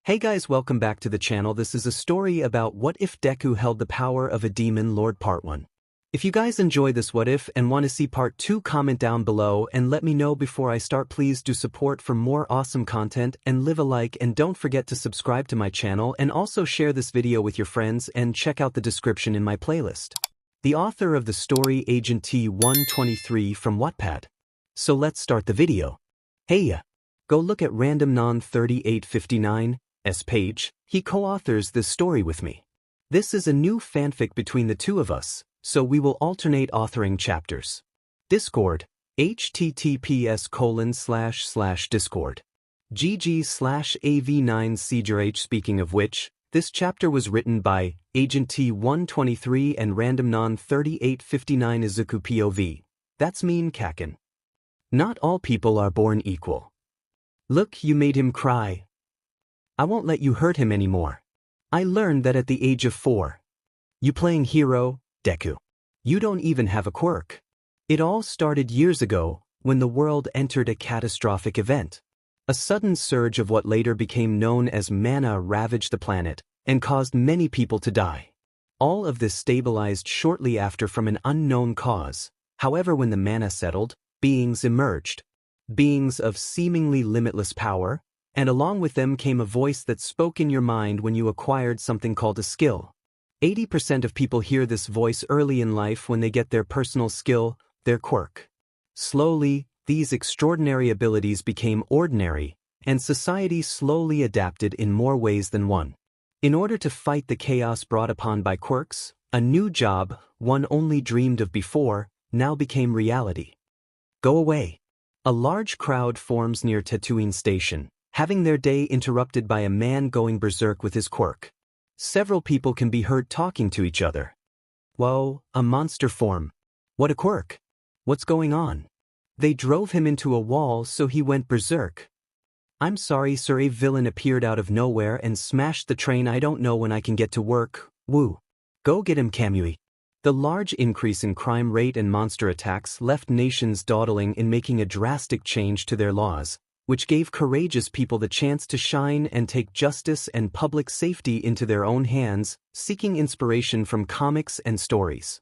Hey guys, welcome back to the channel. This is a story about what if Deku held the power of a demon lord part 1. If you guys enjoy this what if and want to see part 2, comment down below and let me know before I start. Please do support for more awesome content and leave a like, and don't forget to subscribe to my channel and also share this video with your friends and check out the description in my playlist. The author of the story Agent T123 from Wattpad. So let's start the video. Hey, go look at Random Non 3859 page. He co-authors this story with me. This is a new fanfic between the two of us, so we will alternate authoring chapters. Discord, https://discord. GG/AV9 Speaking of which, this chapter was written by Agent T123 and Random Non 3859 Izuku POV. That's mean Kaken. Not all people are born equal. Look, you made him cry. I won't let you hurt him anymore. I learned that at the age of 4. You playing hero, Deku. You don't even have a quirk. It all started years ago, when the world entered a catastrophic event. A sudden surge of what later became known as mana ravaged the planet, and caused many people to die. All of this stabilized shortly after from an unknown cause. However, when the mana settled, beings emerged. Beings of seemingly limitless power, and along with them came a voice that spoke in your mind when you acquired something called a skill. 80% of people hear this voice early in life when they get their personal skill, their quirk. Slowly, these extraordinary abilities became ordinary, and society slowly adapted in more ways than one. In order to fight the chaos brought upon by quirks, a new job, one only dreamed of before, now became reality. Go away. A large crowd forms near Tatooine Station, having their day interrupted by a man going berserk with his quirk. Several people can be heard talking to each other. Whoa, a monster form. What a quirk. What's going on? They drove him into a wall, so he went berserk. I'm sorry sir, a villain appeared out of nowhere and smashed the train. I don't know when I can get to work. Woo. Go get him, 𝐒𝐭𝐲𝐸. The large increase in crime rate and monster attacks left nations dawdling in making a drastic change to their laws, which gave courageous people the chance to shine and take justice and public safety into their own hands, seeking inspiration from comics and stories.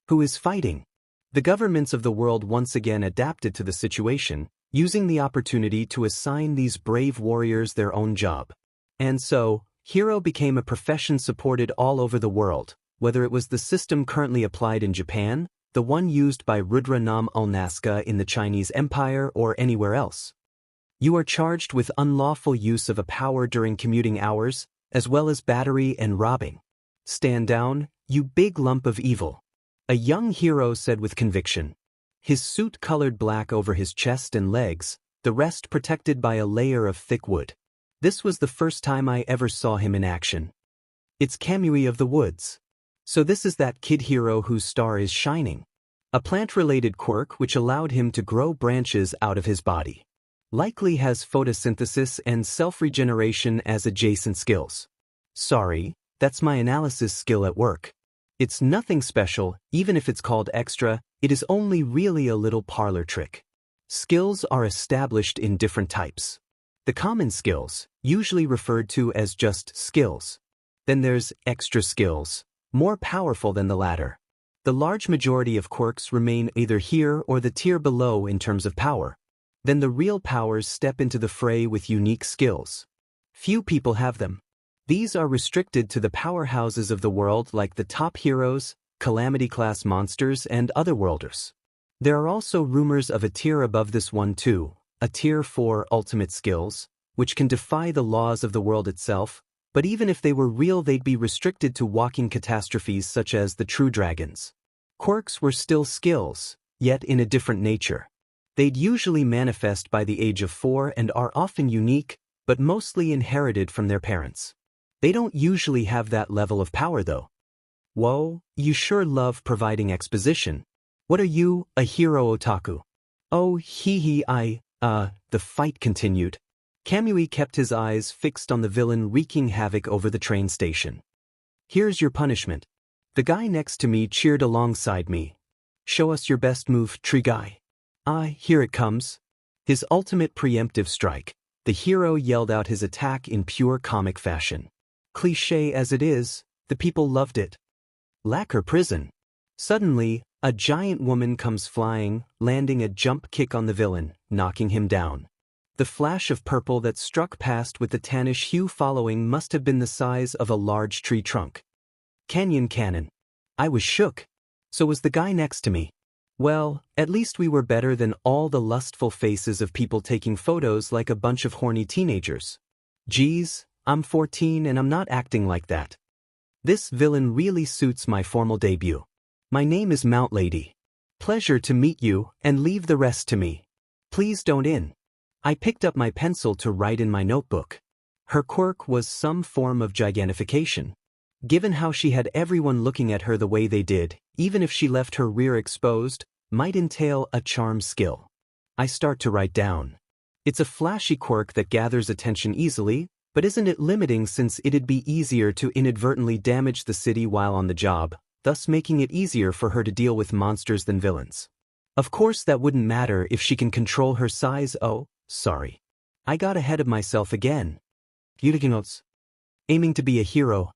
Who is fighting? The governments of the world once again adapted to the situation, using the opportunity to assign these brave warriors their own job. And so, hero became a profession supported all over the world, whether it was the system currently applied in Japan, the one used by Rudra Nam Ulnaska in the Chinese Empire, or anywhere else. You are charged with unlawful use of a power during commuting hours, as well as battery and robbing. Stand down, you big lump of evil. A young hero said with conviction. His suit colored black over his chest and legs, the rest protected by a layer of thick wood. This was the first time I ever saw him in action. It's 𝐒𝐭𝐲𝐸 of the woods. So this is that kid hero whose star is shining. A plant-related quirk which allowed him to grow branches out of his body. Likely has photosynthesis and self-regeneration as adjacent skills. Sorry, that's my analysis skill at work. It's nothing special, even if it's called extra, it is only really a little parlor trick. Skills are established in different types. The common skills, usually referred to as just skills. Then there's extra skills, more powerful than the latter. The large majority of quirks remain either here or the tier below in terms of power. Then the real powers step into the fray with unique skills. Few people have them. These are restricted to the powerhouses of the world like the top heroes, calamity-class monsters, and otherworlders. There are also rumors of a tier above this one too, a tier 4 ultimate skills, which can defy the laws of the world itself, but even if they were real they'd be restricted to walking catastrophes such as the true dragons. Quirks were still skills, yet in a different nature. They'd usually manifest by the age of 4 and are often unique, but mostly inherited from their parents. They don't usually have that level of power though. Whoa, you sure love providing exposition. What are you, a hero otaku? Oh, the fight continued. 𝐒𝐭𝐲𝐸 kept his eyes fixed on the villain wreaking havoc over the train station. Here's your punishment. The guy next to me cheered alongside me. Show us your best move, Tree Guy. Ah, here it comes. His ultimate preemptive strike. The hero yelled out his attack in pure comic fashion. Cliché as it is, the people loved it. Lacquer prison. Suddenly, a giant woman comes flying, landing a jump kick on the villain, knocking him down. The flash of purple that struck past with the tannish hue following must have been the size of a large tree trunk. Canyon cannon. I was shook. So was the guy next to me. Well, at least we were better than all the lustful faces of people taking photos like a bunch of horny teenagers. Geez, I'm 14 and I'm not acting like that. This villain really suits my formal debut. My name is Mount Lady. Pleasure to meet you, and leave the rest to me. Please don't in. I picked up my pencil to write in my notebook. Her quirk was some form of gigantification. Given how she had everyone looking at her the way they did, even if she left her rear exposed, might entail a charm skill. I start to write down. It's a flashy quirk that gathers attention easily, but isn't it limiting since it'd be easier to inadvertently damage the city while on the job, thus making it easier for her to deal with monsters than villains? Of course that wouldn't matter if she can control her size. Oh, sorry. I got ahead of myself again. 𝐒𝐻𝐽𝐽𝐾. Aiming to be a hero.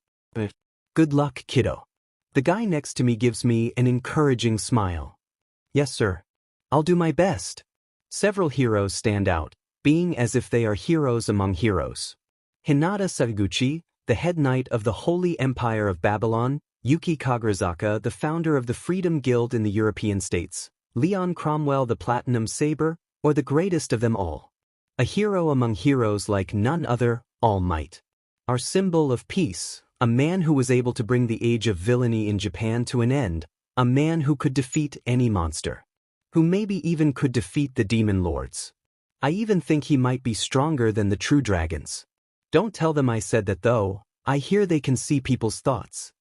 Good luck, kiddo. The guy next to me gives me an encouraging smile. Yes, sir. I'll do my best. Several heroes stand out, being as if they are heroes among heroes. Hinata Sakaguchi, the head knight of the Holy Empire of Babylon, Yuki Kagarazaka, the founder of the Freedom Guild in the European states, Leon Cromwell, the Platinum Saber, or the greatest of them all. A hero among heroes like none other, All Might. Our symbol of peace. A man who was able to bring the age of villainy in Japan to an end, a man who could defeat any monster, who maybe even could defeat the demon lords. I even think he might be stronger than the true dragons. Don't tell them I said that though, I hear they can see people's thoughts.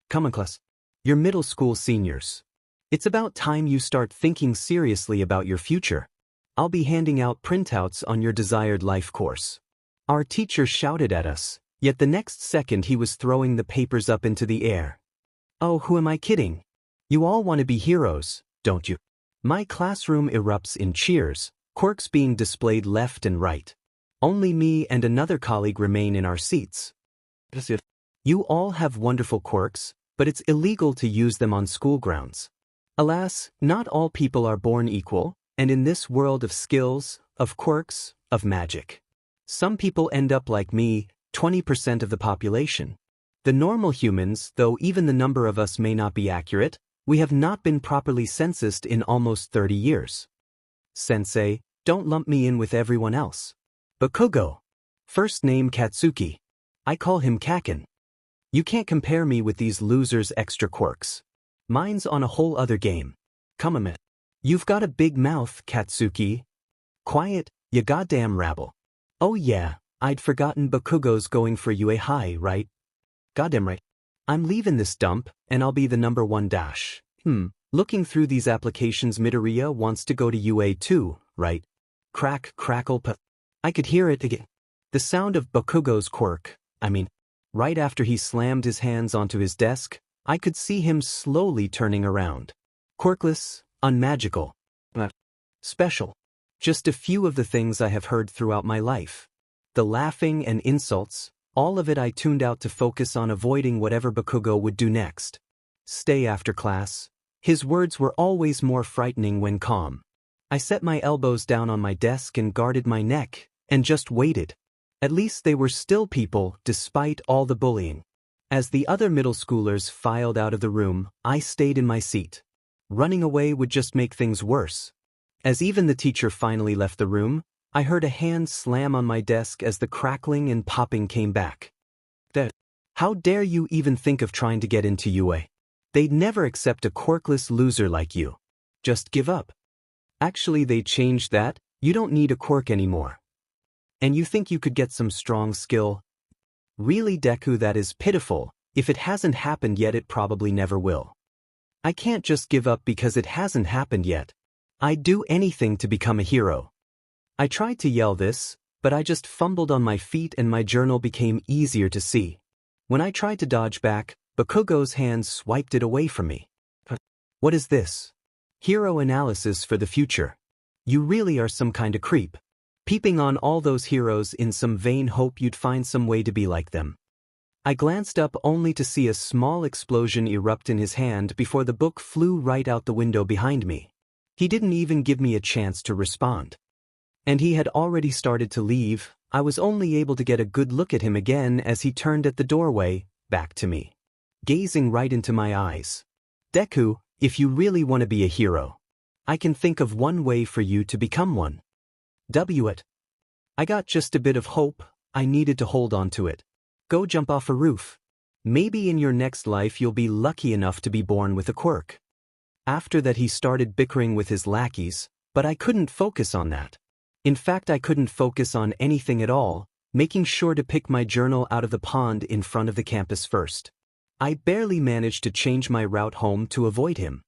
Come on class. You're middle school seniors. It's about time you start thinking seriously about your future. I'll be handing out printouts on your desired life course. Our teacher shouted at us. Yet the next second he was throwing the papers up into the air. Oh, who am I kidding? You all want to be heroes, don't you? My classroom erupts in cheers, quirks being displayed left and right. Only me and another colleague remain in our seats. You all have wonderful quirks, but it's illegal to use them on school grounds. Alas, not all people are born equal, and in this world of skills, of quirks, of magic. Some people end up like me, 20% of the population. The normal humans, though even the number of us may not be accurate, we have not been properly censused in almost 30 years. Sensei, don't lump me in with everyone else. Bakugo. First name Katsuki. I call him Kaken. You can't compare me with these losers' extra quirks. Mine's on a whole other game. Come a minute. You've got a big mouth, Katsuki. Quiet, you goddamn rabble. Oh yeah. I'd forgotten Bakugo's going for UA high, right? Goddamn right. I'm leaving this dump, and I'll be the number one dash. Looking through these applications, Midoriya wants to go to UA too, right? Crack, crackle, I could hear it again. The sound of Bakugo's quirk, right after he slammed his hands onto his desk, I could see him slowly turning around. Quirkless, unmagical. Special. Just a few of the things I have heard throughout my life. The laughing and insults, all of it I tuned out to focus on avoiding whatever Bakugo would do next. Stay after class. His words were always more frightening when calm. I set my elbows down on my desk and guarded my neck, and just waited. At least they were still people, despite all the bullying. As the other middle schoolers filed out of the room, I stayed in my seat. Running away would just make things worse. As even the teacher finally left the room, I heard a hand slam on my desk as the crackling and popping came back. How dare you even think of trying to get into UA? They'd never accept a quirkless loser like you. Just give up. Actually, they changed that. You don't need a quirk anymore. And you think you could get some strong skill? Really, Deku, that is pitiful. If it hasn't happened yet, it probably never will. I can't just give up because it hasn't happened yet. I'd do anything to become a hero. I tried to yell this, but I just fumbled on my feet and my journal became easier to see. When I tried to dodge back, Bakugo's hand swiped it away from me. What is this? Hero analysis for the future. You really are some kind of creep. peeping on all those heroes in some vain hope you'd find some way to be like them. I glanced up only to see a small explosion erupt in his hand before the book flew right out the window behind me. He didn't even give me a chance to respond. And he had already started to leave. I was only able to get a good look at him again as he turned at the doorway, back to me, gazing right into my eyes. Deku, if you really want to be a hero, I can think of one way for you to become one. It. I got just a bit of hope. I needed to hold on to it. Go jump off a roof. Maybe in your next life you'll be lucky enough to be born with a quirk. After that he started bickering with his lackeys, but I couldn't focus on that. In fact, I couldn't focus on anything at all, making sure to pick my journal out of the pond in front of the campus first. I barely managed to change my route home to avoid him.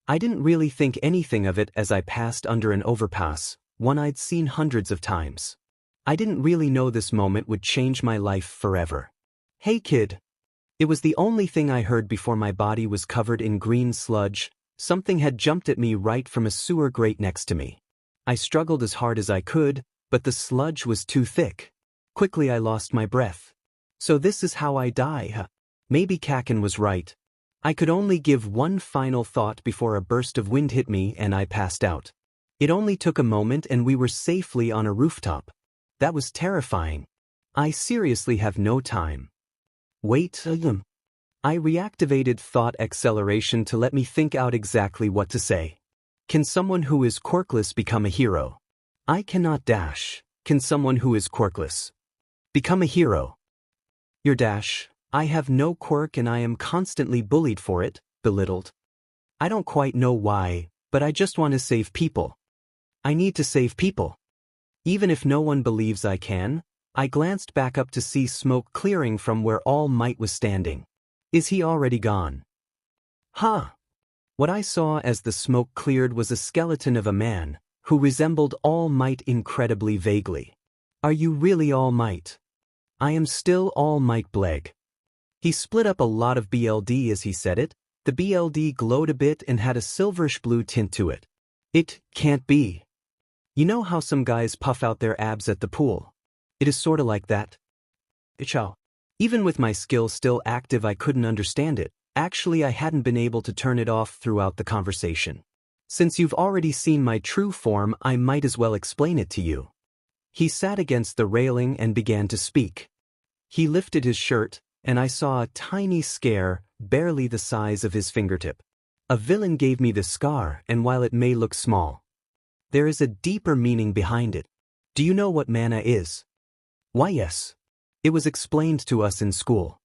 I didn't really think anything of it as I passed under an overpass, one I'd seen hundreds of times. I didn't really know this moment would change my life forever. Hey kid. It was the only thing I heard before my body was covered in green sludge. Something had jumped at me right from a sewer grate next to me. I struggled as hard as I could, but the sludge was too thick. Quickly I lost my breath. So this is how I die, huh? Maybe 𝐒𝐿 was right. I could only give one final thought before a burst of wind hit me and I passed out. It only took a moment and we were safely on a rooftop. That was terrifying. I seriously have no time. Wait, I reactivated thought acceleration to let me think out exactly what to say. Can someone who is quirkless become a hero? I cannot dash. Can someone who is quirkless become a hero? Your dash. I have no quirk and I am constantly bullied for it, belittled. I don't quite know why, but I just want to save people. I need to save people. Even if no one believes I can, I glanced back up to see smoke clearing from where All Might was standing. Is he already gone? Huh. What I saw as the smoke cleared was a skeleton of a man, who resembled All Might incredibly vaguely. Are you really All Might? I am still All Might Bleg. He split up a lot of BLD as he said it. The BLD glowed a bit and had a silverish blue tint to it. It can't be. You know how some guys puff out their abs at the pool? It is sorta like that. Ciao. Even with my skill still active I couldn't understand it. Actually I hadn't been able to turn it off throughout the conversation. Since you've already seen my true form I might as well explain it to you. He sat against the railing and began to speak. He lifted his shirt, and I saw a tiny scar, barely the size of his fingertip. A villain gave me this scar, and while it may look small, there is a deeper meaning behind it. Do you know what mana is? Why yes. It was explained to us in school.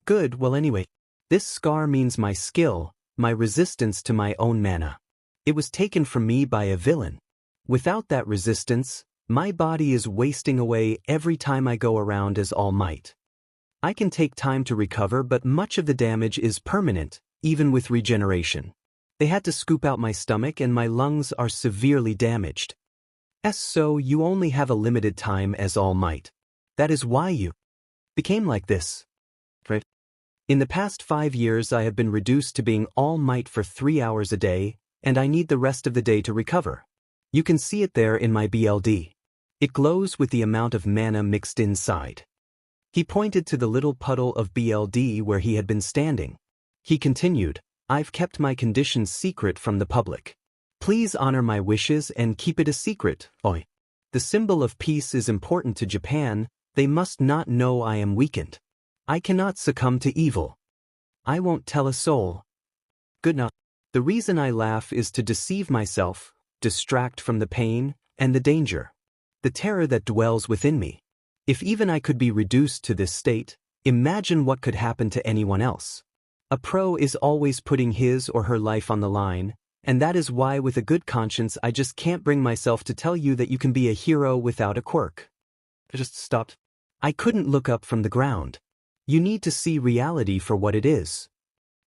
Good, well anyway, this scar means my skill, my resistance to my own mana. It was taken from me by a villain. Without that resistance, my body is wasting away every time I go around as All Might. I can take time to recover but much of the damage is permanent, even with regeneration. They had to scoop out my stomach and my lungs are severely damaged. So you only have a limited time as All Might. That is why you became like this. Right? In the past 5 years I have been reduced to being All Might for 3 hours a day, and I need the rest of the day to recover. You can see it there in my BLD. It glows with the amount of mana mixed inside. He pointed to the little puddle of BLD where he had been standing. He continued, I've kept my conditions secret from the public. Please honor my wishes and keep it a secret, oi. The symbol of peace is important to Japan. They must not know I am weakened. I cannot succumb to evil. I won't tell a soul. Good night. The reason I laugh is to deceive myself, distract from the pain and the danger, the terror that dwells within me. If even I could be reduced to this state, imagine what could happen to anyone else. A pro is always putting his or her life on the line, and that is why with a good conscience I just can't bring myself to tell you that you can be a hero without a quirk. I just stopped. I couldn't look up from the ground. You need to see reality for what it is.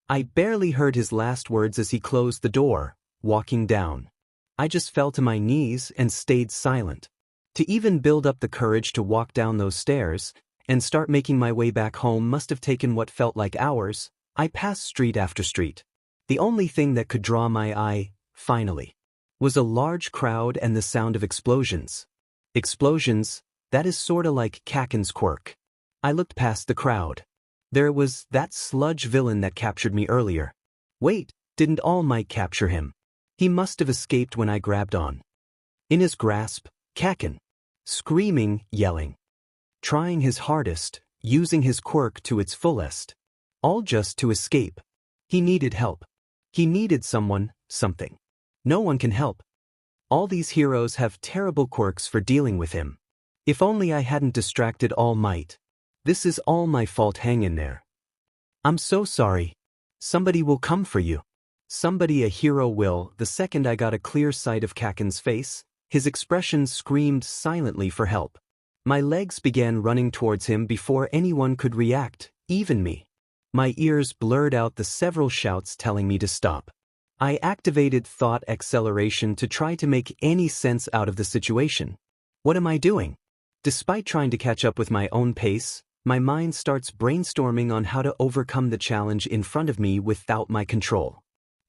I barely heard his last words as he closed the door, walking down. I just fell to my knees and stayed silent. To even build up the courage to walk down those stairs and start making my way back home must have taken what felt like hours. I passed street after street. The only thing that could draw my eye, finally, was a large crowd and the sound of explosions. Explosions, that is sorta like 𝐒𝐿𝐴𝐵𝐻𝐿's quirk. I looked past the crowd. There was that sludge villain that captured me earlier. Wait, didn't All Might capture him? He must have escaped when I grabbed on. In his grasp, 𝐭𝐴𝐵𝐻𝐿. Screaming, yelling. Trying his hardest, using his quirk to its fullest. All just to escape. He needed help. He needed someone, something. No one can help. All these heroes have terrible quirks for dealing with him. If only I hadn't distracted All Might. This is all my fault. Hang in there. I'm so sorry. Somebody will come for you. Somebody, a hero will. The second I got a clear sight of 𝐭𝐴𝐵𝐻𝐿's face, his expression screamed silently for help. My legs began running towards him before anyone could react, even me. My ears blurred out the several shouts telling me to stop. I activated thought acceleration to try to make any sense out of the situation. What am I doing? Despite trying to catch up with my own pace, my mind starts brainstorming on how to overcome the challenge in front of me without my control.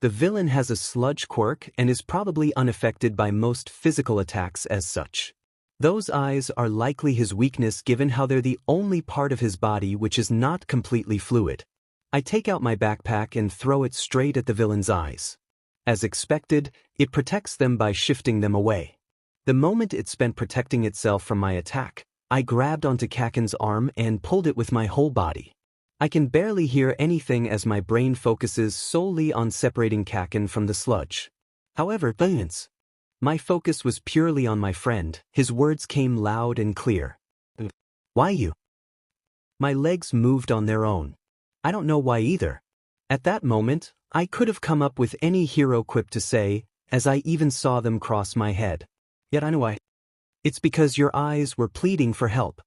The villain has a sludge quirk and is probably unaffected by most physical attacks as such. Those eyes are likely his weakness given how they're the only part of his body which is not completely fluid. I take out my backpack and throw it straight at the villain's eyes. As expected, it protects them by shifting them away. The moment it spent protecting itself from my attack, I grabbed onto 𝐭𝐴𝐵𝐻𝐿's arm and pulled it with my whole body. I can barely hear anything as my brain focuses solely on separating 𝐭𝐴𝐵𝐻𝐿 from the sludge. However, my focus was purely on my friend. His words came loud and clear. Why you? My legs moved on their own. I don't know why either. At that moment, I could have come up with any hero quip to say, as I even saw them cross my head. Yet I knew why. It's because your eyes were pleading for help.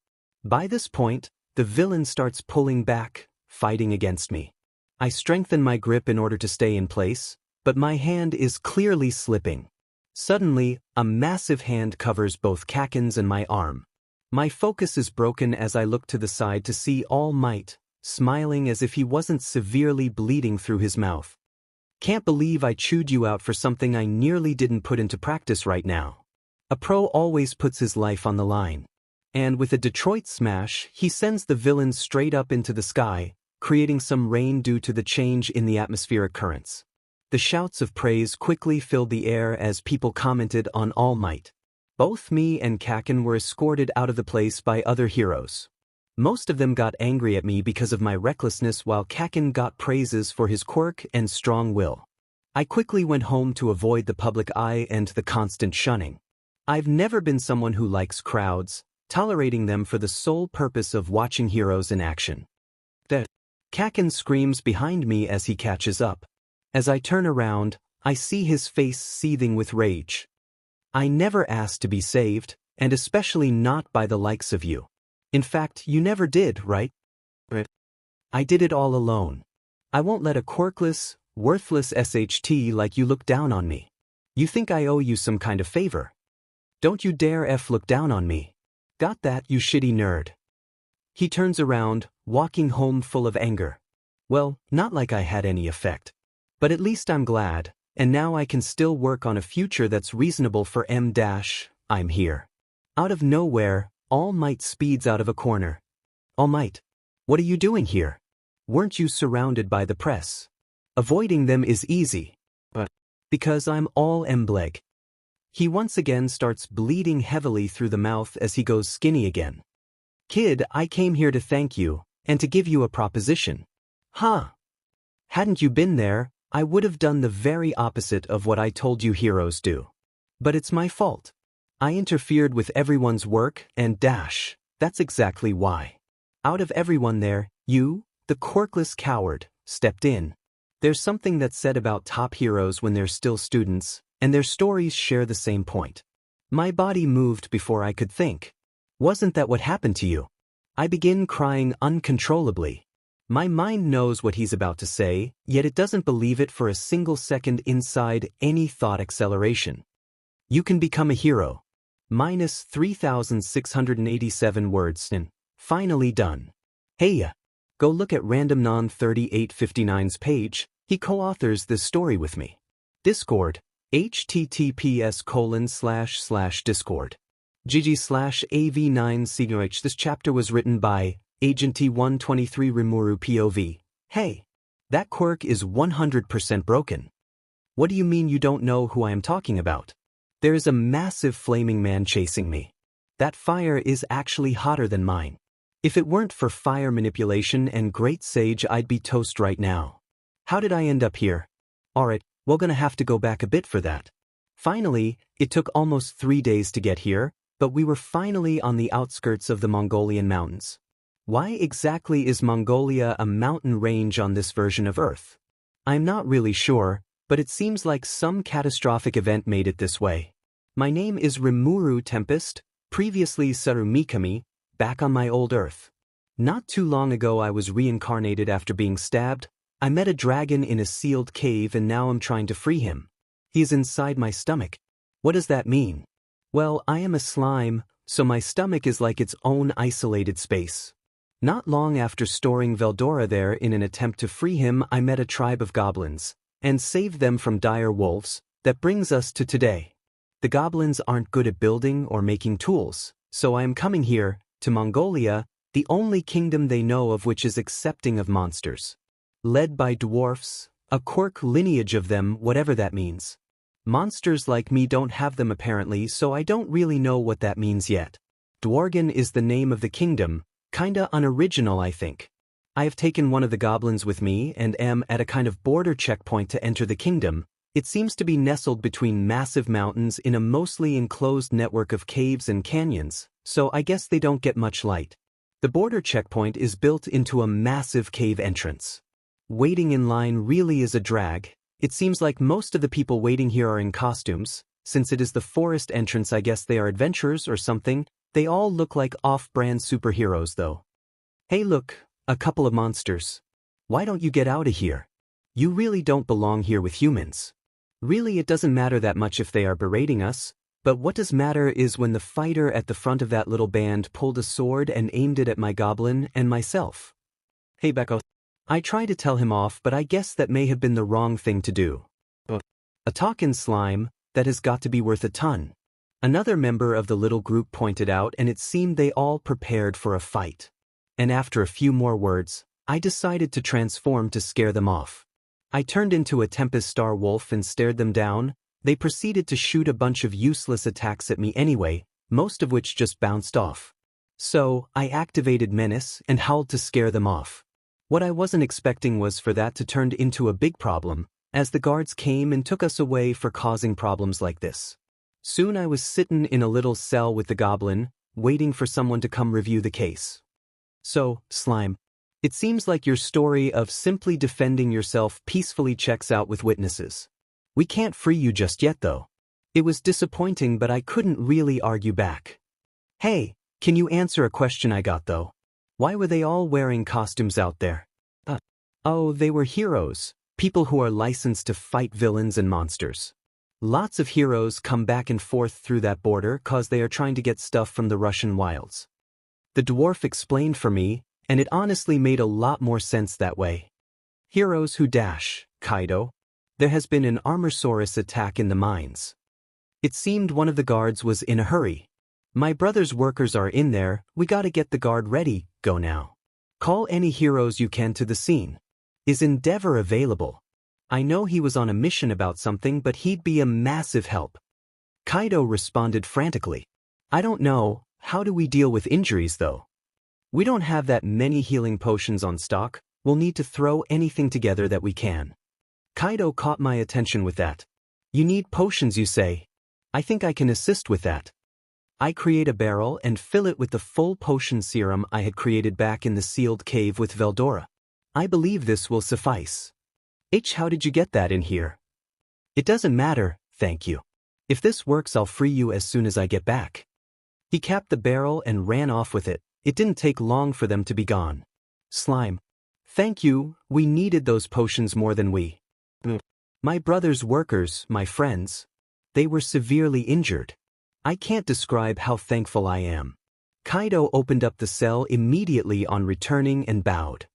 By this point, the villain starts pulling back, fighting against me. I strengthen my grip in order to stay in place, but my hand is clearly slipping. Suddenly, a massive hand covers both 𝐭𝐴𝐵𝐻𝐿's and my arm. My focus is broken as I look to the side to see All Might, smiling as if he wasn't severely bleeding through his mouth. Can't believe I chewed you out for something I nearly didn't put into practice right now. A pro always puts his life on the line. And with a Detroit smash, he sends the villain straight up into the sky, creating some rain due to the change in the atmospheric currents. The shouts of praise quickly filled the air as people commented on All Might. Both me and 𝐭𝐴𝐵𝐻𝐿 were escorted out of the place by other heroes. Most of them got angry at me because of my recklessness while 𝐭𝐴𝐵𝐻𝐿 got praises for his quirk and strong will. I quickly went home to avoid the public eye and the constant shunning. I've never been someone who likes crowds, tolerating them for the sole purpose of watching heroes in action. The 𝐭𝐴𝐵𝐻𝐿 screams behind me as he catches up. As I turn around, I see his face seething with rage. I never asked to be saved, and especially not by the likes of you. In fact, you never did, right? I did it all alone. I won't let a quirkless, worthless SHT like you look down on me. You think I owe you some kind of favor? Don't you dare look down on me. Got that, you shitty nerd. He turns around, walking home full of anger. Well, not like I had any effect. But at least I'm glad, and now I can still work on a future that's reasonable for I'm here. Out of nowhere, All Might speeds out of a corner. All Might, what are you doing here? Weren't you surrounded by the press? Avoiding them is easy. But because I'm All 𝐿. He once again starts bleeding heavily through the mouth as he goes skinny again. Kid, I came here to thank you, and to give you a proposition. Huh? Hadn't you been there, I would have done the very opposite of what I told you heroes do. But it's my fault. I interfered with everyone's work and that's exactly why. Out of everyone there, you, the quirkless coward, stepped in. There's something that's said about top heroes when they're still students, and their stories share the same point. My body moved before I could think. Wasn't that what happened to you? I begin crying uncontrollably. My mind knows what he's about to say, yet it doesn't believe it for a single second inside any thought acceleration. You can become a hero. Minus 3,687 words and finally done. Hey, go look at randomnon 3859's page. He co-authors this story with me. Discord, https://discord. 𝐔𝐬𝐬𝐚𝐠𝐞. This chapter was written by Agent T123 Rimuru POV. Hey, that quirk is 100% broken. What do you mean you don't know who I am talking about? There is a massive flaming man chasing me. That fire is actually hotter than mine. If it weren't for fire manipulation and great sage, I'd be toast right now. How did I end up here? Alright, we're gonna have to go back a bit for that. Finally, it took almost 3 days to get here, but we were finally on the outskirts of the Mongolian mountains. Why exactly is Mongolia a mountain range on this version of Earth? I'm not really sure, but it seems like some catastrophic event made it this way. My name is Rimuru Tempest, previously Sarumikami, back on my old Earth. Not too long ago I was reincarnated after being stabbed. I met a dragon in a sealed cave and now I'm trying to free him. He is inside my stomach. What does that mean? Well, I am a slime, so my stomach is like its own isolated space. Not long after storing Veldora there in an attempt to free him, I met a tribe of goblins, and saved them from dire wolves. That brings us to today. The goblins aren't good at building or making tools, so I am coming here, to Mongolia, the only kingdom they know of which is accepting of monsters. Led by dwarfs, a quirk lineage of them, whatever that means. Monsters like me don't have them apparently, so I don't really know what that means yet. Dworgen is the name of the kingdom, kinda unoriginal I think. I have taken one of the goblins with me and am at a kind of border checkpoint to enter the kingdom. It seems to be nestled between massive mountains in a mostly enclosed network of caves and canyons, so I guess they don't get much light. The border checkpoint is built into a massive cave entrance. Waiting in line really is a drag. It seems like most of the people waiting here are in costumes. Since it is the forest entrance, I guess they are adventurers or something. They all look like off-brand superheroes though. Hey look, a couple of monsters. Why don't you get out of here? You really don't belong here with humans. Really, it doesn't matter that much if they are berating us, but what does matter is when the fighter at the front of that little band pulled a sword and aimed it at my goblin and myself. Hey Becco. I tried to tell him off, but I guess that may have been the wrong thing to do. A talkin' slime, that has got to be worth a ton. Another member of the little group pointed out, and it seemed they all prepared for a fight. And after a few more words, I decided to transform to scare them off. I turned into a Tempest Star Wolf and stared them down. They proceeded to shoot a bunch of useless attacks at me anyway, most of which just bounced off. So, I activated Menace and howled to scare them off. What I wasn't expecting was for that to turn into a big problem, as the guards came and took us away for causing problems like this. Soon I was sittin' in a little cell with the goblin, waiting for someone to come review the case. So, Slime, it seems like your story of simply defending yourself peacefully checks out with witnesses. We can't free you just yet though. It was disappointing, but I couldn't really argue back. Hey, can you answer a question I got though? Why were they all wearing costumes out there? Oh, they were heroes, people who are licensed to fight villains and monsters. Lots of heroes come back and forth through that border cause they are trying to get stuff from the Russian wilds. The dwarf explained for me, and it honestly made a lot more sense that way. Heroes who dash, Kaido. There has been an Armorsaurus attack in the mines. It seemed one of the guards was in a hurry. My brother's workers are in there, we gotta get the guard ready, go now. Call any heroes you can to the scene. Is Endeavor available? I know he was on a mission about something, but he'd be a massive help. Kaido responded frantically. I don't know, how do we deal with injuries though? We don't have that many healing potions on stock, we'll need to throw anything together that we can. Kaido caught my attention with that. You need potions you say? I think I can assist with that. I create a barrel and fill it with the full potion serum I had created back in the sealed cave with Veldora. I believe this will suffice. How did you get that in here? It doesn't matter, thank you. If this works, I'll free you as soon as I get back. He capped the barrel and ran off with it. It didn't take long for them to be gone. Slime. Thank you, we needed those potions more than we. My brother's workers, my friends. They were severely injured. I can't describe how thankful I am. Kaido opened up the cell immediately on returning and bowed.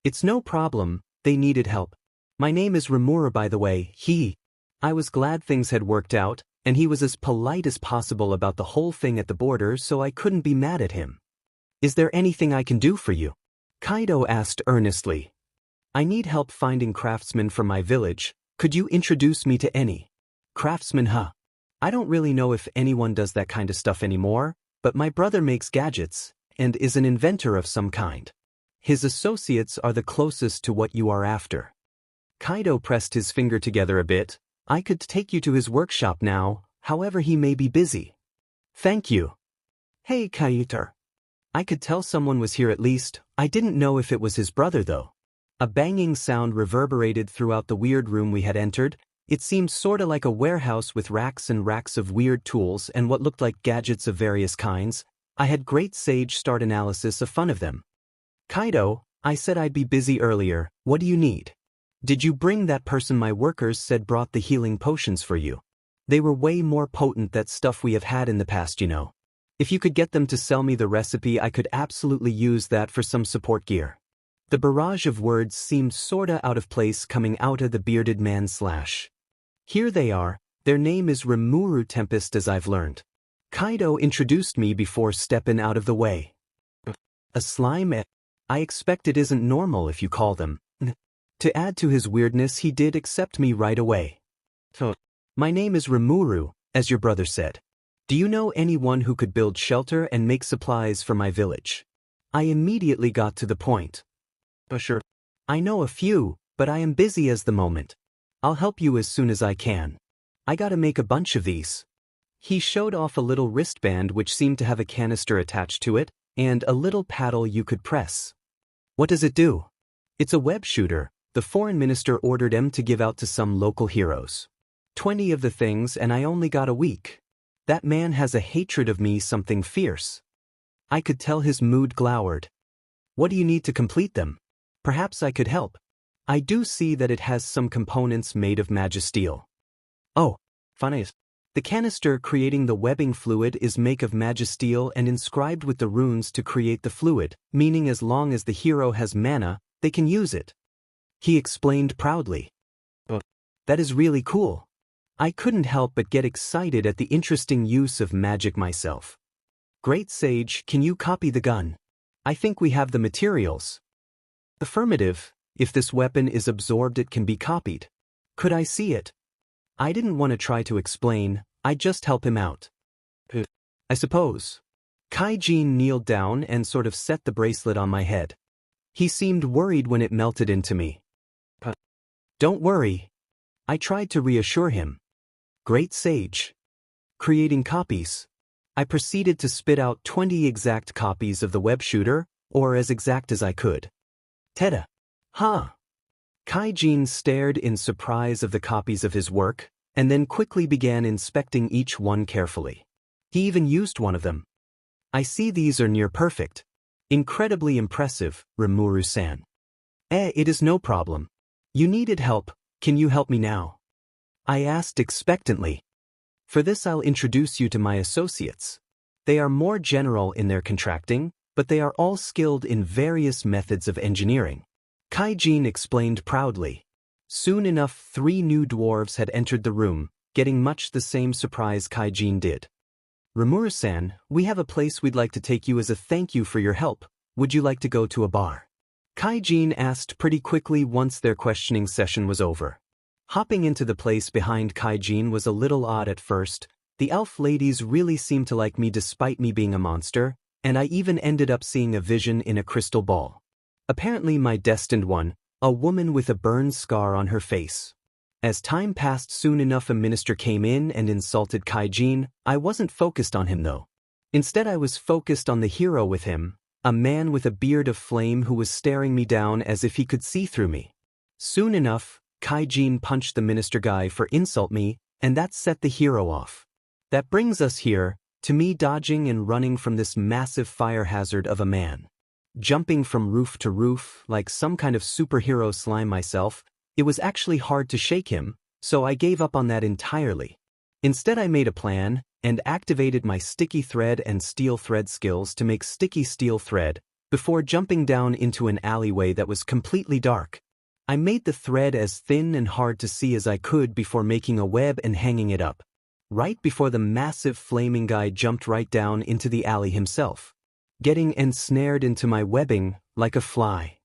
It's no problem, they needed help. My name is Rimuru by the way, I was glad things had worked out, And he was as polite as possible about the whole thing at the border, so I couldn't be mad at him. Is there anything I can do for you? Kaido asked earnestly. I need help finding craftsmen for my village. Could you introduce me to any? Craftsmen, huh? I don't really know if anyone does that kind of stuff anymore, but my brother makes gadgets and is an inventor of some kind. His associates are the closest to what you are after. Kaido pressed his finger together a bit. I could take you to his workshop now, however he may be busy. Thank you. Hey, Kaiuter. I could tell someone was here at least. I didn't know if it was his brother though. A banging sound reverberated throughout the weird room we had entered. It seemed sorta like a warehouse with racks and racks of weird tools and what looked like gadgets of various kinds. I had great sage start analysis of fun of them. Kaido, I said I'd be busy earlier. What do you need? Did you bring that person my workers said brought the healing potions for you? They were way more potent than stuff we have had in the past, you know. If you could get them to sell me the recipe, I could absolutely use that for some support gear. The barrage of words seemed sorta out of place coming out of the bearded man slash. Here they are. Their name is Rimuru Tempest, as I've learned. Kaido introduced me before stepping out of the way. A slime? I expect it isn't normal if you call them. To add to his weirdness, he did accept me right away. My name is Rimuru, as your brother said. Do you know anyone who could build shelter and make supplies for my village? I immediately got to the point. Sure. I know a few, but I am busy at the moment. I'll help you as soon as I can. I gotta make a bunch of these. He showed off a little wristband which seemed to have a canister attached to it, and a little paddle you could press. What does it do? It's a web shooter. The foreign minister ordered him to give out to some local heroes. 20 of the things, and I only got a week. That man has a hatred of me, something fierce. I could tell his mood glowered. What do you need to complete them? Perhaps I could help. I do see that it has some components made of magisteel. Oh, funny. The canister creating the webbing fluid is made of magisteel and inscribed with the runes to create the fluid, meaning as long as the hero has mana, they can use it. He explained proudly. That is really cool. I couldn't help but get excited at the interesting use of magic myself. Great Sage, can you copy the gun? I think we have the materials. Affirmative. If this weapon is absorbed, it can be copied. Could I see it? I didn't want to try to explain, I'd just help him out. I suppose. Kaijin kneeled down and sort of set the bracelet on my head. He seemed worried when it melted into me. Don't worry. I tried to reassure him. Great Sage. Creating copies. I proceeded to spit out 20 exact copies of the web shooter, or as exact as I could. Teda. Huh. Kaijin stared in surprise of the copies of his work, and then quickly began inspecting each one carefully. He even used one of them. I see these are near perfect. Incredibly impressive, Rimuru-san. It is no problem. You needed help, can you help me now? I asked expectantly. For this I'll introduce you to my associates. They are more general in their contracting, but they are all skilled in various methods of engineering. Kaijin explained proudly. Soon enough 3 new dwarves had entered the room, getting much the same surprise Kaijin did. Rimuru-san, we have a place we'd like to take you as a thank you for your help. Would you like to go to a bar? Kaijin asked pretty quickly once their questioning session was over. Hopping into the place behind Kaijin was a little odd at first. The elf ladies really seemed to like me despite me being a monster, and I even ended up seeing a vision in a crystal ball. Apparently my destined one, a woman with a burn scar on her face. As time passed, soon enough a minister came in and insulted Kaijin. I wasn't focused on him though. Instead I was focused on the hero with him, a man with a beard of flame who was staring me down as if he could see through me. Soon enough, Kaijin punched the minister guy for insult me, and that set the hero off. That brings us here, to me dodging and running from this massive fire hazard of a man. Jumping from roof to roof, like some kind of superhero slime myself, it was actually hard to shake him, so I gave up on that entirely. Instead I made a plan, and activated my sticky thread and steel thread skills to make sticky steel thread, before jumping down into an alleyway that was completely dark. I made the thread as thin and hard to see as I could before making a web and hanging it up. right before the massive flaming guy jumped right down into the alley himself, getting ensnared into my webbing like a fly.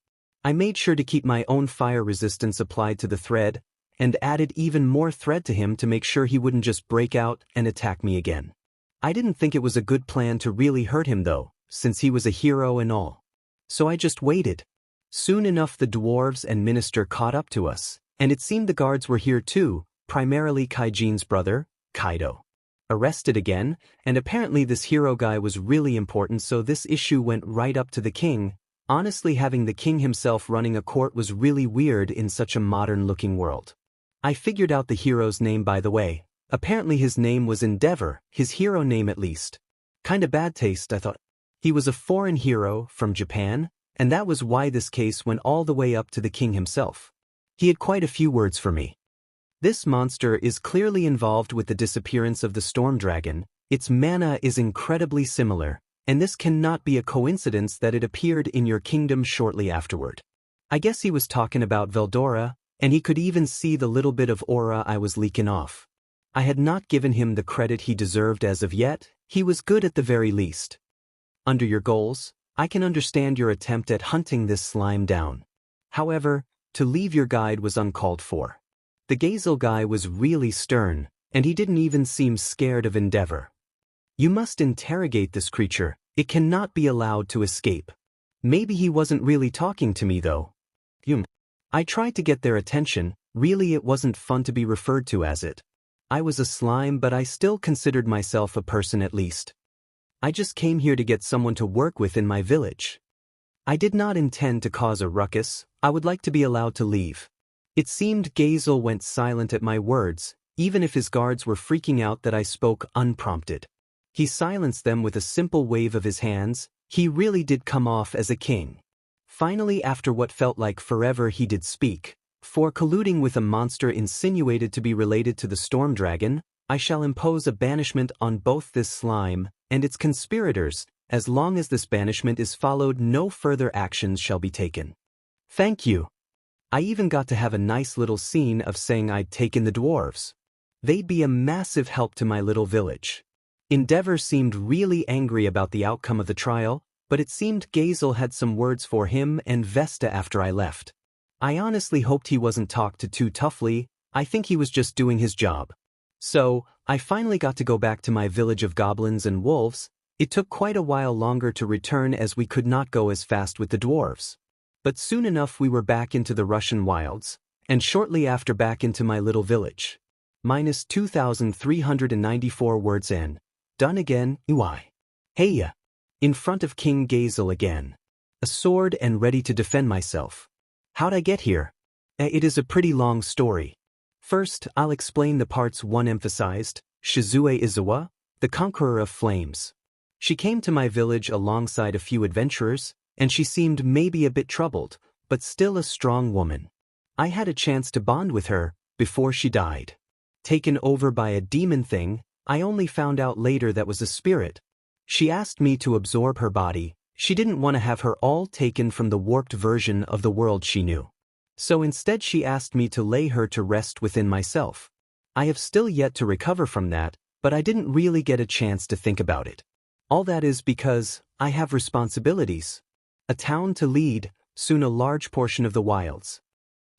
I made sure to keep my own fire resistance applied to the thread, and added even more thread to him to make sure he wouldn't just break out and attack me again. I didn't think it was a good plan to really hurt him though, since he was a hero and all. So I just waited. Soon enough the dwarves and minister caught up to us, and it seemed the guards were here too, primarily Kaijin's brother, Kaido. Arrested again, and apparently this hero guy was really important, so this issue went right up to the king. Honestly, having the king himself running a court was really weird in such a modern-looking world. I figured out the hero's name by the way. Apparently his name was Endeavor, his hero name at least. Kinda bad taste, I thought. He was a foreign hero from Japan, and that was why this case went all the way up to the king himself. He had quite a few words for me. This monster is clearly involved with the disappearance of the storm dragon. Its mana is incredibly similar, and this cannot be a coincidence that it appeared in your kingdom shortly afterward. I guess he was talking about Veldora, and he could even see the little bit of aura I was leaking off. I had not given him the credit he deserved as of yet. He was good at the very least. Under your goals, I can understand your attempt at hunting this slime down. However, to leave your guide was uncalled for. The 𝐔𝐬𝐽 guy was really stern, and he didn't even seem scared of Endeavor. You must interrogate this creature. It cannot be allowed to escape. Maybe he wasn't really talking to me though. I tried to get their attention. Really, it wasn't fun to be referred to as it. I was a slime, but I still considered myself a person at least. I just came here to get someone to work with in my village. I did not intend to cause a ruckus. I would like to be allowed to leave. It seemed 𝐔𝐬𝐽 went silent at my words, even if his guards were freaking out that I spoke unprompted. He silenced them with a simple wave of his hands. He really did come off as a king. Finally, after what felt like forever, he did speak. For colluding with a monster insinuated to be related to the storm dragon, I shall impose a banishment on both this slime and its conspirators. As long as this banishment is followed, no further actions shall be taken. Thank you. I even got to have a nice little scene of saying I'd taken the dwarves. They'd be a massive help to my little village. Endeavor seemed really angry about the outcome of the trial, but it seemed 𝐔𝐬𝐽 had some words for him and Vesta after I left. I honestly hoped he wasn't talked to too toughly. I think he was just doing his job. So, I finally got to go back to my village of goblins and wolves. It took quite a while longer to return as we could not go as fast with the dwarves. But soon enough we were back into the Russian wilds, and shortly after back into my little village. Minus 2,394 words in. Done again, UI. Hey-ya. In front of King 𝐔𝐬𝐽 again. A sword and ready to defend myself. How'd I get here? It is a pretty long story. First, I'll explain the parts 1 emphasized. Shizue Izawa, the conqueror of flames. She came to my village alongside a few adventurers, and she seemed maybe a bit troubled, but still a strong woman. I had a chance to bond with her before she died. Taken over by a demon thing, I only found out later that was a spirit. She asked me to absorb her body. She didn't want to have her all taken from the warped version of the world she knew. So instead she asked me to lay her to rest within myself. I have still yet to recover from that, but I didn't really get a chance to think about it. All that is because I have responsibilities. A town to lead, soon a large portion of the wilds.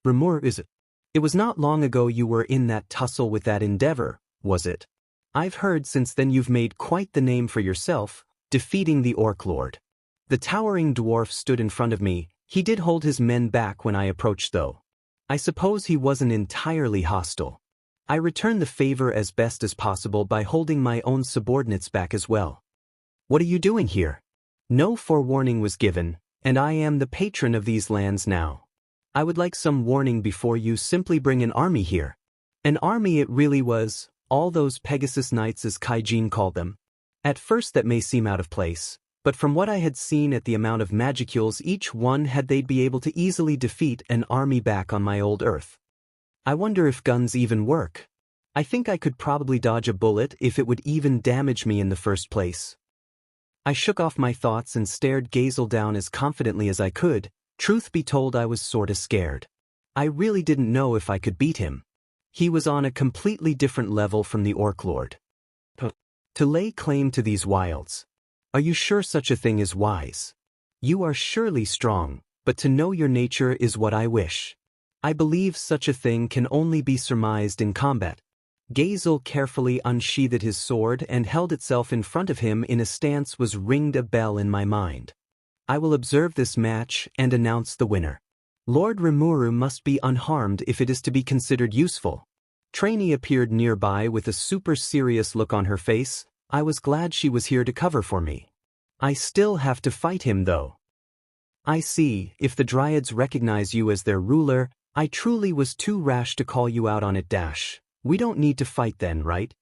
Rimuru, is it? It was not long ago you were in that tussle with that Endeavor, was it? I've heard since then you've made quite the name for yourself, defeating the Orc Lord. The towering dwarf stood in front of me. He did hold his men back when I approached though. I suppose he wasn't entirely hostile. I returned the favor as best as possible by holding my own subordinates back as well. What are you doing here? No forewarning was given, and I am the patron of these lands now. I would like some warning before you simply bring an army here. An army it really was, all those Pegasus Knights as Kaijin called them. At first that may seem out of place, but from what I had seen at the amount of magicules each one had, they'd be able to easily defeat an army back on my old Earth. I wonder if guns even work. I think I could probably dodge a bullet if it would even damage me in the first place. I shook off my thoughts and stared 𝐔𝐬𝐽 down as confidently as I could. Truth be told, I was sorta scared. I really didn't know if I could beat him. He was on a completely different level from the Orc Lord. To lay claim to these wilds. Are you sure such a thing is wise? You are surely strong, but to know your nature is what I wish. I believe such a thing can only be surmised in combat. 𝐔𝐬𝐽 carefully unsheathed his sword and held itself in front of him in a stance was ringed a bell in my mind. I will observe this match and announce the winner. Lord Rimuru must be unharmed if it is to be considered useful. Trainee appeared nearby with a super serious look on her face. I was glad she was here to cover for me. I still have to fight him though. I see, if the Dryads recognize you as their ruler, I truly was too rash to call you out on it. We don't need to fight then, right?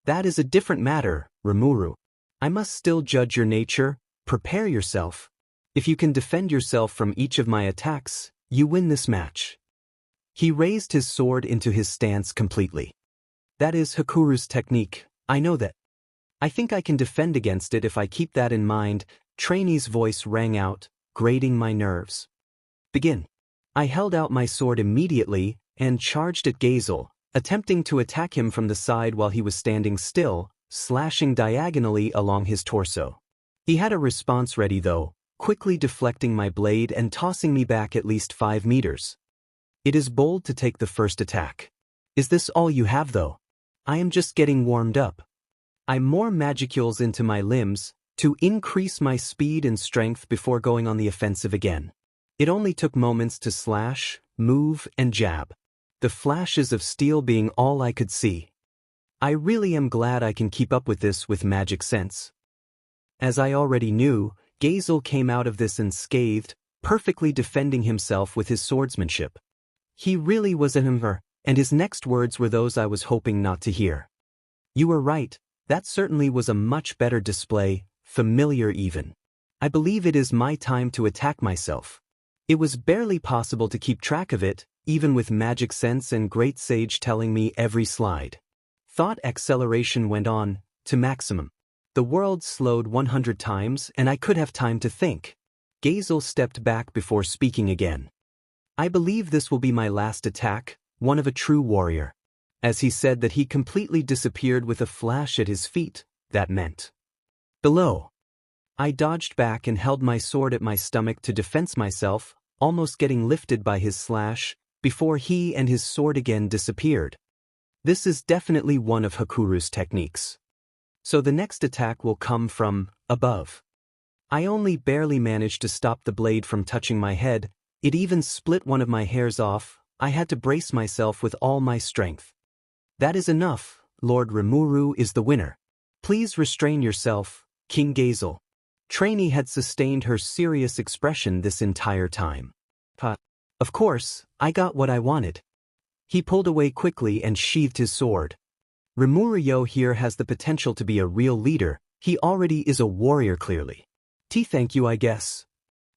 That is a different matter, Rimuru. I must still judge your nature. Prepare yourself. If you can defend yourself from each of my attacks, you win this match. He raised his sword into his stance completely. That is Hakuru's technique, I know that. I think I can defend against it if I keep that in mind. Trainee's voice rang out, grating my nerves. Begin. I held out my sword immediately and charged at 𝐔𝐬𝐽, attempting to attack him from the side while he was standing still, slashing diagonally along his torso. He had a response ready though, quickly deflecting my blade and tossing me back at least 5 meters. It is bold to take the first attack. Is this all you have though? I am just getting warmed up. I more magicules into my limbs to increase my speed and strength before going on the offensive again. It only took moments to slash, move, and jab. The flashes of steel being all I could see. I really am glad I can keep up with this with magic sense. As I already knew, 𝐔𝐬𝐽 came out of this unscathed, perfectly defending himself with his swordsmanship. He really was an emperor, and his next words were those I was hoping not to hear. You were right, that certainly was a much better display, familiar even. I believe it is my time to attack myself. It was barely possible to keep track of it, even with magic sense and great sage telling me every slide. Thought acceleration went on, to maximum. The world slowed 100 times and I could have time to think. 𝐔𝐬𝐽 stepped back before speaking again. I believe this will be my last attack, one of a true warrior. As he said that he completely disappeared with a flash at his feet, that meant. Below. I dodged back and held my sword at my stomach to defense myself, almost getting lifted by his slash, before he and his sword again disappeared. This is definitely one of Hakuru's techniques. So the next attack will come from above. I only barely managed to stop the blade from touching my head. It even split one of my hairs off. I had to brace myself with all my strength. That is enough. Lord Rimuru is the winner. Please restrain yourself, King 𝐔𝐬𝐽. Trainee had sustained her serious expression this entire time. Of course, I got what I wanted. He pulled away quickly and sheathed his sword. Rimuru here has the potential to be a real leader. He already is a warrior clearly. Thank you I guess.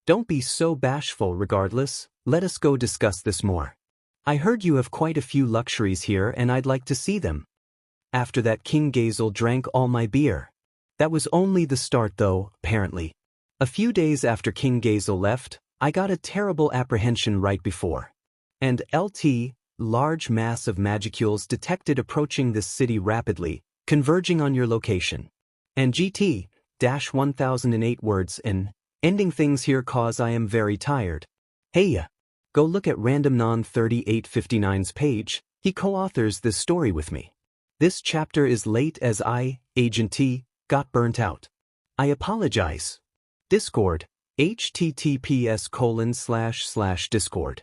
Don't be so bashful regardless, let us go discuss this more. I heard you have quite a few luxuries here and I'd like to see them. After that King 𝐔𝐬𝐽 drank all my beer. That was only the start though, apparently. A few days after King 𝐔𝐬𝐽 left, I got a terrible apprehension right before. And LT, large mass of magicules detected approaching this city rapidly, converging on your location. And GT-1008 words in, ending things here cause I am very tired. Hey, go look at randomnon 3859's page, he co-authors this story with me. This chapter is late as I, Agent T, got burnt out. I apologize. Discord, https://discord.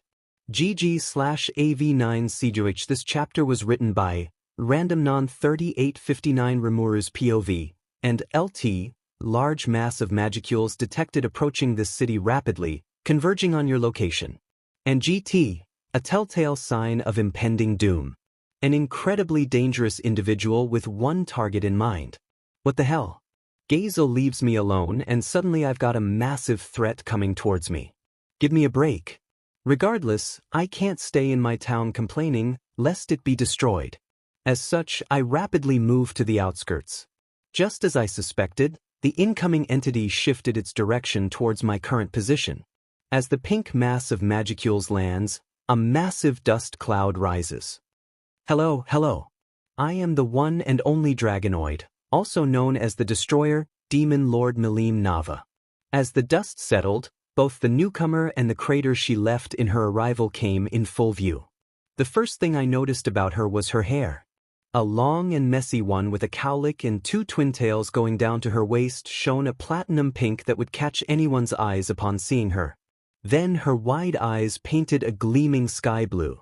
GG/AV9CGH. This chapter was written by randomnon 3859 Rimuru's POV, and LT, large mass of magicules detected approaching this city rapidly, converging on your location. And GT, a telltale sign of impending doom. An incredibly dangerous individual with one target in mind. What the hell? 𝐔𝐬𝐽 leaves me alone and suddenly I've got a massive threat coming towards me. Give me a break. Regardless, I can't stay in my town complaining, lest it be destroyed. As such, I rapidly moved to the outskirts. Just as I suspected, the incoming entity shifted its direction towards my current position. As the pink mass of magicules lands, a massive dust cloud rises. Hello. I am the one and only Dragonoid, also known as the Destroyer, Demon Lord Milim Nava. As the dust settled, both the newcomer and the crater she left in her arrival came in full view. The first thing I noticed about her was her hair. A long and messy one with a cowlick and two twin tails going down to her waist shone a platinum pink that would catch anyone's eyes upon seeing her. Then her wide eyes painted a gleaming sky blue.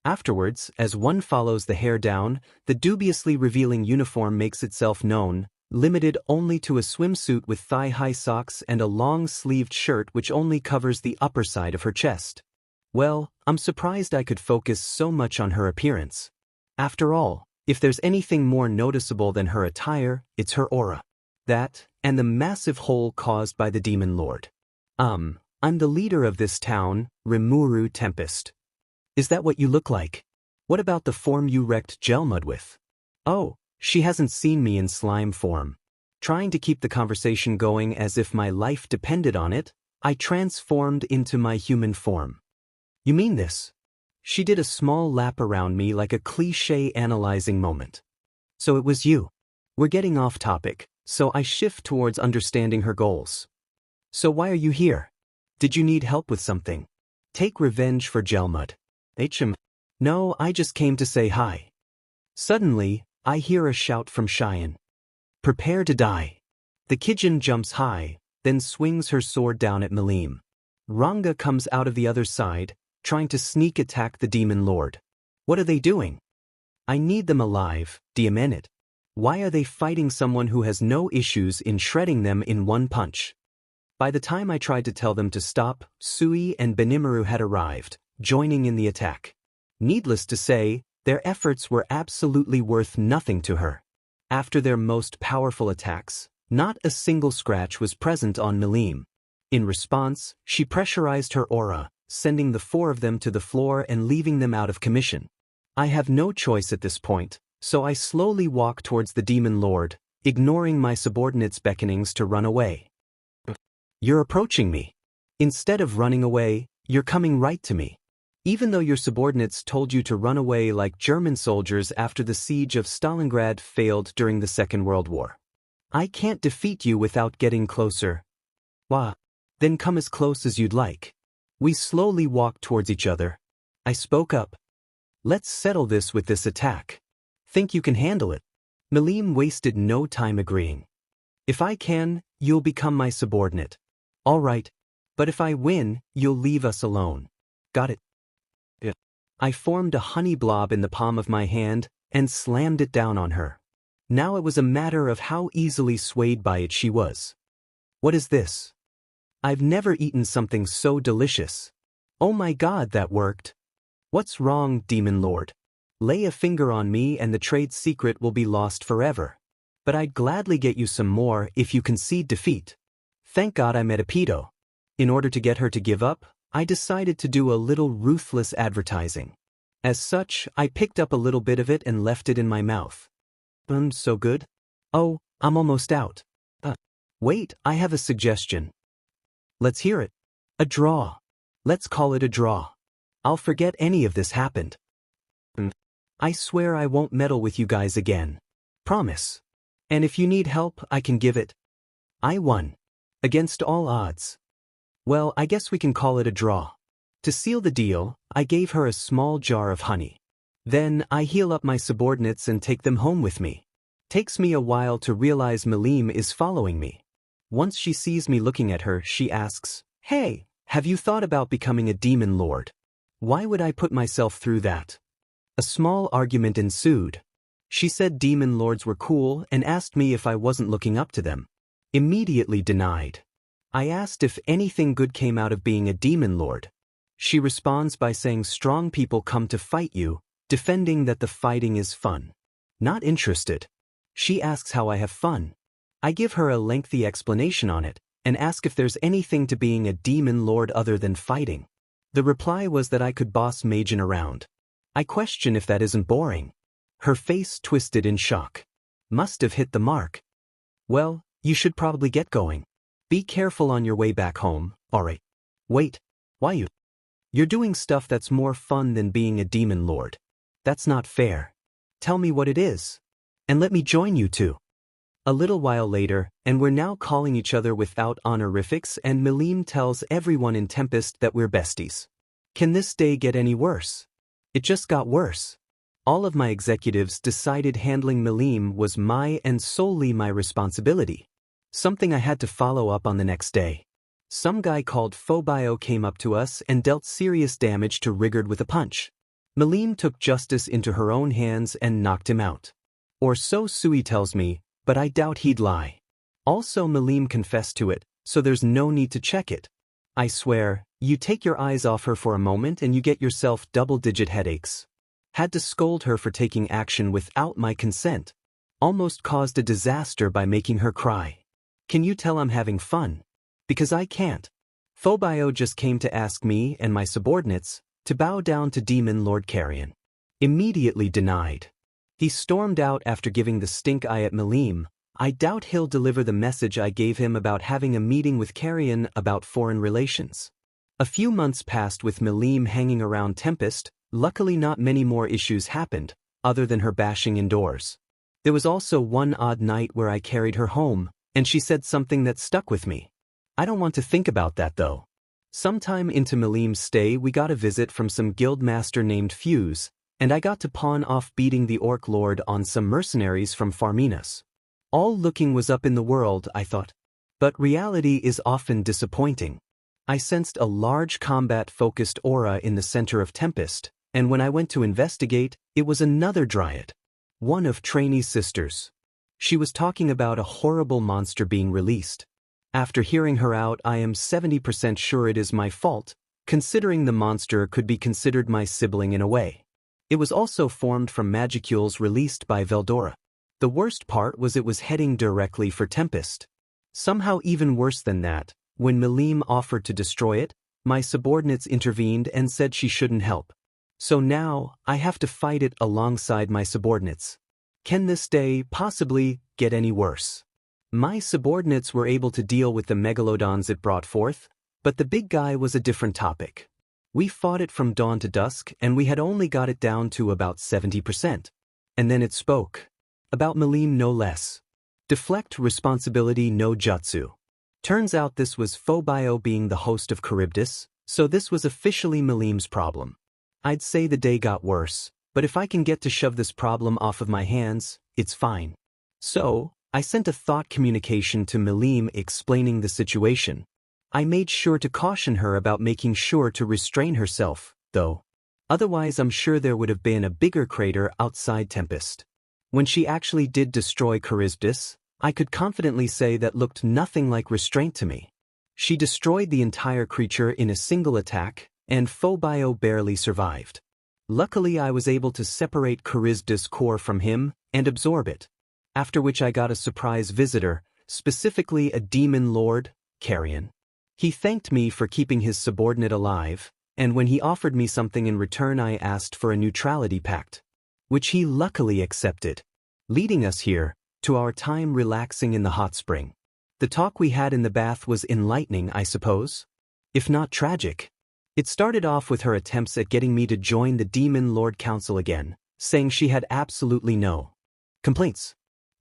Afterwards, as one follows the hair down, the dubiously revealing uniform makes itself known, limited only to a swimsuit with thigh-high socks and a long-sleeved shirt which only covers the upper side of her chest. Well, I'm surprised I could focus so much on her appearance. After all, if there's anything more noticeable than her attire, it's her aura. That, and the massive hole caused by the Demon Lord. I'm the leader of this town, Rimuru Tempest. Is that what you look like? What about the form you wrecked Gelmud with? Oh, she hasn't seen me in slime form. Trying to keep the conversation going as if my life depended on it, I transformed into my human form. You mean this? She did a small lap around me like a cliché analyzing moment. So it was you. We're getting off topic, so I shift towards understanding her goals. So why are you here? Did you need help with something? Take revenge for Gelmud. No, I just came to say hi. Suddenly, I hear a shout from Cheyenne. Prepare to die. The Kijin jumps high, then swings her sword down at Milim. Ranga comes out of the other side, trying to sneak attack the Demon Lord. What are they doing? I need them alive, Diamenet. Why are they fighting someone who has no issues in shredding them in one punch? By the time I tried to tell them to stop, Sui and Benimaru had arrived, joining in the attack. Needless to say, their efforts were absolutely worth nothing to her. After their most powerful attacks, not a single scratch was present on Milim. In response, she pressurized her aura, sending the four of them to the floor and leaving them out of commission. I have no choice at this point, so I slowly walk towards the Demon Lord, ignoring my subordinates' beckonings to run away. You're approaching me. Instead of running away, you're coming right to me. Even though your subordinates told you to run away like German soldiers after the siege of Stalingrad failed during the Second World War. I can't defeat you without getting closer. Wah. Then come as close as you'd like. We slowly walked towards each other. I spoke up. Let's settle this with this attack. Think you can handle it? Milim wasted no time agreeing. If I can, you'll become my subordinate. All right. But if I win, you'll leave us alone. Got it? Yeah. I formed a honey blob in the palm of my hand and slammed it down on her. Now it was a matter of how easily swayed by it she was. What is this? I've never eaten something so delicious. Oh my God, that worked. What's wrong, Demon Lord? Lay a finger on me and the trade secret will be lost forever. But I'd gladly get you some more if you concede defeat. Thank God I met a pedo. In order to get her to give up, I decided to do a little ruthless advertising. As such, I picked up a little bit of it and left it in my mouth. So good? Oh, I'm almost out. Wait, I have a suggestion. Let's hear it. A draw. Let's call it a draw. I'll forget any of this happened. I swear I won't meddle with you guys again. Promise. And if you need help, I can give it. I won. Against all odds. Well, I guess we can call it a draw. To seal the deal, I gave her a small jar of honey. Then I heal up my subordinates and take them home with me. Takes me a while to realize Milim is following me. Once she sees me looking at her, she asks, "Hey, have you thought about becoming a demon lord?" Why would I put myself through that? A small argument ensued. She said demon lords were cool and asked me if I wasn't looking up to them. Immediately denied. I asked if anything good came out of being a demon lord. She responds by saying strong people come to fight you, defending that the fighting is fun. Not interested. She asks how I have fun. I give her a lengthy explanation on it, and ask if there's anything to being a demon lord other than fighting. The reply was that I could boss Majin around. I question if that isn't boring. Her face twisted in shock. Must have hit the mark. Well, you should probably get going. Be careful on your way back home, alright. Wait, why you? You're doing stuff that's more fun than being a demon lord. That's not fair. Tell me what it is. And let me join you too. A little while later, and we're now calling each other without honorifics, and 𝐼𝐼 tells everyone in Tempest that we're besties. Can this day get any worse? It just got worse. All of my executives decided handling 𝐼𝐼 was my and solely my responsibility. Something I had to follow up on the next day. Some guy called 𝐕𝐵𝐼 came up to us and dealt serious damage to 𝐸𝐵𝐺 with a punch. 𝐼𝐼 took justice into her own hands and knocked him out. Or so 𝐸 tells me, but I doubt he'd lie. Also 𝐼𝐼 confessed to it, so there's no need to check it. I swear, you take your eyes off her for a moment and you get yourself double-digit headaches. Had to scold her for taking action without my consent. Almost caused a disaster by making her cry. Can you tell I'm having fun? Because I can't. 𝐕𝐵𝐼 just came to ask me and my subordinates to bow down to Demon Lord Carrion. Immediately denied. He stormed out after giving the stink eye at 𝐼𝐼. I doubt he'll deliver the message I gave him about having a meeting with Carrion about foreign relations. A few months passed with 𝐼𝐼 hanging around Tempest. Luckily not many more issues happened, other than her bashing indoors. There was also one odd night where I carried her home, and she said something that stuck with me. I don't want to think about that though. Sometime into 𝐼𝐼's stay we got a visit from some guild master named 𝐕𝐵𝐵, and I got to pawn off beating the Orc Lord on some mercenaries from Farminas. All looking was up in the world, I thought. But reality is often disappointing. I sensed a large combat-focused aura in the center of Tempest, and when I went to investigate, it was another dryad. One of Trainee's sisters. She was talking about a horrible monster being released. After hearing her out, I am 70% sure it is my fault, considering the monster could be considered my sibling in a way. It was also formed from magicules released by Veldora. The worst part was it was heading directly for Tempest. Somehow even worse than that, when 𝐼𝐼 offered to destroy it, my subordinates intervened and said she shouldn't help. So now, I have to fight it alongside my subordinates. Can this day possibly get any worse? My subordinates were able to deal with the megalodons it brought forth, but the big guy was a different topic. We fought it from dawn to dusk and we had only got it down to about 70%. And then it spoke. About 𝐼𝐼 no less. Deflect responsibility no jutsu. Turns out this was 𝐕𝐵𝐼 being the host of Charybdis, so this was officially 𝐼𝐼's problem. I'd say the day got worse, but if I can get to shove this problem off of my hands, it's fine. So, I sent a thought communication to 𝐼𝐼 explaining the situation. I made sure to caution her about making sure to restrain herself, though. Otherwise I'm sure there would have been a bigger crater outside Tempest. When she actually did destroy Charybdis, I could confidently say that looked nothing like restraint to me. She destroyed the entire creature in a single attack, and 𝐕𝐵𝐼 barely survived. Luckily I was able to separate Charybdis' core from him and absorb it. After which I got a surprise visitor, specifically a demon lord, Carrion. He thanked me for keeping his subordinate alive, and when he offered me something in return I asked for a neutrality pact. Which he luckily accepted. Leading us here, to our time relaxing in the hot spring. The talk we had in the bath was enlightening, I suppose? If not tragic. It started off with her attempts at getting me to join the Demon Lord Council again, saying she had absolutely no complaints.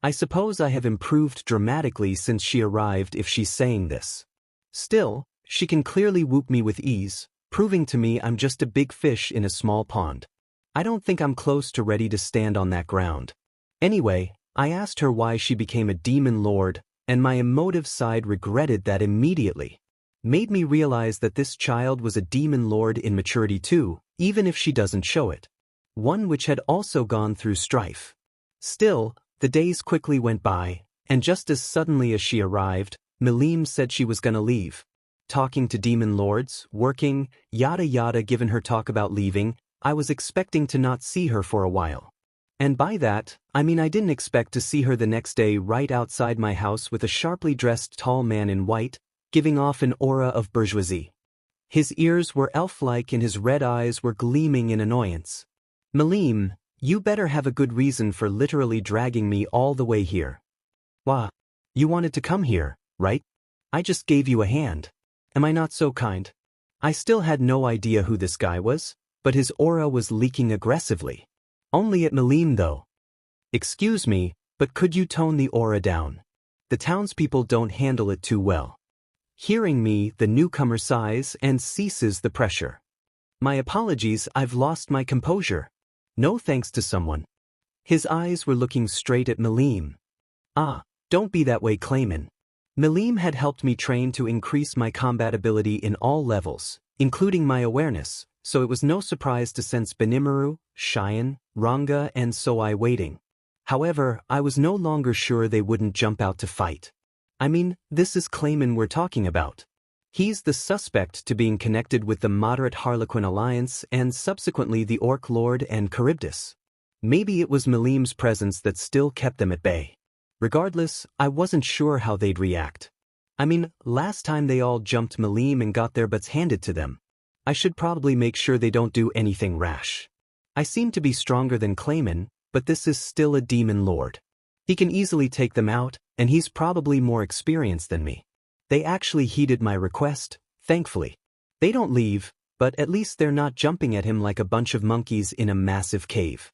I suppose I have improved dramatically since she arrived if she's saying this. Still, she can clearly whoop me with ease, proving to me I'm just a big fish in a small pond. I don't think I'm close to ready to stand on that ground. Anyway, I asked her why she became a demon lord, and my emotive side regretted that immediately. Made me realize that this child was a demon lord in maturity too, even if she doesn't show it. One which had also gone through strife. Still, the days quickly went by, and just as suddenly as she arrived, 𝐼𝐼 said she was gonna leave. Talking to demon lords, working, yada yada. Given her talk about leaving, I was expecting to not see her for a while. And by that, I mean I didn't expect to see her the next day right outside my house with a sharply dressed tall man in white, giving off an aura of bourgeoisie. His ears were elf-like and his red eyes were gleaming in annoyance. 𝐼𝐼, you better have a good reason for literally dragging me all the way here. Wah. You wanted to come here, right? I just gave you a hand. Am I not so kind? I still had no idea who this guy was, but his aura was leaking aggressively. Only at 𝐿𝐼𝐼 though. Excuse me, but could you tone the aura down? The townspeople don't handle it too well. Hearing me, the newcomer sighs and ceases the pressure. My apologies, I've lost my composure. No thanks to someone. His eyes were looking straight at 𝐿𝐼𝐼. Ah, don't be that way, 𝐒𝐿𝐼𝐼. 𝐿𝐼𝐼 had helped me train to increase my combat ability in all levels, including my awareness, so it was no surprise to sense Benimaru, Cheyenne, Ranga and Soi waiting. However, I was no longer sure they wouldn't jump out to fight. I mean, this is 𝐒𝐿𝐼𝐼 we're talking about. He's the suspect to being connected with the moderate Harlequin alliance and subsequently the Orc Lord and Charybdis. Maybe it was 𝐿𝐼𝐼's presence that still kept them at bay. Regardless, I wasn't sure how they'd react. I mean, last time they all jumped 𝐿𝐼𝐼 and got their butts handed to them. I should probably make sure they don't do anything rash. I seem to be stronger than 𝐒𝐿𝐼𝐼, but this is still a demon lord. He can easily take them out, and he's probably more experienced than me. They actually heeded my request, thankfully. They don't leave, but at least they're not jumping at him like a bunch of monkeys in a massive cave.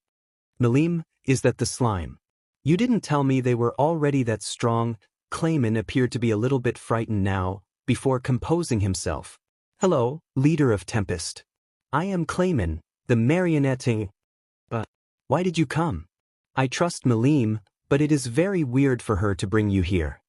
𝐿𝐼𝐼, is that the slime? You didn't tell me they were already that strong. 𝐒𝐿𝐼𝐼 appeared to be a little bit frightened now, before composing himself. Hello, leader of Tempest. I am 𝐒𝐿𝐼𝐼, the marionette. But why did you come? I trust 𝐿𝐼𝐼, but it is very weird for her to bring you here.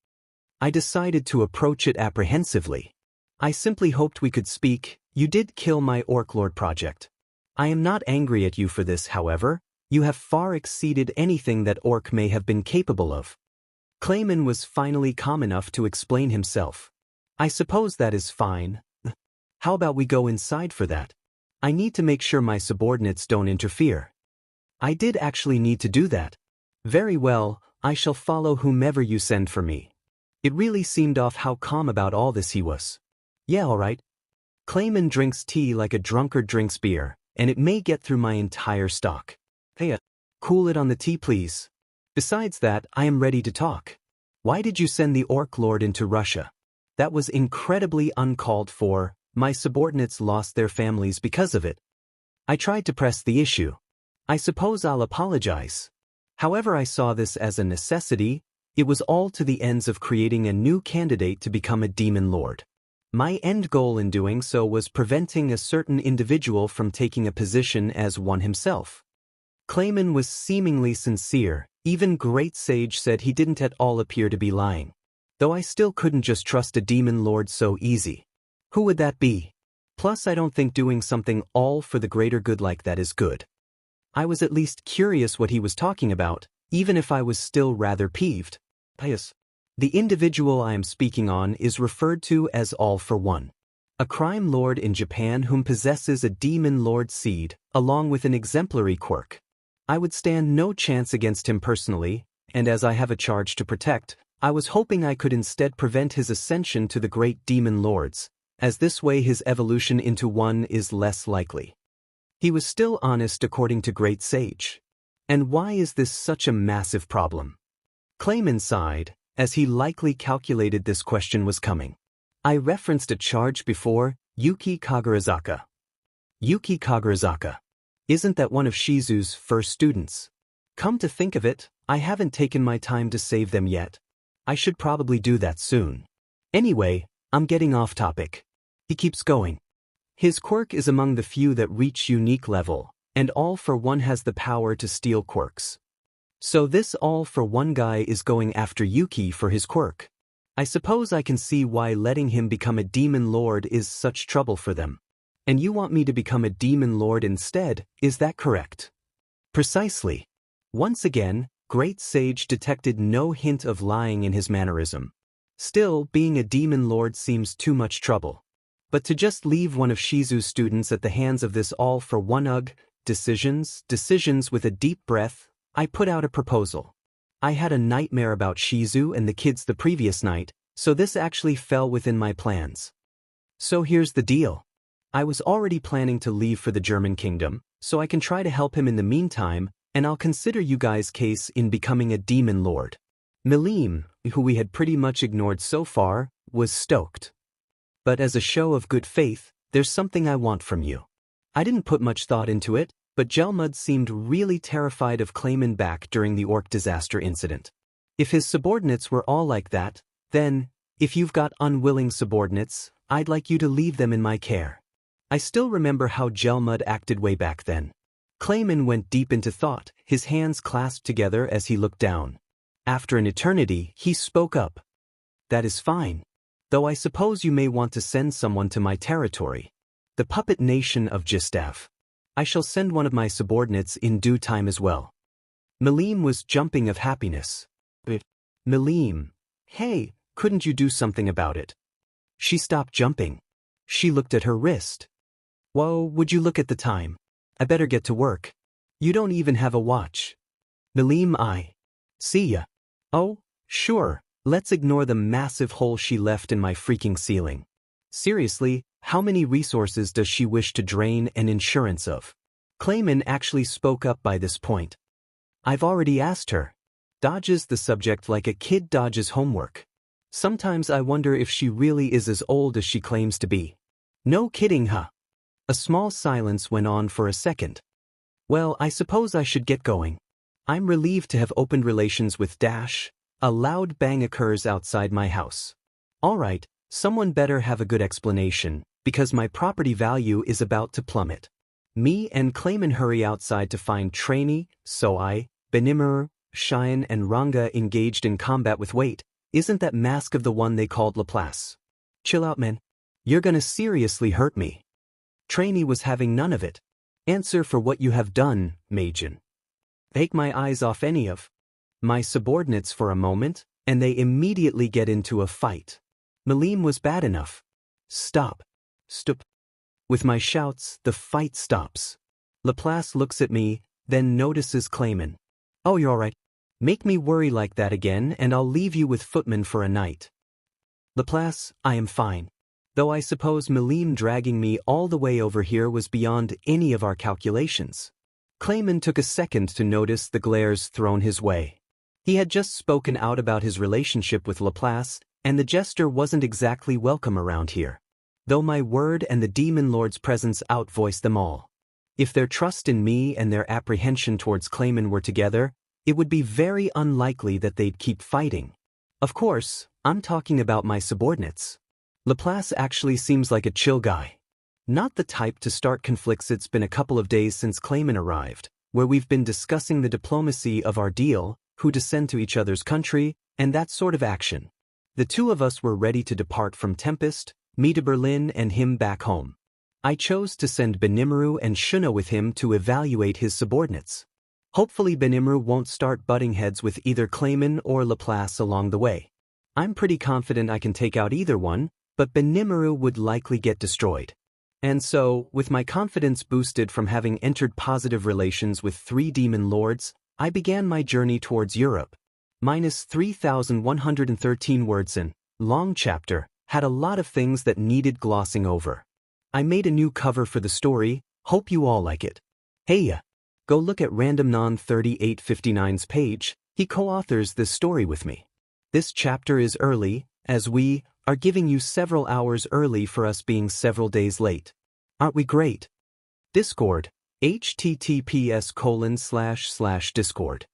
I decided to approach it apprehensively. I simply hoped we could speak. You did kill my Orc Lord project. I am not angry at you for this, however. You have far exceeded anything that Orc may have been capable of. 𝐒𝐿𝐼𝐼 was finally calm enough to explain himself. I suppose that is fine. How about we go inside for that? I need to make sure my subordinates don't interfere. I did actually need to do that. Very well, I shall follow whomever you send for me. It really seemed off how calm about all this he was. Yeah, alright. 𝐒𝐿𝐼𝐼 drinks tea like a drunkard drinks beer, and it may get through my entire stock. Hey, cool it on the tea please. Besides that, I am ready to talk. Why did you send the Orc Lord into Russia? That was incredibly uncalled for. My subordinates lost their families because of it. I tried to press the issue. I suppose I'll apologize. However, I saw this as a necessity. It was all to the ends of creating a new candidate to become a demon lord. My end goal in doing so was preventing a certain individual from taking a position as one himself. 𝐒𝐿𝐼𝐼 was seemingly sincere. Even Great Sage said he didn't at all appear to be lying. Though I still couldn't just trust a demon lord so easy. Who would that be? Plus, I don't think doing something all for the greater good like that is good. I was at least curious what he was talking about, even if I was still rather peeved. Pious. The individual I am speaking on is referred to as All for One, a crime lord in Japan whom possesses a demon lord seed, along with an exemplary quirk. I would stand no chance against him personally, and as I have a charge to protect, I was hoping I could instead prevent his ascension to the great demon lords, as this way his evolution into one is less likely. He was still honest according to Great Sage. And why is this such a massive problem? 𝐒𝐿𝐼𝐼 sighed, as he likely calculated this question was coming. I referenced a charge before, Yuki Kagarazaka. Yuki Kagarazaka. Isn't that one of Shizu's first students? Come to think of it, I haven't taken my time to save them yet. I should probably do that soon. Anyway, I'm getting off topic. He keeps going. His quirk is among the few that reach unique level, and All for One has the power to steal quirks. So this All for One guy is going after Yuki for his quirk. I suppose I can see why letting him become a demon lord is such trouble for them. And you want me to become a demon lord instead, is that correct? Precisely. Once again, Great Sage detected no hint of lying in his mannerism. Still, being a demon lord seems too much trouble. But to just leave one of Shizu's students at the hands of this All for One ugh, decisions with a deep breath, I put out a proposal. I had a nightmare about Shizu and the kids the previous night, so this actually fell within my plans. So here's the deal. I was already planning to leave for the German kingdom, so I can try to help him in the meantime, and I'll consider you guys' case in becoming a demon lord. 𝐿𝐼𝐼, who we had pretty much ignored so far, was stoked. But as a show of good faith, there's something I want from you. I didn't put much thought into it, but 𝐎𝐬𝐽𝐻 seemed really terrified of 𝐒𝐴𝐴𝐻 back during the orc disaster incident. If his subordinates were all like that, then, if you've got unwilling subordinates, I'd like you to leave them in my care. I still remember how 𝐎𝐬𝐻 acted way back then. 𝐒𝐴𝐴𝐻 went deep into thought, his hands clasped together as he looked down. After an eternity, he spoke up. That is fine. Though I suppose you may want to send someone to my territory. The puppet nation of 𝐔𝐬𝐽𝐻. I shall send one of my subordinates in due time as well. 𝐿𝐴𝐴𝐻 was jumping of happiness. 𝐿𝐴𝐴𝐻, hey, couldn't you do something about it? She stopped jumping. She looked at her wrist. Whoa, would you look at the time? I better get to work. You don't even have a watch. 𝐿𝐴𝐻, see ya. Oh, sure, let's ignore the massive hole she left in my freaking ceiling. Seriously, how many resources does she wish to drain an insurance of? 𝐒𝐴𝐴𝐻 actually spoke up by this point. I've already asked her. Dodges the subject like a kid dodges homework. Sometimes I wonder if she really is as old as she claims to be. No kidding, huh? A small silence went on for a second. Well, I suppose I should get going. I'm relieved to have opened relations with --. A loud bang occurs outside my house. All right, someone better have a good explanation, because my property value is about to plummet. Me and 𝐒𝐴𝐻 hurry outside to find Trainee, 𝐬𝐽, 𝐵𝐼𝐻, 𝐻INE and 𝐸𝐴NGA engaged in combat with Wait. Isn't that mask of the one they called Laplace? Chill out, man. You're gonna seriously hurt me. Trainee was having none of it. Answer for what you have done, 𝐿𝐴𝐻. Take my eyes off any of my subordinates for a moment, and they immediately get into a fight. 𝐿𝐴𝐻 was bad enough. Stop. Stop. With my shouts, the fight stops. Laplace looks at me, then notices 𝐒𝐴𝐻. Oh, you're alright. Make me worry like that again and I'll leave you with footmen for a night. Laplace, I am fine. Though I suppose 𝐿𝐴𝐻 dragging me all the way over here was beyond any of our calculations. 𝐒𝐴𝐻 took a second to notice the glares thrown his way. He had just spoken out about his relationship with Laplace, and the jester wasn't exactly welcome around here. Though my word and the demon lord's presence outvoiced them all. If their trust in me and their apprehension towards 𝐒𝐴𝐻 were together, it would be very unlikely that they'd keep fighting. Of course, I'm talking about my subordinates. Laplace actually seems like a chill guy. Not the type to start conflicts. It's been a couple of days since 𝐒𝐴𝐻 arrived, where we've been discussing the diplomacy of our deal, who to send to each other's country, and that sort of action. The two of us were ready to depart from Tempest, me to Berlin and him back home. I chose to send 𝐵𝐼𝐻 and 𝐻INE with him to evaluate his subordinates. Hopefully 𝐵𝐼𝐻 won't start butting heads with either 𝐒𝐴𝐻 or Laplace along the way. I'm pretty confident I can take out either one, but 𝐵𝐼𝐻 would likely get destroyed. And so, with my confidence boosted from having entered positive relations with 3 demon lords, I began my journey towards Europe. Minus 3,113 words in, long chapter, had a lot of things that needed glossing over. I made a new cover for the story, hope you all like it. Hey, go look at randomnon 3859's page, he co-authors this story with me. This chapter is early, as we are giving you several hours early for us being several days late. Aren't we great? Discord, https://discord.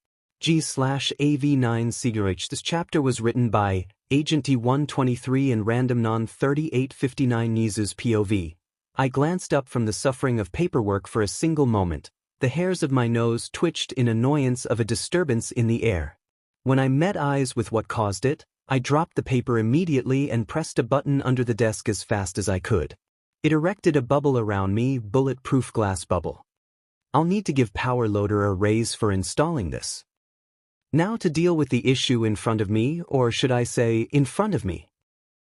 𝐔/AV9�𝐻. This chapter was written by @123 and randomnon 3859's POV. I glanced up from the suffering of paperwork for a single moment. The hairs of my nose twitched in annoyance of a disturbance in the air. When I met eyes with what caused it, I dropped the paper immediately and pressed a button under the desk as fast as I could. It erected a bubble around me, bulletproof glass bubble. I'll need to give PowerLoader a raise for installing this. Now to deal with the issue in front of me, or should I say, in front of me.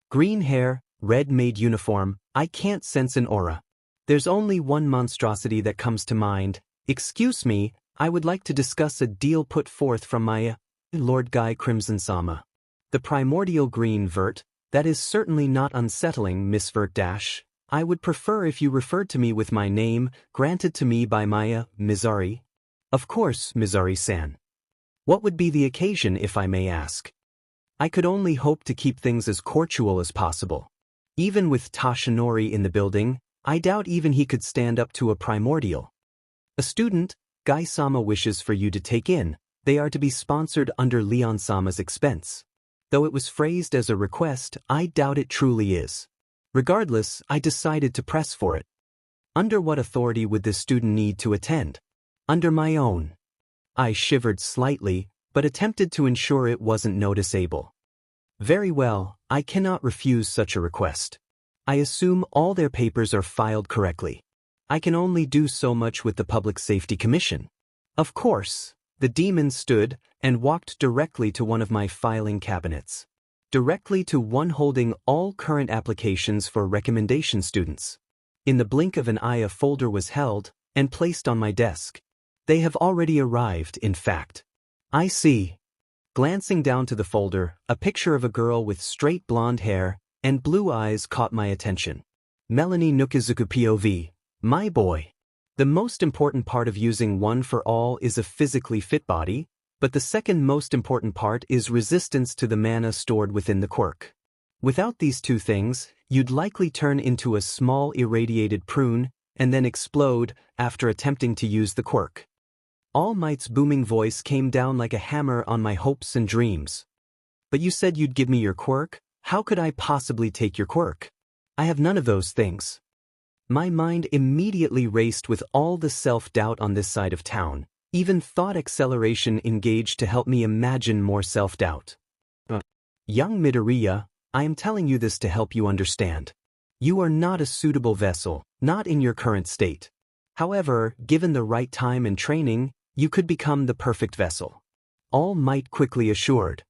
Green hair, red maid uniform, I can't sense an aura. There's only one monstrosity that comes to mind. Excuse me, I would like to discuss a deal put forth from my Lord 𝐒𝐽 The primordial green vert, that is certainly not unsettling, Miss Vert --. I would prefer if you referred to me with my name, granted to me by my Mizari. Of course, Mizari-san. What would be the occasion, if I may ask? I could only hope to keep things as cordial as possible. Even with Toshinori in the building, I doubt even he could stand up to a primordial. A student, Gai-sama wishes for you to take in. They are to be sponsored under Leon-sama's expense. Though it was phrased as a request, I doubt it truly is. Regardless, I decided to press for it. Under what authority would this student need to attend? Under my own. I shivered slightly, but attempted to ensure it wasn't noticeable. Very well, I cannot refuse such a request. I assume all their papers are filed correctly. I can only do so much with the Public Safety Commission. Of course, the demon stood and walked directly to one of my filing cabinets. Directly to one holding all current applications for recommendation students. In the blink of an eye, a folder was held and placed on my desk. They have already arrived, in fact. I see. Glancing down to the folder, a picture of a girl with straight blonde hair and blue eyes caught my attention. Melanie Nukazuku POV, my boy. The most important part of using one for all is a physically fit body, but the second most important part is resistance to the mana stored within the quirk. Without these two things, you'd likely turn into a small irradiated prune and then explode after attempting to use the quirk. All Might's booming voice came down like a hammer on my hopes and dreams. But you said you'd give me your quirk? How could I possibly take your quirk? I have none of those things. My mind immediately raced with all the self-doubt on this side of town. Even thought acceleration engaged to help me imagine more self-doubt. Young Midoriya, I am telling you this to help you understand. You are not a suitable vessel, not in your current state. However, given the right time and training, you could become the perfect vessel. All Might quickly assured.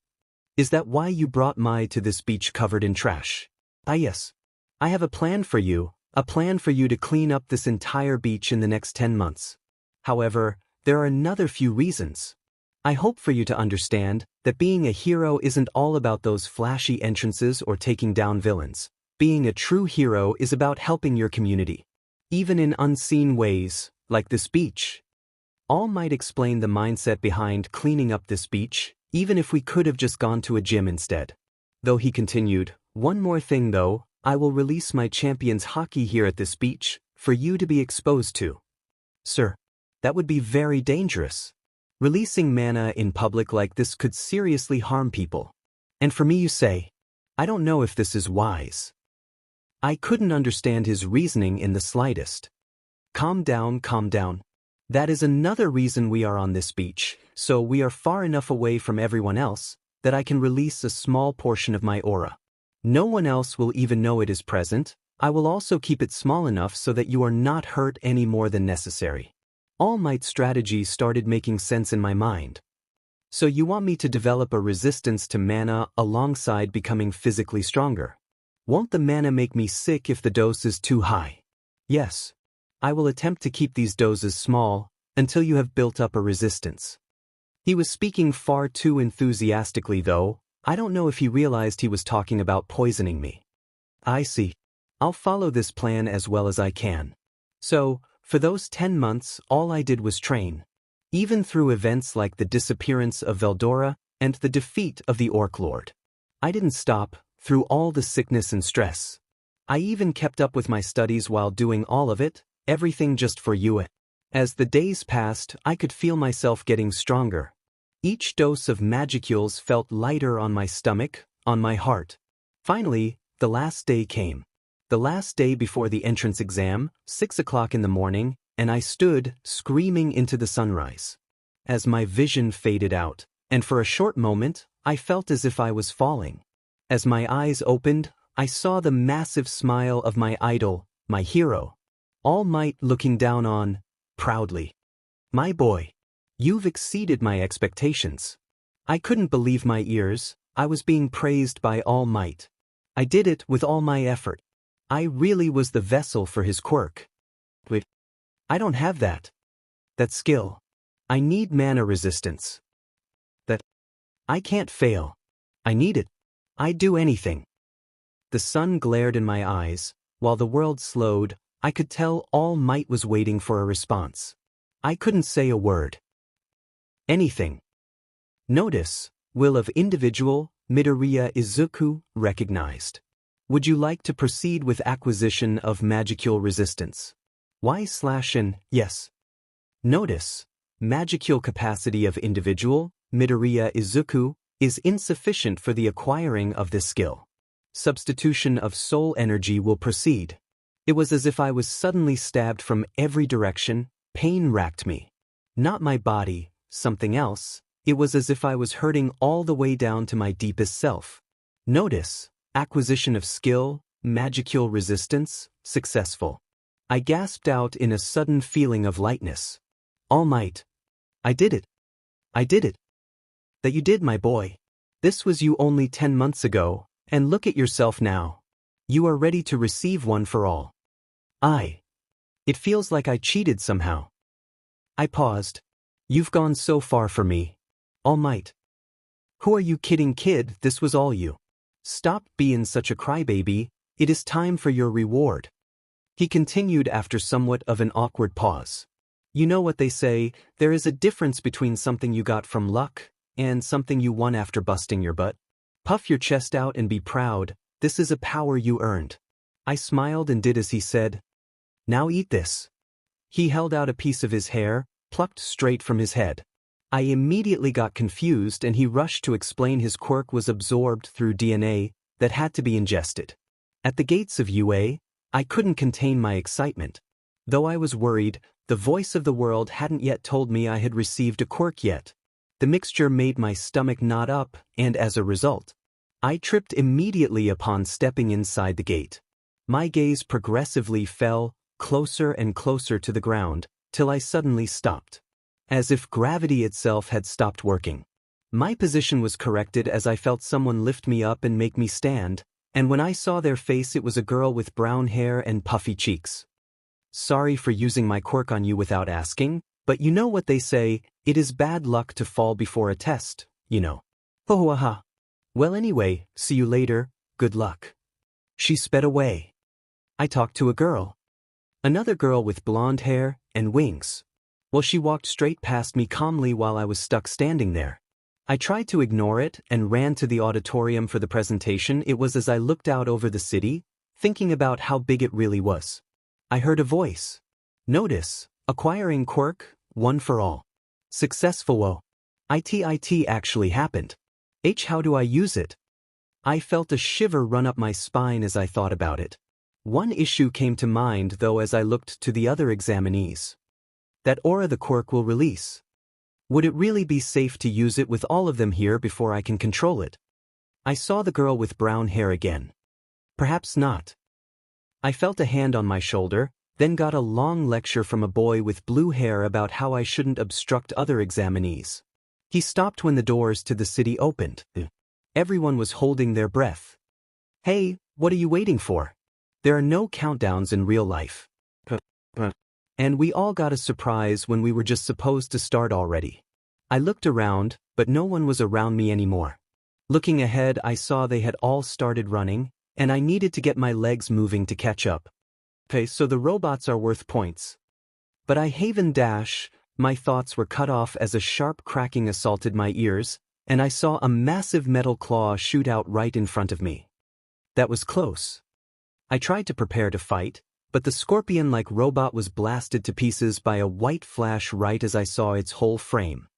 Is that why you brought Mai to this beach covered in trash? Ah yes. I have a plan for you to clean up this entire beach in the next 10 months. However, there are another few reasons. I hope for you to understand that being a hero isn't all about those flashy entrances or taking down villains. Being a true hero is about helping your community. Even in unseen ways, like this beach. All Might explain the mindset behind cleaning up this beach, even if we could have just gone to a gym instead. Though he continued, one more thing though, I will release my champion's hockey here at this beach, for you to be exposed to. Sir, that would be very dangerous. Releasing mana in public like this could seriously harm people. And for me you say, I don't know if this is wise. I couldn't understand his reasoning in the slightest. Calm down, calm down. That is another reason we are on this beach, so we are far enough away from everyone else that I can release a small portion of my aura. No one else will even know it is present. I will also keep it small enough so that you are not hurt any more than necessary. All Might's strategy started making sense in my mind. So you want me to develop a resistance to mana alongside becoming physically stronger? Won't the mana make me sick if the dose is too high? Yes. I will attempt to keep these doses small until you have built up a resistance. He was speaking far too enthusiastically though. I don't know if he realized he was talking about poisoning me. I see. I'll follow this plan as well as I can. So, for those 10 months, all I did was train. Even through events like the disappearance of Veldora and the defeat of the Orc Lord. I didn't stop, through all the sickness and stress. I even kept up with my studies while doing all of it, everything just for you. As the days passed, I could feel myself getting stronger. Each dose of Magicules felt lighter on my stomach, on my heart. Finally, the last day came. The last day before the entrance exam, 6 o'clock in the morning, and I stood, screaming into the sunrise. As my vision faded out, and for a short moment, I felt as if I was falling. As my eyes opened, I saw the massive smile of my idol, my hero. All Might looking down on, proudly. My boy, you've exceeded my expectations. I couldn't believe my ears. I was being praised by All Might. I did it with all my effort. I really was the vessel for his quirk. Wait, I don't have that. That skill. I need mana resistance. That. I can't fail. I need it. I'd do anything. The sun glared in my eyes. While the world slowed, I could tell All Might was waiting for a response. I couldn't say a word. Anything. Notice, will of individual, Midoriya Izuku, recognized. Would you like to proceed with acquisition of Magicule resistance? Y/N, yes. Notice, magical capacity of individual, 𝐒𝐻𝐻𝐼𝐴 𝐒𝐻𝐻𝐼𝐴 is insufficient for the acquiring of this skill. Substitution of soul energy will proceed. It was as if I was suddenly stabbed from every direction, pain racked me. Not my body, something else, it was as if I was hurting all the way down to my deepest self. Notice, acquisition of skill, magical resistance, successful. I gasped out in a sudden feeling of lightness. All Might. I did it. I did it. That you did, my boy. This was you only 10 months ago, and look at yourself now. You are ready to receive one for all. It feels like I cheated somehow. I paused. You've gone so far for me. All Might. Who are you kidding, kid? This was all you. Stop being such a crybaby, it is time for your reward. He continued after somewhat of an awkward pause. You know what they say, there is a difference between something you got from luck, and something you won after busting your butt. Puff your chest out and be proud, this is a power you earned. I smiled and did as he said. Now eat this. He held out a piece of his hair, plucked straight from his head. I immediately got confused and he rushed to explain his quirk was absorbed through DNA that had to be ingested. At the gates of UA, I couldn't contain my excitement. Though I was worried, the voice of the world hadn't yet told me I had received a quirk yet. The mixture made my stomach knot up, and as a result, I tripped immediately upon stepping inside the gate. My gaze progressively fell, closer and closer to the ground, till I suddenly stopped. As if gravity itself had stopped working. My position was corrected as I felt someone lift me up and make me stand, and when I saw their face it was a girl with brown hair and puffy cheeks. Sorry for using my quirk on you without asking, but you know what they say, it is bad luck to fall before a test, you know. Ho-ho-ha. Well anyway, see you later, good luck. She sped away. I talked to a girl. Another girl with blonde hair and wings. Well, she walked straight past me calmly while I was stuck standing there. I tried to ignore it and ran to the auditorium for the presentation. It was as I looked out over the city, thinking about how big it really was. I heard a voice. Notice, acquiring quirk, one for all. Successful. It actually happened. How do I use it? I felt a shiver run up my spine as I thought about it. One issue came to mind though as I looked to the other examinees. That aura the quirk will release. Would it really be safe to use it with all of them here before I can control it? I saw the girl with brown hair again. Perhaps not. I felt a hand on my shoulder, then got a long lecture from a boy with blue hair about how I shouldn't obstruct other examinees. He stopped when the doors to the city opened. Everyone was holding their breath. Hey, what are you waiting for? There are no countdowns in real life. And we all got a surprise when we were just supposed to start already. I looked around, but no one was around me anymore. Looking ahead, I saw they had all started running, and I needed to get my legs moving to catch up. Okay, so the robots are worth points. But I haven dash, my thoughts were cut off as a sharp cracking assaulted my ears, and I saw a massive metal claw shoot out right in front of me. That was close. I tried to prepare to fight, but the scorpion-like robot was blasted to pieces by a white flash right as I saw its whole frame.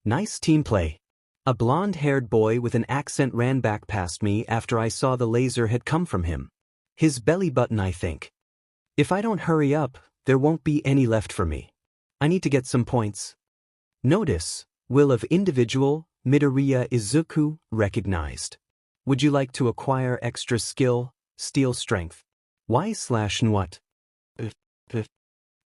Nice team play. A blonde-haired boy with an accent ran back past me after I saw the laser had come from him. His belly button, I think. If I don't hurry up, there won't be any left for me. I need to get some points. Notice, will of individual, 𝐒𝐻𝐻𝐼𝐴 𝐒𝐻𝐻𝐼𝐴 recognized. Would you like to acquire extra skill, steel strength? 𝐻/what?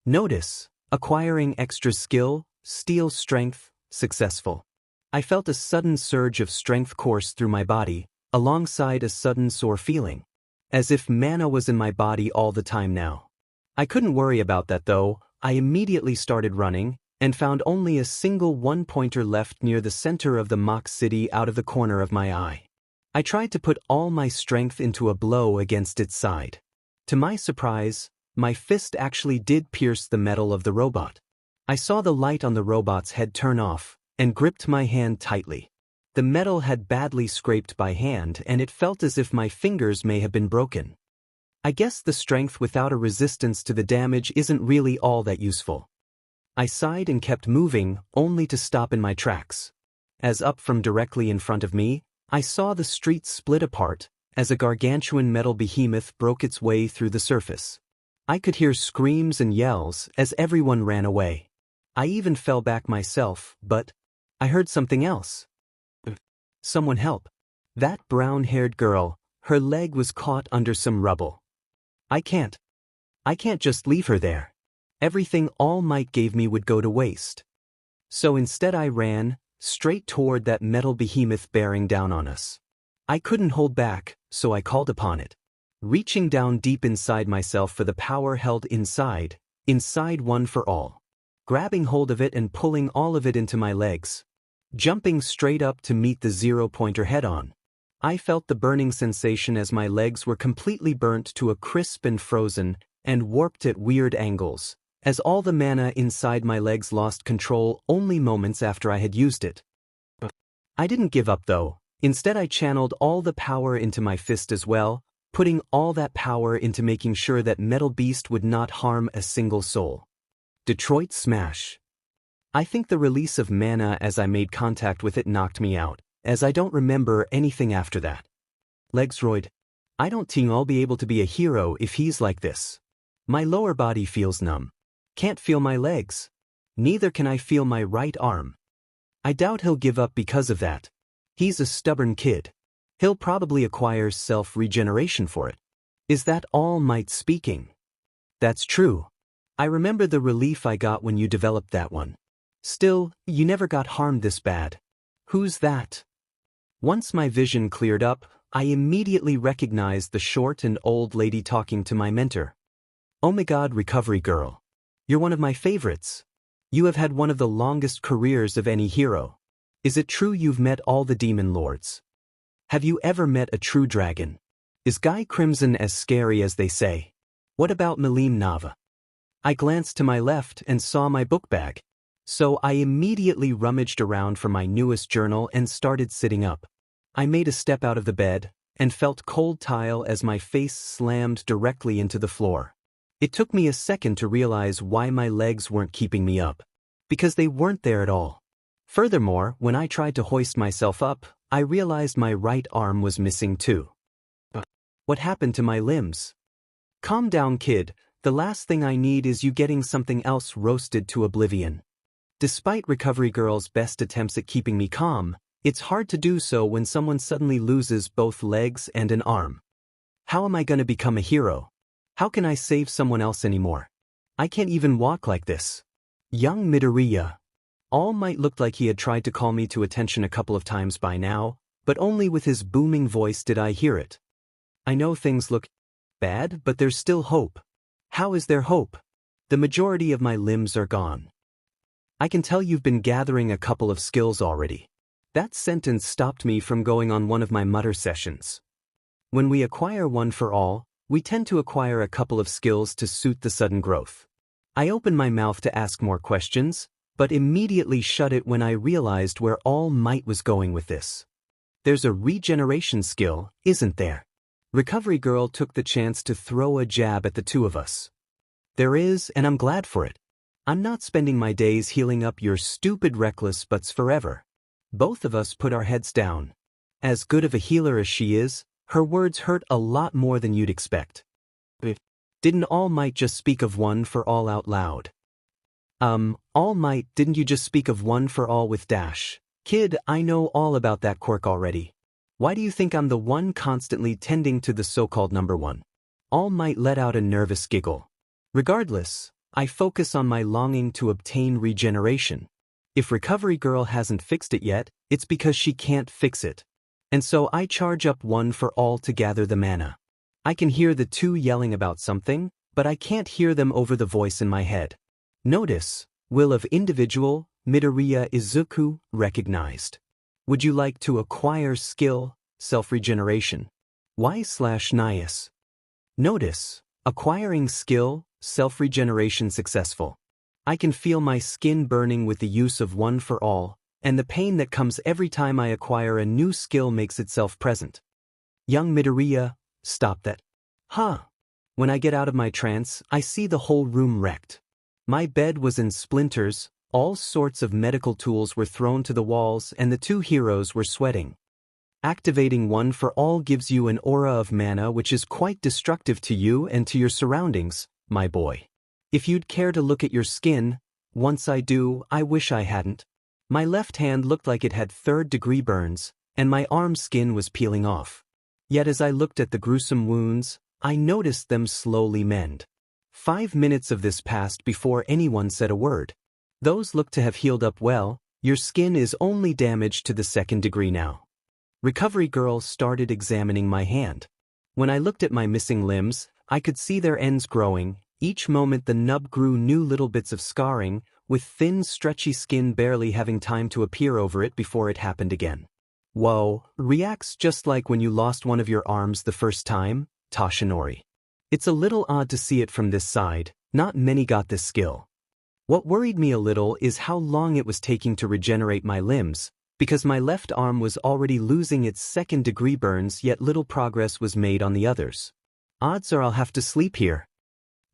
Notice, acquiring extra skill, steel strength, successful. I felt a sudden surge of strength course through my body, alongside a sudden sore feeling. As if mana was in my body all the time now. I couldn't worry about that though, I immediately started running, and found only a single one-pointer left near the center of the mock city out of the corner of my eye. I tried to put all my strength into a blow against its side. To my surprise, my fist actually did pierce the metal of the robot. I saw the light on the robot's head turn off, and gripped my hand tightly. The metal had badly scraped by hand and it felt as if my fingers may have been broken. I guess the strength without a resistance to the damage isn't really all that useful. I sighed and kept moving, only to stop in my tracks. As up from directly in front of me, I saw the street split apart, as a gargantuan metal behemoth broke its way through the surface. I could hear screams and yells as everyone ran away. I even fell back myself, but I heard something else. Someone help. That brown-haired girl, her leg was caught under some rubble. I can't just leave her there. Everything All Might gave me would go to waste. So instead I ran, straight toward that metal behemoth bearing down on us. I couldn't hold back, so I called upon it. Reaching down deep inside myself for the power held inside One for All. Grabbing hold of it and pulling all of it into my legs. Jumping straight up to meet the 0-pointer head-on. I felt the burning sensation as my legs were completely burnt to a crisp and frozen, and warped at weird angles, as all the mana inside my legs lost control only moments after I had used it. I didn't give up though. Instead I channeled all the power into my fist as well, putting all that power into making sure that Metal Beast would not harm a single soul. Detroit Smash. I think the release of mana as I made contact with it knocked me out, as I don't remember anything after that. Legsroid. I don't think I'll be able to be a hero if he's like this. My lower body feels numb. Can't feel my legs. Neither can I feel my right arm. I doubt he'll give up because of that. He's a stubborn kid. He'll probably acquire self-regeneration for it. Is that All Might speaking? That's true. I remember the relief I got when you developed that one. Still, you never got harmed this bad. Who's that? Once my vision cleared up, I immediately recognized the short and old lady talking to my mentor. Oh my god, Recovery Girl. You're one of my favorites. You have had one of the longest careers of any hero. Is it true you've met all the demon lords? Have you ever met a true dragon? Is Guy Crimson as scary as they say? What about Milim Nava? I glanced to my left and saw my book bag. So I immediately rummaged around for my newest journal and started sitting up. I made a step out of the bed and felt cold tile as my face slammed directly into the floor. It took me a second to realize why my legs weren't keeping me up. Because they weren't there at all. Furthermore, when I tried to hoist myself up, I realized my right arm was missing too. What happened to my limbs? Calm down, kid. The last thing I need is you getting something else roasted to oblivion. Despite Recovery Girl's best attempts at keeping me calm, it's hard to do so when someone suddenly loses both legs and an arm. How am I going to become a hero? How can I save someone else anymore? I can't even walk like this. Young Midoriya. All Might looked like he had tried to call me to attention a couple of times by now, but only with his booming voice did I hear it. I know things look bad, but there's still hope. How is there hope? The majority of my limbs are gone. I can tell you've been gathering a couple of skills already. That sentence stopped me from going on one of my mutter sessions. When we acquire One for All, we tend to acquire a couple of skills to suit the sudden growth. I opened my mouth to ask more questions, but immediately shut it when I realized where All Might was going with this. There's a regeneration skill, isn't there? Recovery Girl took the chance to throw a jab at the two of us. There is, and I'm glad for it. I'm not spending my days healing up your stupid reckless butts forever. Both of us put our heads down. As good of a healer as she is, her words hurt a lot more than you'd expect. Didn't All Might just speak of One for All out loud? All Might, didn't you just speak of One for All with Dash? Kid, I know all about that quirk already. Why do you think I'm the one constantly tending to the so-called number one? All Might let out a nervous giggle. Regardless, I focus on my longing to obtain regeneration. If Recovery Girl hasn't fixed it yet, it's because she can't fix it. And so I charge up One for All to gather the mana. I can hear the two yelling about something, but I can't hear them over the voice in my head. Notice, will of individual, Midoriya Izuku, recognized. Would you like to acquire skill, self-regeneration? Y/Nias. Notice, acquiring skill, self-regeneration successful. I can feel my skin burning with the use of One for All, and the pain that comes every time I acquire a new skill makes itself present. Young Midoriya, stop that. When I get out of my trance, I see the whole room wrecked. My bed was in splinters, all sorts of medical tools were thrown to the walls and the two heroes were sweating. Activating one for all gives you an aura of mana which is quite destructive to you and to your surroundings, my boy. If you'd care to look at your skin, once I do, I wish I hadn't. My left hand looked like it had third-degree burns, and my arm skin was peeling off. Yet as I looked at the gruesome wounds, I noticed them slowly mend. 5 minutes of this passed before anyone said a word. Those look to have healed up well. Your skin is only damaged to the 2nd degree now. Recovery girl started examining my hand. When I looked at my missing limbs, I could see their ends growing. Each moment the nub grew new little bits of scarring, with thin stretchy skin barely having time to appear over it before it happened again. Whoa, reacts just like when you lost one of your arms the first time, Toshinori. It's a little odd to see it from this side, not many got this skill. What worried me a little is how long it was taking to regenerate my limbs, because my left arm was already losing its 2nd degree burns yet little progress was made on the others. Odds are I'll have to sleep here.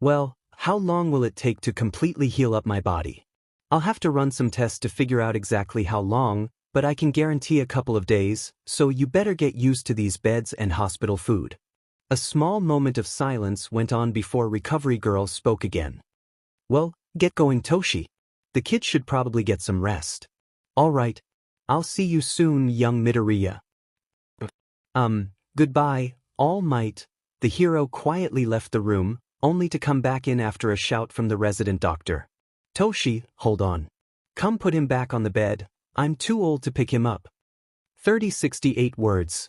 Well, how long will it take to completely heal up my body? I'll have to run some tests to figure out exactly how long, but I can guarantee a couple of days, so you better get used to these beds and hospital food. A small moment of silence went on before Recovery Girl spoke again. Well, get going, Toshi. The kid should probably get some rest. All right. I'll see you soon, young Midoriya. Goodbye, All Might. The hero quietly left the room, only to come back in after a shout from the resident doctor. Toshi, hold on. Come put him back on the bed. I'm too old to pick him up. 3068 words.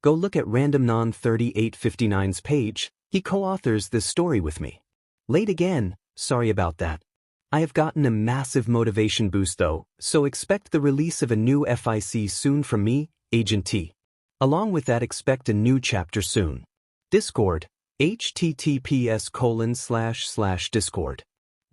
Go look at RandomNon 3859's page. He co-authors this story with me. Late again, sorry about that. I have gotten a massive motivation boost though, so expect the release of a new FIC soon from me, Agent T. Along with that, expect a new chapter soon. Discord. https://discord.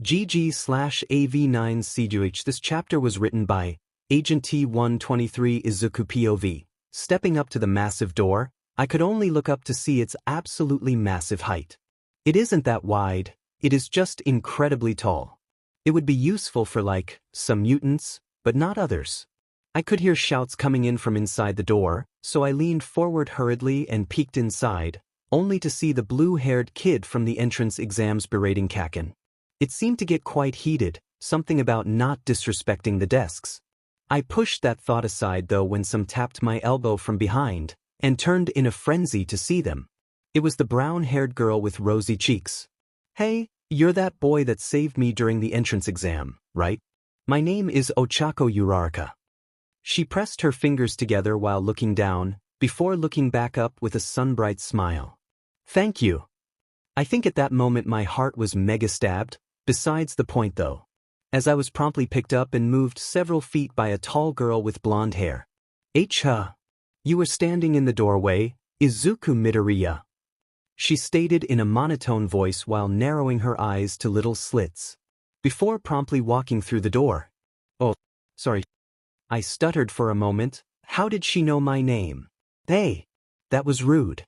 GG/AV9CGH. This chapter was written by Agent T123 Izuku POV. Stepping up to the massive door, I could only look up to see its absolutely massive height. It isn't that wide, it is just incredibly tall. It would be useful for some mutants, but not others. I could hear shouts coming in from inside the door, so I leaned forward hurriedly and peeked inside, only to see the blue-haired kid from the entrance exams berating Kaken. It seemed to get quite heated, something about not disrespecting the desks. I pushed that thought aside though when some tapped my elbow from behind, and turned in a frenzy to see them. It was the brown-haired girl with rosy cheeks. Hey, you're that boy that saved me during the entrance exam, right? My name is Ochako Uraraka. She pressed her fingers together while looking down, before looking back up with a sunbright smile. Thank you. I think at that moment my heart was mega stabbed, besides the point though, as I was promptly picked up and moved several feet by a tall girl with blonde hair. You were standing in the doorway, Izuku Midoriya. She stated in a monotone voice while narrowing her eyes to little slits, before promptly walking through the door. Oh, sorry. I stuttered for a moment. How did she know my name? Hey, that was rude.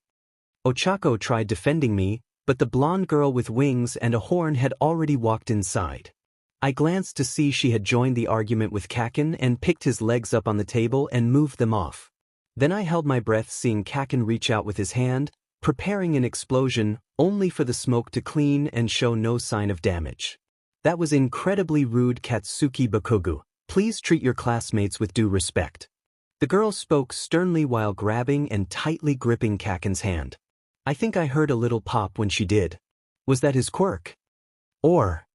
Ochako tried defending me, but the blonde girl with wings and a horn had already walked inside. I glanced to see she had joined the argument with Kaken and picked his legs up on the table and moved them off. Then I held my breath seeing Kaken reach out with his hand, preparing an explosion, only for the smoke to clean and show no sign of damage. That was incredibly rude, Katsuki Bakugu. Please treat your classmates with due respect. The girl spoke sternly while grabbing and tightly gripping Kaken's hand. I think I heard a little pop when she did. Was that his quirk? Or...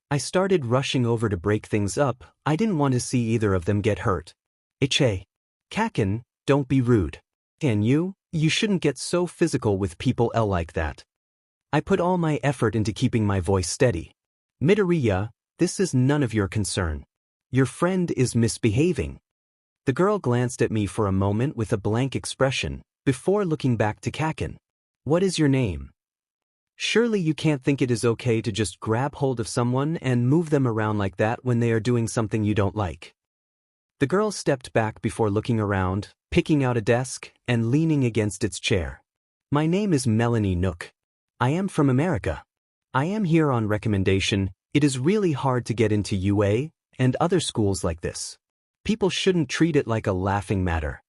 I started rushing over to break things up. I didn't want to see either of them get hurt. Kaken, don't be rude. And you shouldn't get so physical with people like that. I put all my effort into keeping my voice steady. Midoriya, this is none of your concern. Your friend is misbehaving. The girl glanced at me for a moment with a blank expression, before looking back to Kaken. What is your name? Surely you can't think it is okay to just grab hold of someone and move them around like that when they are doing something you don't like. The girl stepped back before looking around, picking out a desk, and leaning against its chair. My name is Melanie Nook. I am from America. I am here on recommendation. It is really hard to get into UA and other schools like this. People shouldn't treat it like a laughing matter.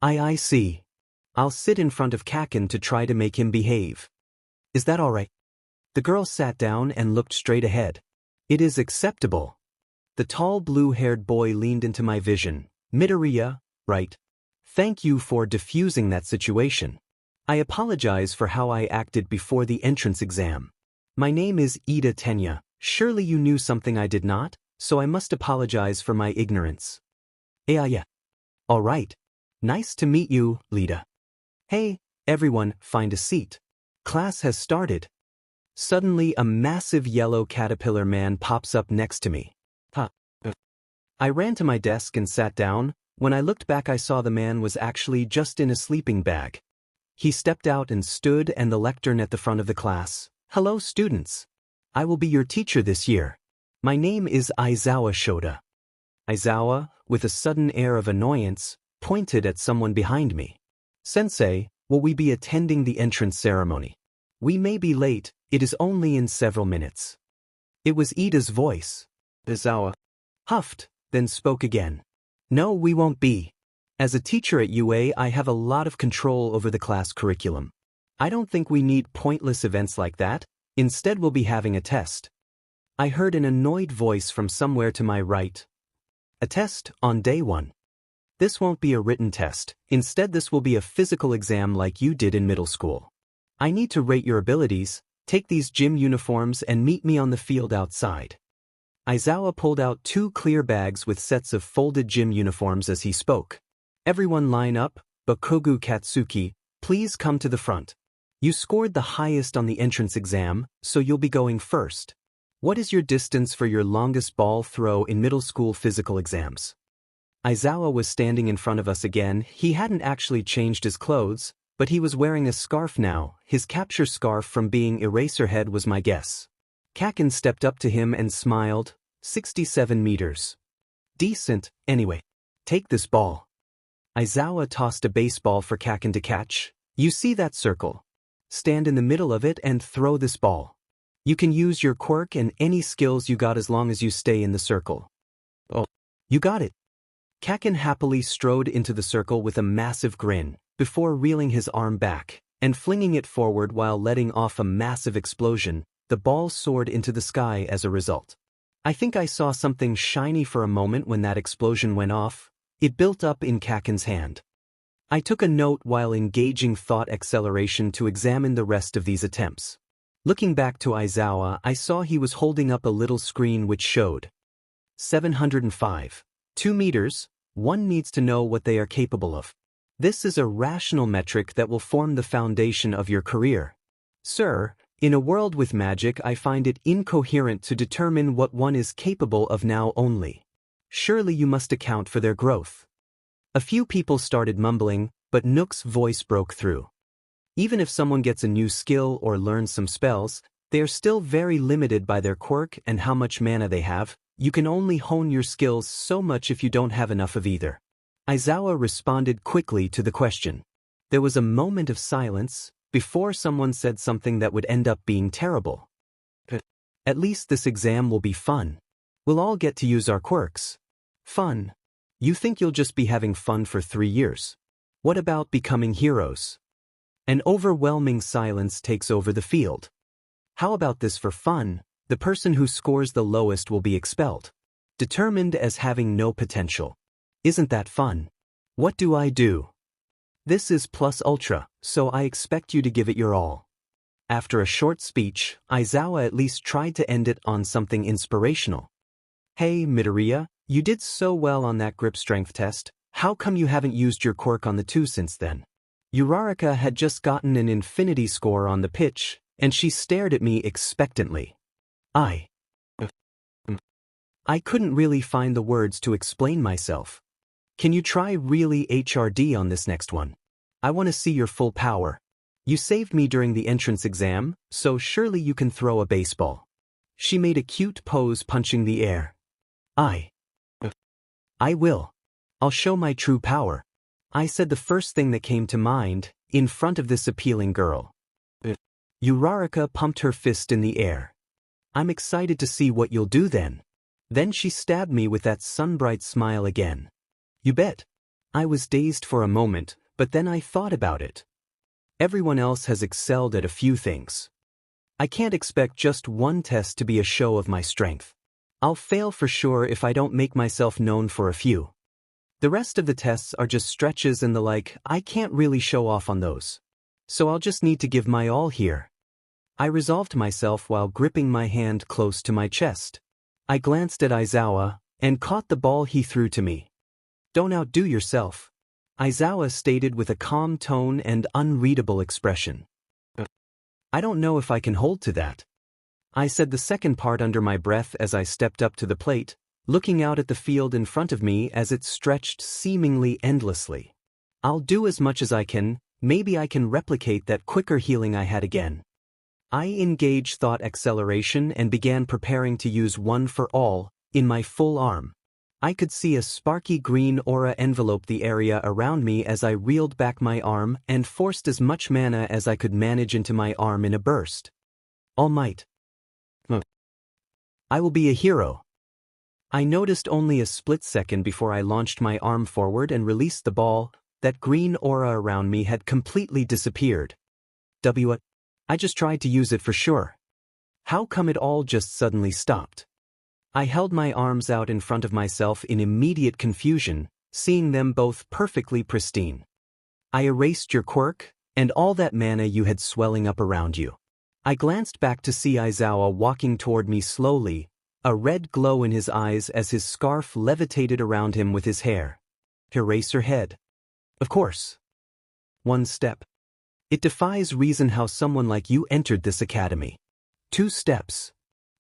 I see. I'll sit in front of 𝐭𝐿𝐴𝐴 to try to make him behave. Is that all right? The girl sat down and looked straight ahead. It is acceptable. The tall blue-haired boy leaned into my vision. Midoriya, right? Thank you for diffusing that situation. I apologize for how I acted before the entrance exam. My name is Ida Tenya. Surely you knew something I did not, so I must apologize for my ignorance. Yeah. All right. Nice to meet you, Lida. Hey, everyone, find a seat. Class has started. Suddenly a massive yellow caterpillar man pops up next to me. I ran to my desk and sat down. When I looked back I saw the man was actually just in a sleeping bag. He stepped out and stood at the lectern at the front of the class. Hello students. I will be your teacher this year. My name is Aizawa Shota. Aizawa, with a sudden air of annoyance, pointed at someone behind me. Sensei, will we be attending the entrance ceremony? We may be late, it is only in several minutes. It was Ida's voice. Aizawa huffed, then spoke again. No, we won't be. As a teacher at UA, I have a lot of control over the class curriculum. I don't think we need pointless events like that. Instead, we'll be having a test. I heard an annoyed voice from somewhere to my right. A test on day 1. This won't be a written test. Instead, this will be a physical exam like you did in middle school. I need to rate your abilities. Take these gym uniforms and meet me on the field outside. Aizawa pulled out 2 clear bags with sets of folded gym uniforms as he spoke. Everyone line up, Bakugo Katsuki, please come to the front. You scored the highest on the entrance exam, so you'll be going first. What is your distance for your longest ball throw in middle school physical exams? Aizawa was standing in front of us again. He hadn't actually changed his clothes, but he was wearing a scarf now. His capture scarf from being Eraserhead was my guess. 𝐭𝐿𝐴𝐴 stepped up to him and smiled. 67 meters. Decent, anyway. Take this ball. Aizawa tossed a baseball for 𝐭𝐿𝐴𝐴 to catch. You see that circle? Stand in the middle of it and throw this ball. You can use your quirk and any skills you got as long as you stay in the circle. Oh, you got it. 𝐭𝐿𝐴𝐴 happily strode into the circle with a massive grin, before reeling his arm back and flinging it forward while letting off a massive explosion. The ball soared into the sky as a result. I think I saw something shiny for a moment when that explosion went off. It built up in 𝐭𝐿𝐴𝐴's hand. I took a note while engaging thought acceleration to examine the rest of these attempts. Looking back to Aizawa, I saw he was holding up a little screen which showed 705. 2 meters. One needs to know what they are capable of. This is a rational metric that will form the foundation of your career. Sir, in a world with magic, I find it incoherent to determine what one is capable of now only. Surely you must account for their growth. A few people started mumbling, but Nook's voice broke through. Even if someone gets a new skill or learns some spells, they are still very limited by their quirk and how much mana they have. You can only hone your skills so much if you don't have enough of either. Aizawa responded quickly to the question. There was a moment of silence before someone said something that would end up being terrible. At least this exam will be fun. We'll all get to use our quirks. Fun? You think you'll just be having fun for 3 years? What about becoming heroes? An overwhelming silence takes over the field. How about this for fun? The person who scores the lowest will be expelled. Determined as having no potential. Isn't that fun? What do I do? This is plus ultra, so I expect you to give it your all. After a short speech, Aizawa at least tried to end it on something inspirational. Hey Midoriya, you did so well on that grip strength test. How come you haven't used your quirk on the 2 since then? Uriarika had just gotten an infinity score on the pitch, and she stared at me expectantly. I couldn't really find the words to explain myself. Can you try really HRD on this next one? I want to see your full power. You saved me during the entrance exam, so surely you can throw a baseball. She made a cute pose punching the air. I will. I'll show my true power. I said the first thing that came to mind, in front of this appealing girl. Uriarika pumped her fist in the air. I'm excited to see what you'll do then. Then she stabbed me with that sunbright smile again. You bet. I was dazed for a moment, but then I thought about it. Everyone else has excelled at a few things. I can't expect just one test to be a show of my strength. I'll fail for sure if I don't make myself known for a few. The rest of the tests are just stretches and the like. I can't really show off on those. So I'll just need to give my all here. I resolved myself while gripping my hand close to my chest. I glanced at Aizawa and caught the ball he threw to me. Don't outdo yourself, Aizawa stated with a calm tone and unreadable expression. I don't know if I can hold to that, I said the second part under my breath as I stepped up to the plate, looking out at the field in front of me as it stretched seemingly endlessly. I'll do as much as I can, maybe I can replicate that quicker healing I had again. I engaged thought acceleration and began preparing to use one for all, in my full arm. I could see a sparky green aura envelope the area around me as I reeled back my arm and forced as much mana as I could manage into my arm in a burst. All might. I will be a hero. I noticed only a split second before I launched my arm forward and released the ball. That green aura around me had completely disappeared. I just tried to use it for sure. How come it all just suddenly stopped? I held my arms out in front of myself in immediate confusion, seeing them both perfectly pristine. I erased your quirk, and all that mana you had swelling up around you. I glanced back to see Aizawa walking toward me slowly, a red glow in his eyes as his scarf levitated around him with his hair. Erase her head. Of course. One step. It defies reason how someone like you entered this academy. 2 steps.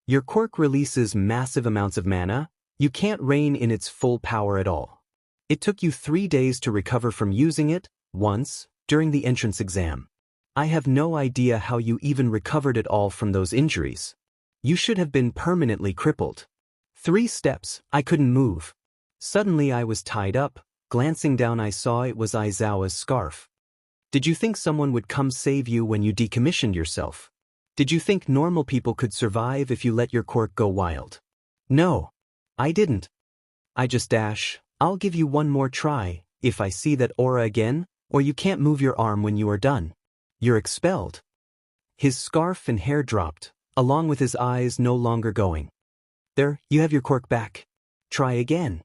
Your quirk releases massive amounts of mana, you can't reign in its full power at all. It took you 3 days to recover from using it, once, during the entrance exam. I have no idea how you even recovered at all from those injuries. You should have been permanently crippled. 3 steps, I couldn't move. Suddenly I was tied up, glancing down I saw it was Aizawa's scarf. Did you think someone would come save you when you decommissioned yourself? Did you think normal people could survive if you let your quirk go wild? No, I didn't. I just I'll give you one more try, if I see that aura again, or you can't move your arm when you are done. You're expelled. His scarf and hair dropped, along with his eyes no longer going. There, you have your quirk back. Try again.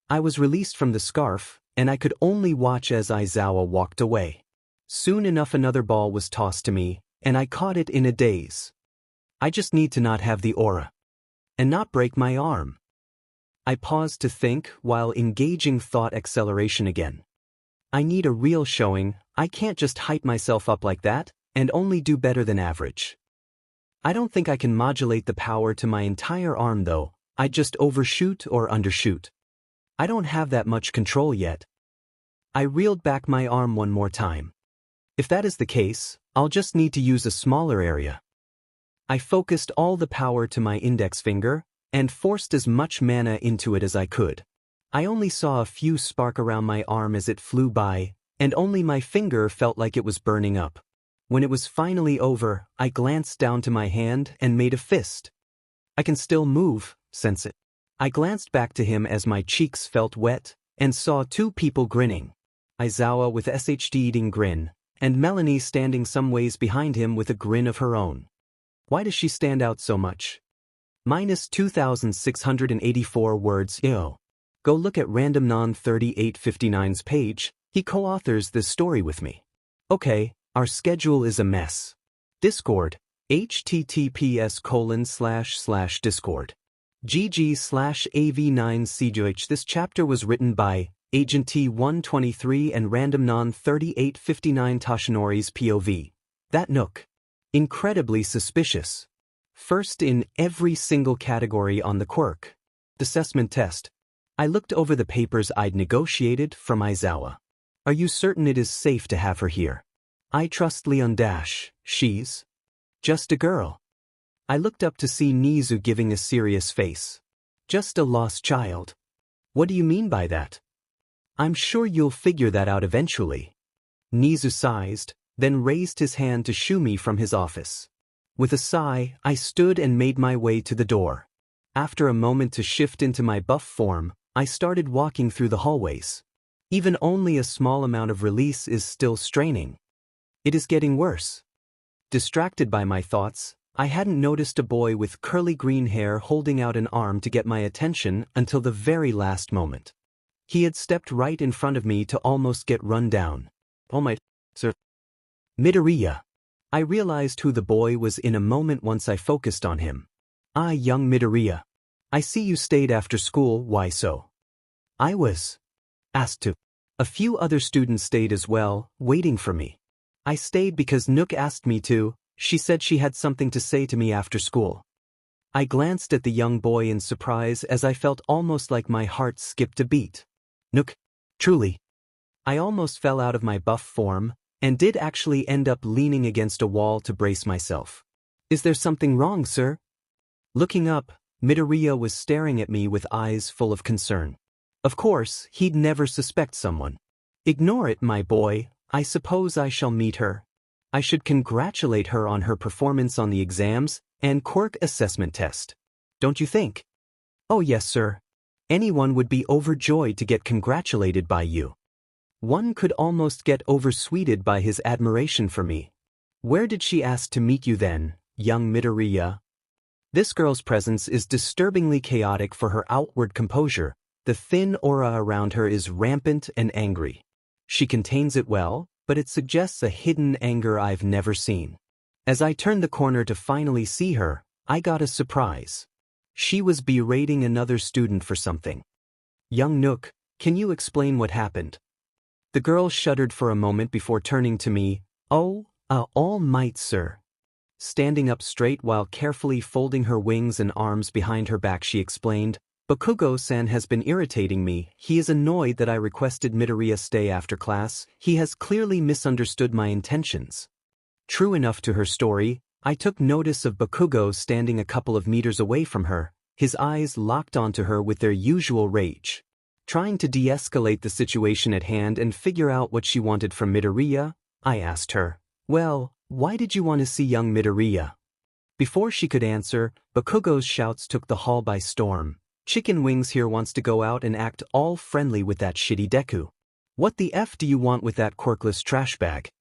I was released from the scarf, and I could only watch as Aizawa walked away. Soon enough another ball was tossed to me, and I caught it in a daze. I just need to not have the aura. And not break my arm. I paused to think while engaging thought acceleration again. I need a real showing, I can't just hype myself up like that, and only do better than average. I don't think I can modulate the power to my entire arm though, I'd just overshoot or undershoot. I don't have that much control yet. I reeled back my arm one more time. If that is the case, I'll just need to use a smaller area. I focused all the power to my index finger, and forced as much mana into it as I could. I only saw a few spark around my arm as it flew by, and only my finger felt like it was burning up. When it was finally over, I glanced down to my hand and made a fist. I can still move, sense it. I glanced back to him as my cheeks felt wet, and saw 2 people grinning. Aizawa with SHD eating grin, and Melanie standing some ways behind him with a grin of her own. Why does she stand out so much? Minus 2,684 words. Go look at randomnon 3859's page, he co-authors this story with me. Okay, our schedule is a mess. Discord, https://discord. GG/AV9CGH. This chapter was written by Agent T123 and randomnon 3859 Toshinori's POV. That Nook. Incredibly suspicious. First in every single category on the quirk. Assessment test. I looked over the papers I'd negotiated from Aizawa. Are you certain it is safe to have her here? I trust Leon - she's just a girl. I looked up to see Nizu giving a serious face. Just a lost child. What do you mean by that? I'm sure you'll figure that out eventually. Nizu sighed, then raised his hand to shoo me from his office. With a sigh, I stood and made my way to the door. After a moment to shift into my buff form, I started walking through the hallways. Even only a small amount of release is still straining. It is getting worse. Distracted by my thoughts, I hadn't noticed a boy with curly green hair holding out an arm to get my attention until the very last moment. He had stepped right in front of me to almost get run down. "Oh my, sir." Midoriya. I realized who the boy was in a moment once I focused on him. "Ah, young Midoriya. I see you stayed after school, why so?" I was asked to. A few other students stayed as well, waiting for me. I stayed because Nook asked me to. She said she had something to say to me after school. I glanced at the young boy in surprise as I felt almost like my heart skipped a beat. "Nook, truly." I almost fell out of my buff form, and did actually end up leaning against a wall to brace myself. "Is there something wrong, sir?" Looking up, Midoriya was staring at me with eyes full of concern. Of course, he'd never suspect someone. "Ignore it, my boy. I suppose I shall meet her. I should congratulate her on her performance on the exams and quirk assessment test. Don't you think?" "Oh yes, sir. Anyone would be overjoyed to get congratulated by you." One could almost get oversweeted by his admiration for me. "Where did she ask to meet you then, young Midoriya?" This girl's presence is disturbingly chaotic for her outward composure. The thin aura around her is rampant and angry. She contains it well, but it suggests a hidden anger I've never seen. As I turned the corner to finally see her, I got a surprise. She was berating another student for something. "Young Nook, can you explain what happened?" The girl shuddered for a moment before turning to me. All might, sir." Standing up straight while carefully folding her wings and arms behind her back, she explained, "Bakugo-san has been irritating me. He is annoyed that I requested Midoriya stay after class. He has clearly misunderstood my intentions." True enough to her story, I took notice of Bakugo standing a couple of meters away from her, his eyes locked onto her with their usual rage. Trying to de-escalate the situation at hand and figure out what she wanted from Midoriya, I asked her, "Well, why did you want to see young Midoriya?" Before she could answer, Bakugo's shouts took the hall by storm. "Chicken Wings here wants to go out and act all friendly with that shitty Deku. What the F do you want with that quirkless trash bag?"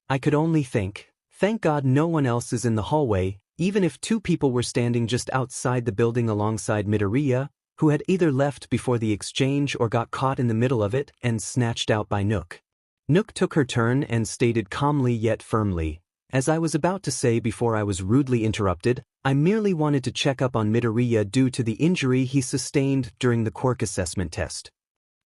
I could only think, thank God no one else is in the hallway, even if two people were standing just outside the building alongside Midoriya, who had either left before the exchange or got caught in the middle of it and snatched out by Nook. Nook took her turn and stated calmly yet firmly, "As I was about to say before I was rudely interrupted, I merely wanted to check up on Midoriya due to the injury he sustained during the quirk assessment test."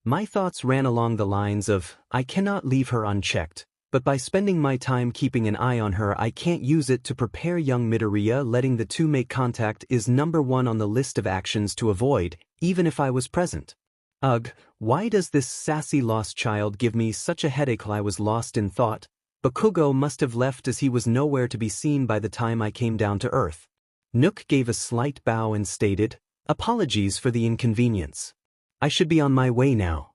My thoughts ran along the lines of, I cannot leave her unchecked, but by spending my time keeping an eye on her I can't use it to prepare young Midoriya. Letting the two make contact is number one on the list of actions to avoid, even if I was present. Ugh, why does this sassy lost child give me such a headache? I was lost in thought. Bakugo must have left as he was nowhere to be seen by the time I came down to earth. Nook gave a slight bow and stated, "Apologies for the inconvenience. I should be on my way now."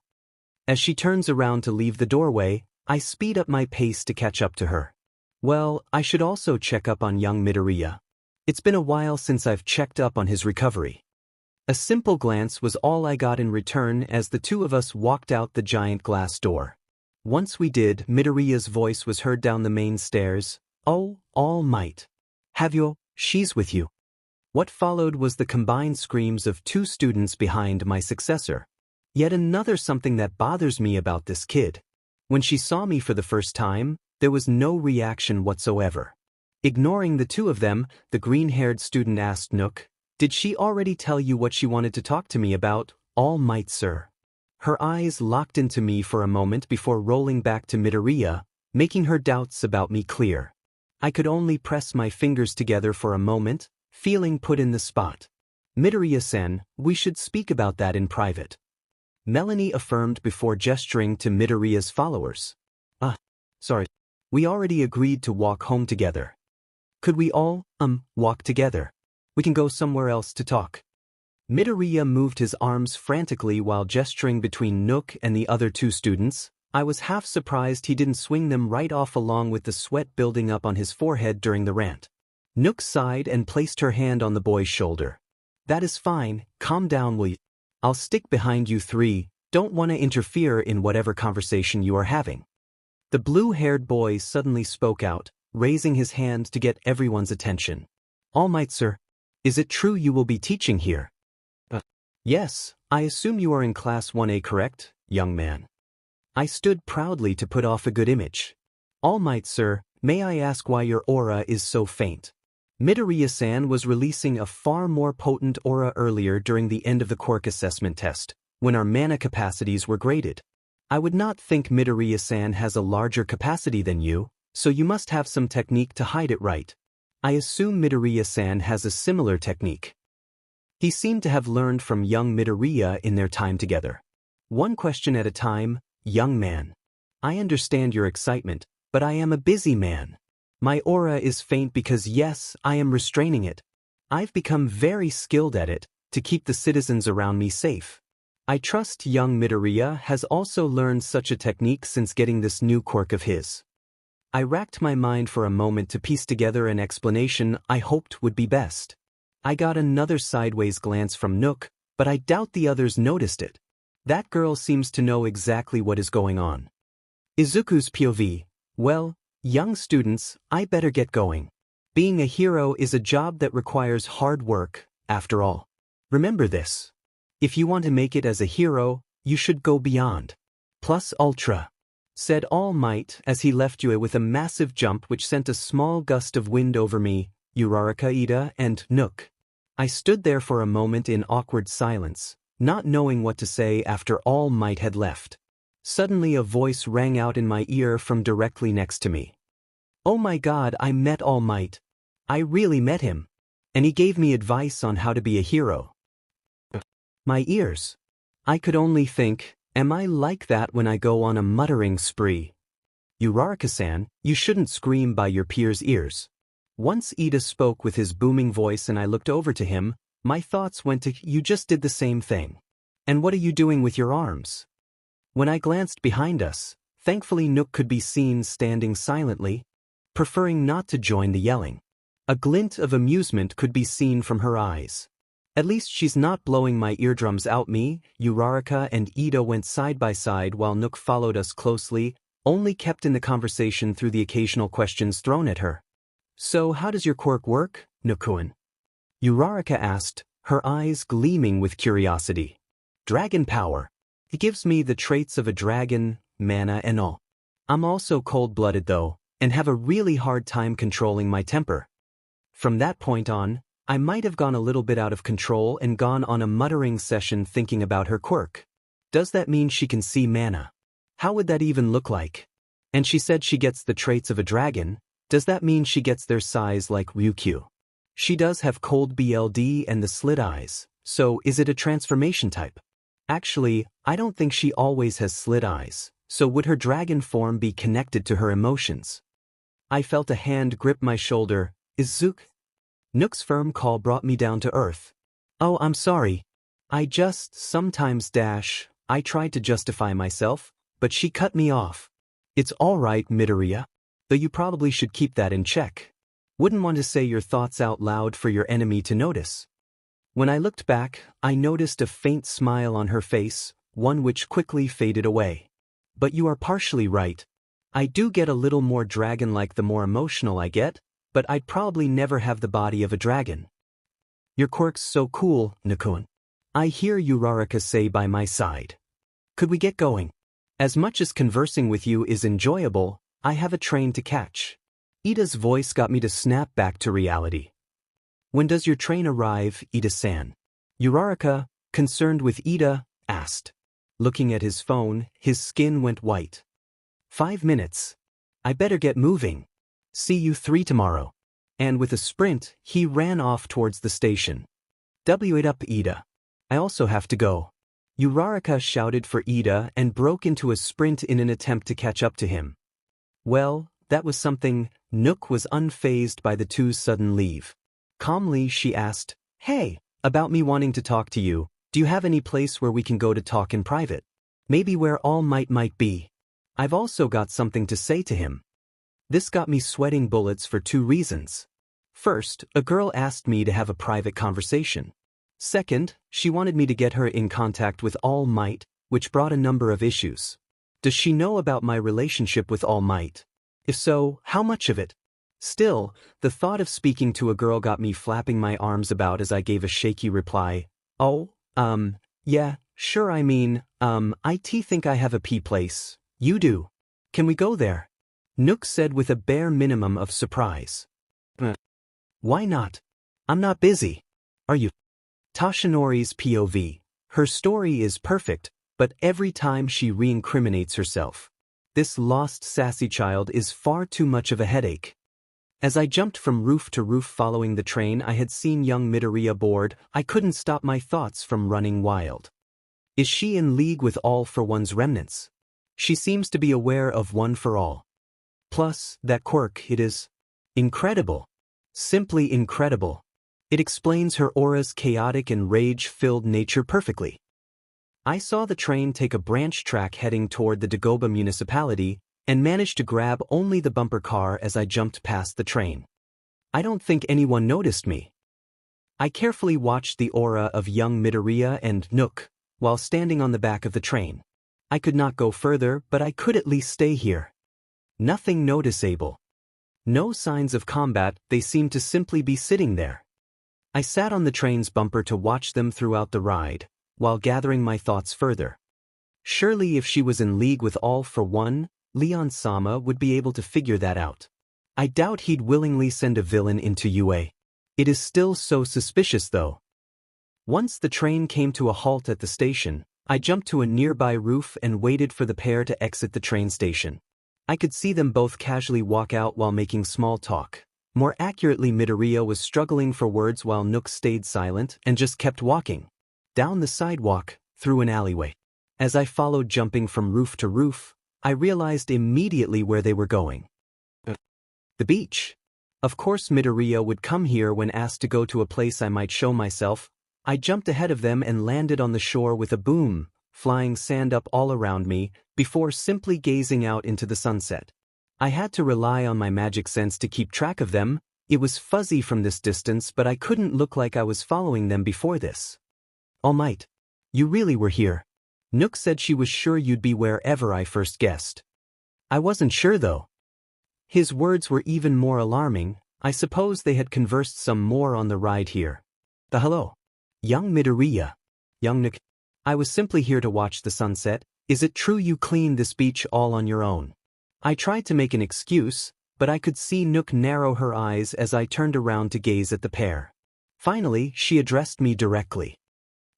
As she turns around to leave the doorway, I speed up my pace to catch up to her. Well, I should also check up on young Midoriya. It's been a while since I've checked up on his recovery. A simple glance was all I got in return as the two of us walked out the giant glass door. Once we did, Midoriya's voice was heard down the main stairs. "Oh, All Might. Have you? She's with you." What followed was the combined screams of two students behind my successor. Yet another something that bothers me about this kid. When she saw me for the first time, there was no reaction whatsoever. Ignoring the two of them, the green-haired student asked Nook, "Did she already tell you what she wanted to talk to me about, All Might, sir?" Her eyes locked into me for a moment before rolling back to Midoriya, making her doubts about me clear. I could only press my fingers together for a moment, feeling put in the spot. "Midoriya-san, we should speak about that in private," Melanie affirmed before gesturing to Midoriya's followers. Sorry. We already agreed to walk home together. Could we all, walk together? We can go somewhere else to talk." Midoriya moved his arms frantically while gesturing between Nook and the other two students. I was half surprised he didn't swing them right off along with the sweat building up on his forehead during the rant. Nook sighed and placed her hand on the boy's shoulder. That is fine, calm down will you? I'll stick behind you three, don't want to interfere in whatever conversation you are having. The blue-haired boy suddenly spoke out, raising his hand to get everyone's attention. All Might, sir. Is it true you will be teaching here? Yes, I assume you are in Class 1A, correct, young man? I stood proudly to put off a good image. All Might, sir, may I ask why your aura is so faint? Midoriya-san was releasing a far more potent aura earlier during the end of the quirk assessment test, when our mana capacities were graded. I would not think Midoriya-san has a larger capacity than you, so you must have some technique to hide it, right? I assume Midoriya-san has a similar technique. He seemed to have learned from young Midoriya in their time together. One question at a time, young man. I understand your excitement, but I am a busy man. My aura is faint because yes, I am restraining it. I've become very skilled at it, to keep the citizens around me safe. I trust young Midoriya has also learned such a technique since getting this new quirk of his. I racked my mind for a moment to piece together an explanation I hoped would be best. I got another sideways glance from Nook, but I doubt the others noticed it. That girl seems to know exactly what is going on. Izuku's POV. Well, young students, I better get going. Being a hero is a job that requires hard work, after all. Remember this. If you want to make it as a hero, you should go beyond. Plus ultra, said All Might as he left Yue with a massive jump which sent a small gust of wind over me, Uraraka, Ida, and Nook. I stood there for a moment in awkward silence, not knowing what to say after All Might had left. Suddenly a voice rang out in my ear from directly next to me. Oh my God, I met All Might. I really met him. And he gave me advice on how to be a hero. My ears. I could only think, am I like that when I go on a muttering spree? Uraraka-san, you shouldn't scream by your peers' ears. Once Ida spoke with his booming voice and I looked over to him, my thoughts went to, you just did the same thing. And what are you doing with your arms? When I glanced behind us, thankfully Nook could be seen standing silently, preferring not to join the yelling. A glint of amusement could be seen from her eyes. At least she's not blowing my eardrums out. Me, Uraraka and Ida went side by side while Nook followed us closely, only kept in the conversation through the occasional questions thrown at her. So how does your quirk work, Nook-kun? Uraraka asked, her eyes gleaming with curiosity. Dragon power. It gives me the traits of a dragon, mana and all. I'm also cold-blooded though, and have a really hard time controlling my temper. From that point on, I might have gone a little bit out of control and gone on a muttering session thinking about her quirk. Does that mean she can see mana? How would that even look like? And she said she gets the traits of a dragon. Does that mean she gets their size like Ryukyu? She does have cold BLD and the slit eyes, so is it a transformation type? Actually, I don't think she always has slit eyes, so would her dragon form be connected to her emotions? I felt a hand grip my shoulder. Izuku? Nook's firm call brought me down to earth. Oh, I'm sorry. I just sometimes dash. I tried to justify myself, but she cut me off. It's all right, Midoriya. Though you probably should keep that in check. Wouldn't want to say your thoughts out loud for your enemy to notice. When I looked back, I noticed a faint smile on her face, one which quickly faded away. But you are partially right. I do get a little more dragon-like the more emotional I get, but I'd probably never have the body of a dragon. Your quirk's so cool, Nook-kun. I hear Uraraka say by my side. Could we get going? As much as conversing with you is enjoyable, I have a train to catch. Ida's voice got me to snap back to reality. When does your train arrive, Ida-san? Uraraka, concerned with Ida, asked. Looking at his phone, his skin went white. 5 minutes. I better get moving. See you 3 tomorrow. And with a sprint, he ran off towards the station. Wait up, Ida. I also have to go. Uraraka shouted for Ida and broke into a sprint in an attempt to catch up to him. Well, that was something. Nook was unfazed by the two's sudden leave. Calmly, she asked, Hey, about me wanting to talk to you, do you have any place where we can go to talk in private? Maybe where All Might be. I've also got something to say to him. This got me sweating bullets for 2 reasons. First, a girl asked me to have a private conversation. Second, she wanted me to get her in contact with All Might, which brought a number of issues. Does she know about my relationship with All Might? If so, how much of it? Still, the thought of speaking to a girl got me flapping my arms about as I gave a shaky reply. Oh, yeah, sure, I mean, I think I have a pee place. You do. Can we go there? Nook said with a bare minimum of surprise. Why not? I'm not busy. Are you? Toshinori's POV. Her story is perfect, but every time she re-incriminates herself. This lost sassy child is far too much of a headache. As I jumped from roof to roof following the train, I had seen young Midoriya aboard. I couldn't stop my thoughts from running wild. Is she in league with All for One's remnants? She seems to be aware of One for All. Plus, that quirk, it is incredible. Simply incredible. It explains her aura's chaotic and rage-filled nature perfectly. I saw the train take a branch track heading toward the Dagoba municipality, and managed to grab only the bumper car as I jumped past the train. I don't think anyone noticed me. I carefully watched the aura of young Midoriya and Nook, while standing on the back of the train. I could not go further, but I could at least stay here. Nothing noticeable. No signs of combat, they seemed to simply be sitting there. I sat on the train's bumper to watch them throughout the ride, while gathering my thoughts further. Surely if she was in league with All for One, Leon-sama would be able to figure that out. I doubt he'd willingly send a villain into UA. It is still so suspicious though. Once the train came to a halt at the station, I jumped to a nearby roof and waited for the pair to exit the train station. I could see them both casually walk out while making small talk. More accurately, Midoriya was struggling for words while Nook stayed silent and just kept walking. Down the sidewalk, through an alleyway. As I followed jumping from roof to roof, I realized immediately where they were going. The beach. Of course Midoriya would come here when asked to go to a place I might show myself. I jumped ahead of them and landed on the shore with a boom, flying sand up all around me, before simply gazing out into the sunset. I had to rely on my magic sense to keep track of them. It was fuzzy from this distance, but I couldn't look like I was following them before this. All Might. You really were here. Nook said she was sure you'd be wherever I first guessed. I wasn't sure though. His words were even more alarming. I suppose they had conversed some more on the ride here. Hello. Young Midoriya. Young Nook. I was simply here to watch the sunset. Is it true you cleaned this beach all on your own? I tried to make an excuse, but I could see Nook narrow her eyes as I turned around to gaze at the pair. Finally, she addressed me directly.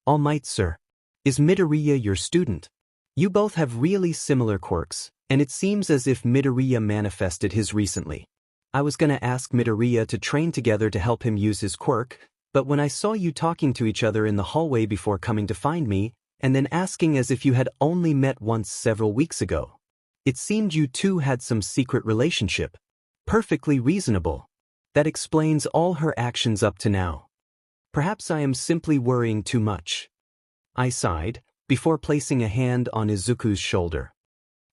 All Might, sir. Is Midoriya your student? You both have really similar quirks, and it seems as if Midoriya manifested his recently. I was gonna ask Midoriya to train together to help him use his quirk, but when I saw you talking to each other in the hallway before coming to find me, and then asking as if you had only met once several weeks ago, it seemed you two had some secret relationship. Perfectly reasonable. That explains all her actions up to now. Perhaps I am simply worrying too much. I sighed, before placing a hand on Izuku's shoulder.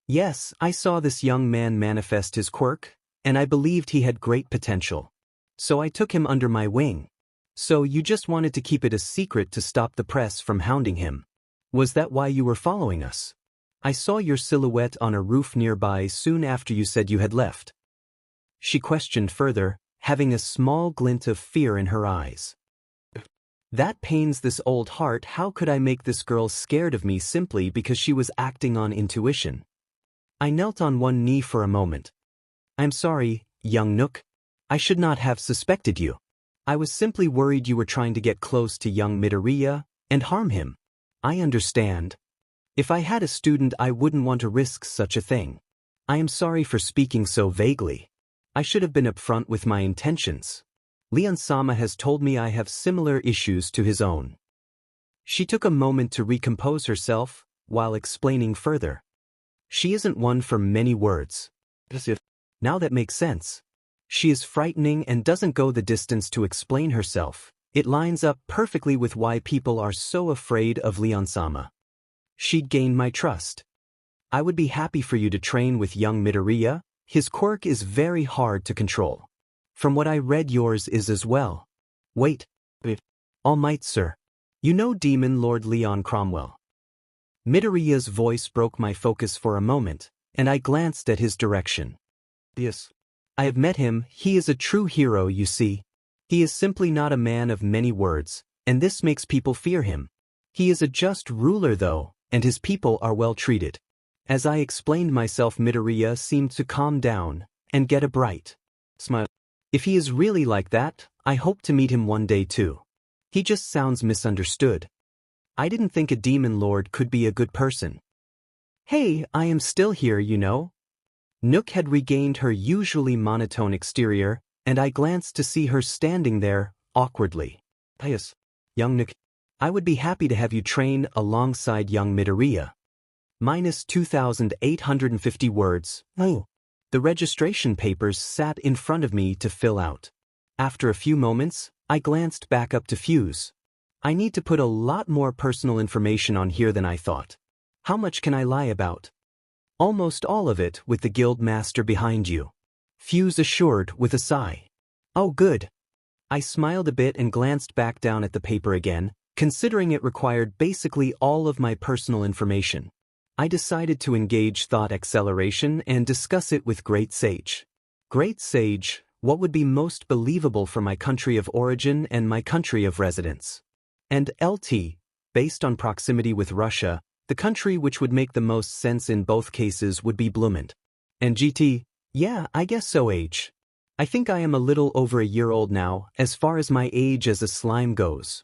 Yes, I saw this young man manifest his quirk, and I believed he had great potential. So I took him under my wing. So you just wanted to keep it a secret to stop the press from hounding him. Was that why you were following us? I saw your silhouette on a roof nearby soon after you said you had left. She questioned further, having a small glint of fear in her eyes. That pains this old heart. How could I make this girl scared of me simply because she was acting on intuition? I knelt on one knee for a moment. I'm sorry, young Nook. I should not have suspected you. I was simply worried you were trying to get close to young Midoriya and harm him. I understand. If I had a student, I wouldn't want to risk such a thing. I am sorry for speaking so vaguely. I should have been upfront with my intentions. Leon-sama has told me I have similar issues to his own. She took a moment to recompose herself, while explaining further. She isn't one for many words. Now that makes sense. She is frightening and doesn't go the distance to explain herself. It lines up perfectly with why people are so afraid of Leon-sama. She'd gain my trust. I would be happy for you to train with young Midoriya. His quirk is very hard to control. From what I read, yours is as well. Wait. All Might, sir. You know Demon Lord Leon Cromwell. Midoriya's voice broke my focus for a moment, and I glanced at his direction. Yes. I have met him. He is a true hero, you see. He is simply not a man of many words, and this makes people fear him. He is a just ruler though, and his people are well treated. As I explained myself, Midoriya seemed to calm down and get a bright smile. If he is really like that, I hope to meet him one day too. He just sounds misunderstood. I didn't think a demon lord could be a good person. Hey, I am still here, you know. Nook had regained her usually monotone exterior, and I glanced to see her standing there, awkwardly. Yes, young Nook. I would be happy to have you train alongside young Midoriya. Minus 2,850 words. Oh. The registration papers sat in front of me to fill out. After a few moments, I glanced back up to Fuse. I need to put a lot more personal information on here than I thought. How much can I lie about? Almost all of it with the guild master behind you. Fuse assured with a sigh. Oh good. I smiled a bit and glanced back down at the paper again, considering it required basically all of my personal information. I decided to engage thought acceleration and discuss it with Great Sage. Great Sage, what would be most believable for my country of origin and my country of residence? And LT, based on proximity with Russia, the country which would make the most sense in both cases would be Bloomond. And GT, yeah, I guess so. Age. I think I am a little over a year old now, as far as my age as a slime goes.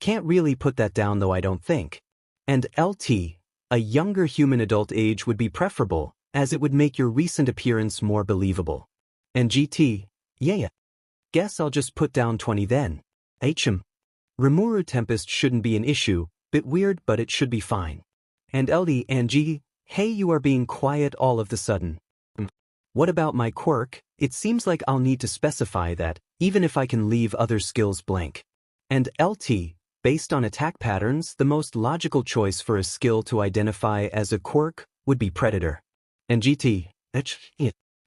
Can't really put that down though, I don't think. And LT, a younger human adult age would be preferable, as it would make your recent appearance more believable. And GT, yeah. Guess I'll just put down 20 then. Rimuru Tempest shouldn't be an issue, bit weird but it should be fine. And LD and G, hey, you are being quiet all of the sudden. What about my quirk? It seems like I'll need to specify that, even if I can leave other skills blank. And LT, based on attack patterns, the most logical choice for a skill to identify as a quirk would be Predator. And GT,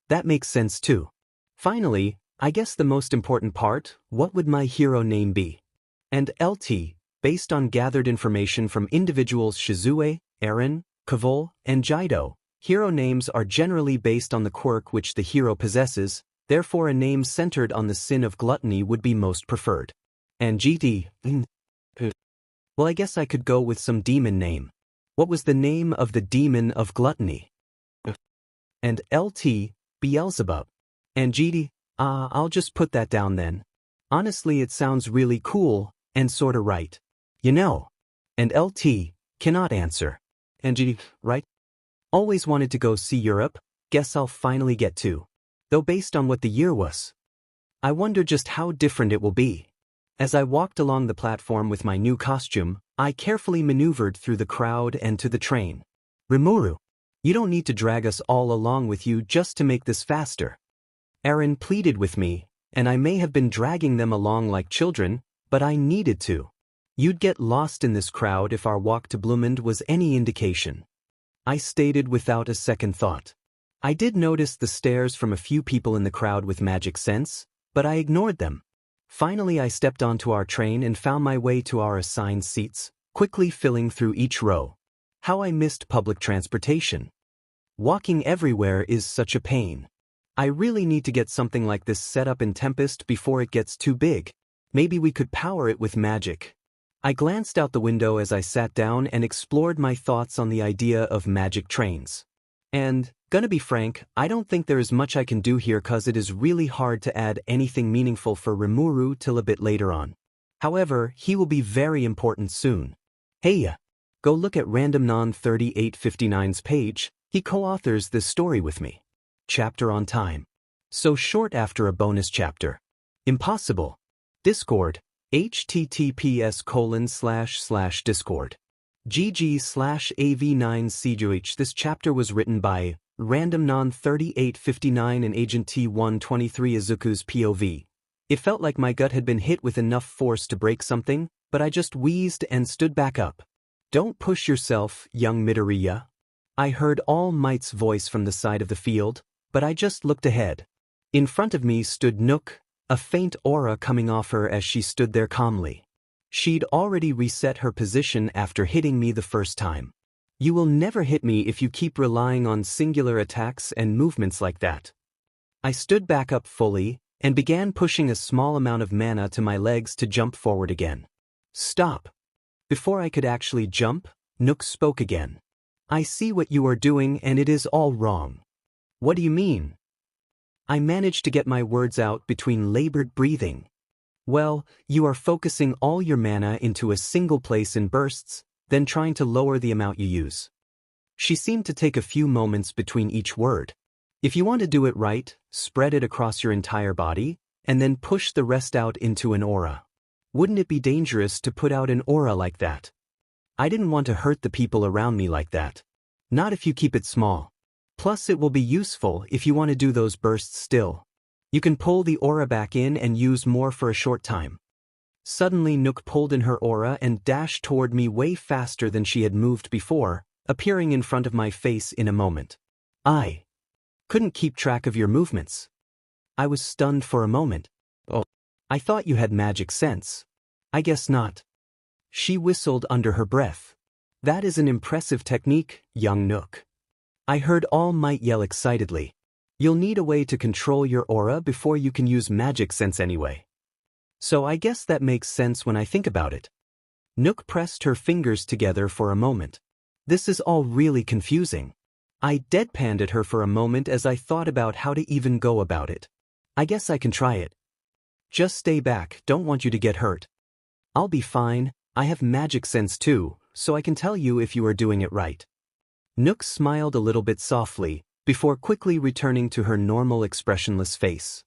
that makes sense too. Finally, I guess the most important part, what would my hero name be? And LT, based on gathered information from individuals Shizue, Eren, Kavol, and Jaido, hero names are generally based on the quirk which the hero possesses, therefore a name centered on the sin of gluttony would be most preferred. And GT, well, I guess I could go with some demon name. What was the name of the demon of gluttony? And LT, Beelzebub. And GD, I'll just put that down then. Honestly, it sounds really cool, and sorta right. You know. And LT, cannot answer. And GD, right? Always wanted to go see Europe, guess I'll finally get to. Though based on what the year was. I wonder just how different it will be. As I walked along the platform with my new costume, I carefully maneuvered through the crowd and to the train. Rimuru, you don't need to drag us all along with you just to make this faster. Eren pleaded with me, and I may have been dragging them along like children, but I needed to. You'd get lost in this crowd if our walk to Bloomond was any indication. I stated without a second thought. I did notice the stares from a few people in the crowd with magic sense, but I ignored them. Finally, I stepped onto our train and found my way to our assigned seats, quickly filling through each row. How I missed public transportation. Walking everywhere is such a pain. I really need to get something like this set up in Tempest before it gets too big. Maybe we could power it with magic. I glanced out the window as I sat down and explored my thoughts on the idea of magic trains. And, gonna be frank, I don't think there is much I can do here cause it is really hard to add anything meaningful for Rimuru till a bit later on. However, he will be very important soon. Hey, go look at RandomNon 3859's page, he co-authors this story with me. Chapter on time. So short after a bonus chapter. Impossible. Discord. https://discord. GG/AV9CGH. This chapter was written by RandomNon 3859 and Agent T123 Izuku's POV. It felt like my gut had been hit with enough force to break something, but I just wheezed and stood back up. Don't push yourself, young Midoriya. I heard All Might's voice from the side of the field, but I just looked ahead. In front of me stood 𝐒𝐿, a faint aura coming off her as she stood there calmly. She'd already reset her position after hitting me the first time. You will never hit me if you keep relying on singular attacks and movements like that. I stood back up fully and began pushing a small amount of mana to my legs to jump forward again. Stop. Before I could actually jump, 𝐒𝐿 spoke again. I see what you are doing and it is all wrong. What do you mean? I managed to get my words out between labored breathing. Well, you are focusing all your mana into a single place in bursts, then trying to lower the amount you use. She seemed to take a few moments between each word. If you want to do it right, spread it across your entire body, and then push the rest out into an aura. Wouldn't it be dangerous to put out an aura like that? I didn't want to hurt the people around me like that. Not if you keep it small. Plus it will be useful if you want to do those bursts still. You can pull the aura back in and use more for a short time. Suddenly 𝐒𝐿 pulled in her aura and dashed toward me way faster than she had moved before, appearing in front of my face in a moment. I couldn't keep track of your movements. I was stunned for a moment. Oh, I thought you had magic sense. I guess not. She whistled under her breath. That is an impressive technique, young 𝐒𝐿. I heard All Might yell excitedly. You'll need a way to control your aura before you can use magic sense anyway. So I guess that makes sense when I think about it. 𝐒𝐿 pressed her fingers together for a moment. This is all really confusing. I deadpanned at her for a moment as I thought about how to even go about it. I guess I can try it. Just stay back, don't want you to get hurt. I'll be fine, I have magic sense too, so I can tell you if you are doing it right. 𝐒𝐿 smiled a little bit softly, before quickly returning to her normal expressionless face.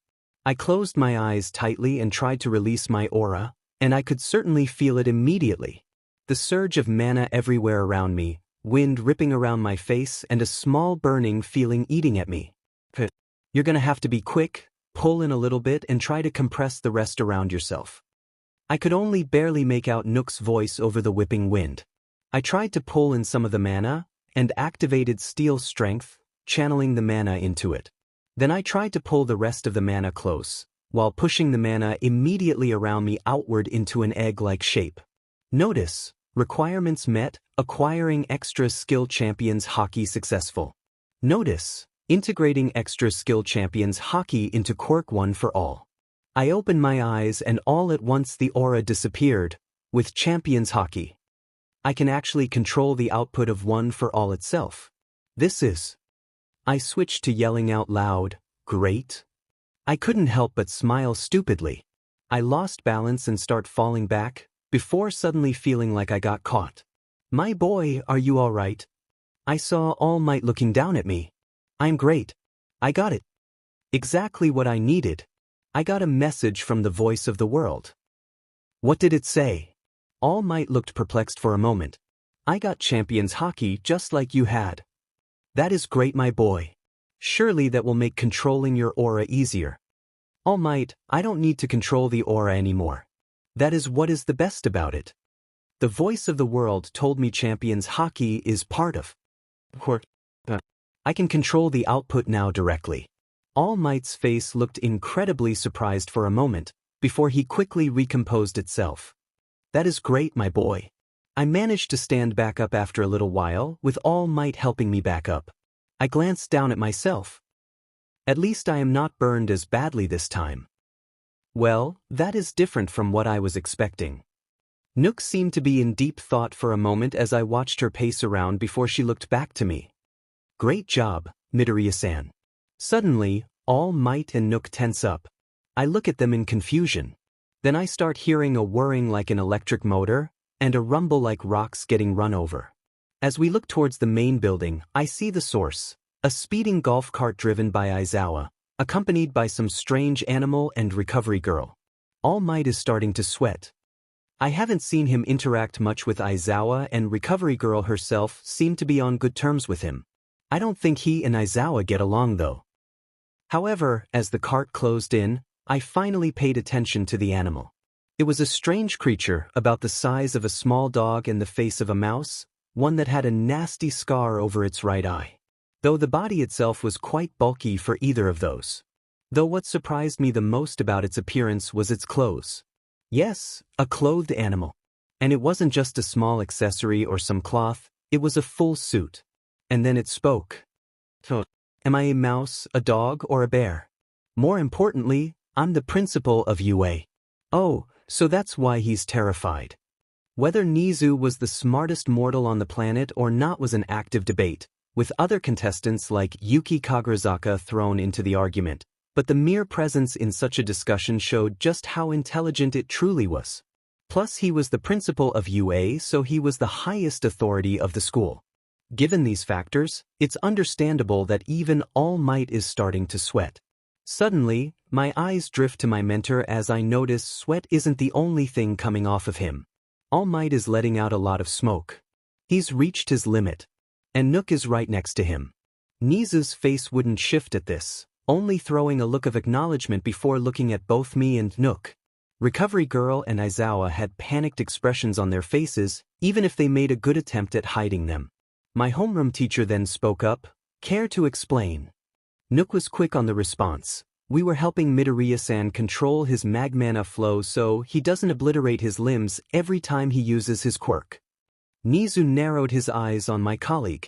I closed my eyes tightly and tried to release my aura, and I could certainly feel it immediately. The surge of mana everywhere around me, wind ripping around my face and a small burning feeling eating at me. You're gonna have to be quick, pull in a little bit and try to compress the rest around yourself. I could only barely make out 𝐒𝐿's voice over the whipping wind. I tried to pull in some of the mana, and activated Steel Strength, channeling the mana into it. Then I tried to pull the rest of the mana close, while pushing the mana immediately around me outward into an egg-like shape. Notice, requirements met, acquiring extra skill champions 𝐒𝐻𝐸 successful. Notice, integrating extra skill champions 𝐻𝐸 into Quirk 1 for all. I opened my eyes and all at once the aura disappeared, with champions 𝐻𝐸. I can actually control the output of 1 for all itself. This is... I switched to yelling out loud, great. I couldn't help but smile stupidly. I lost balance and start falling back, before suddenly feeling like I got caught. My boy, are you all right? I saw All Might looking down at me. I'm great. I got it. Exactly what I needed. I got a message from the voice of the world. What did it say? All Might looked perplexed for a moment. I got champions 𝐻𝐸 just like you had. That is great, my boy. Surely that will make controlling your aura easier. All Might, I don't need to control the aura anymore. That is what is the best about it. The voice of the world told me champions 𝐻𝐸 is part of Quirk. I can control the output now directly. All Might's face looked incredibly surprised for a moment, before he quickly recomposed itself. That is great, my boy. I managed to stand back up after a little while, with All Might helping me back up. I glanced down at myself. At least I am not burned as badly this time. Well, that is different from what I was expecting. 𝐒𝐿 seemed to be in deep thought for a moment as I watched her pace around before she looked back to me. Great job, Midoriya-san. Suddenly, All Might and 𝐒𝐿 tense up. I look at them in confusion. Then I start hearing a whirring like an electric motor, and a rumble like rocks getting run over. As we look towards the main building, I see the source, a speeding golf cart driven by Aizawa, accompanied by some strange animal and recovery girl. All Might is starting to sweat. I haven't seen him interact much with Aizawa, and recovery girl herself seemed to be on good terms with him. I don't think he and Aizawa get along though. However, as the cart closed in, I finally paid attention to the animal. It was a strange creature about the size of a small dog and the face of a mouse, one that had a nasty scar over its right eye. Though the body itself was quite bulky for either of those. Though what surprised me the most about its appearance was its clothes. Yes, a clothed animal. And it wasn't just a small accessory or some cloth, it was a full suit. And then it spoke. Am I a mouse, a dog, or a bear? More importantly, I'm the principal of UA. Oh, so that's why he's terrified. Whether 𝐒𝐻𝑒 was the smartest mortal on the planet or not was an active debate, with other contestants like Yuki Kagurasaka thrown into the argument, but the mere presence in such a discussion showed just how intelligent it truly was. Plus he was the principal of UA, so he was the highest authority of the school. Given these factors, it's understandable that even All Might is starting to sweat. Suddenly, my eyes drift to my mentor as I notice sweat isn't the only thing coming off of him. All Might is letting out a lot of smoke. He's reached his limit. And Nook is right next to him. 𝐒𝐻𝑒's face wouldn't shift at this, only throwing a look of acknowledgement before looking at both me and Nook. Recovery Girl and Aizawa had panicked expressions on their faces, even if they made a good attempt at hiding them. My homeroom teacher then spoke up. Care to explain? Nook was quick on the response. We were helping Midoriya-san control his magmana flow so he doesn't obliterate his limbs every time he uses his quirk. 𝐒𝐻𝑒 narrowed his eyes on my colleague.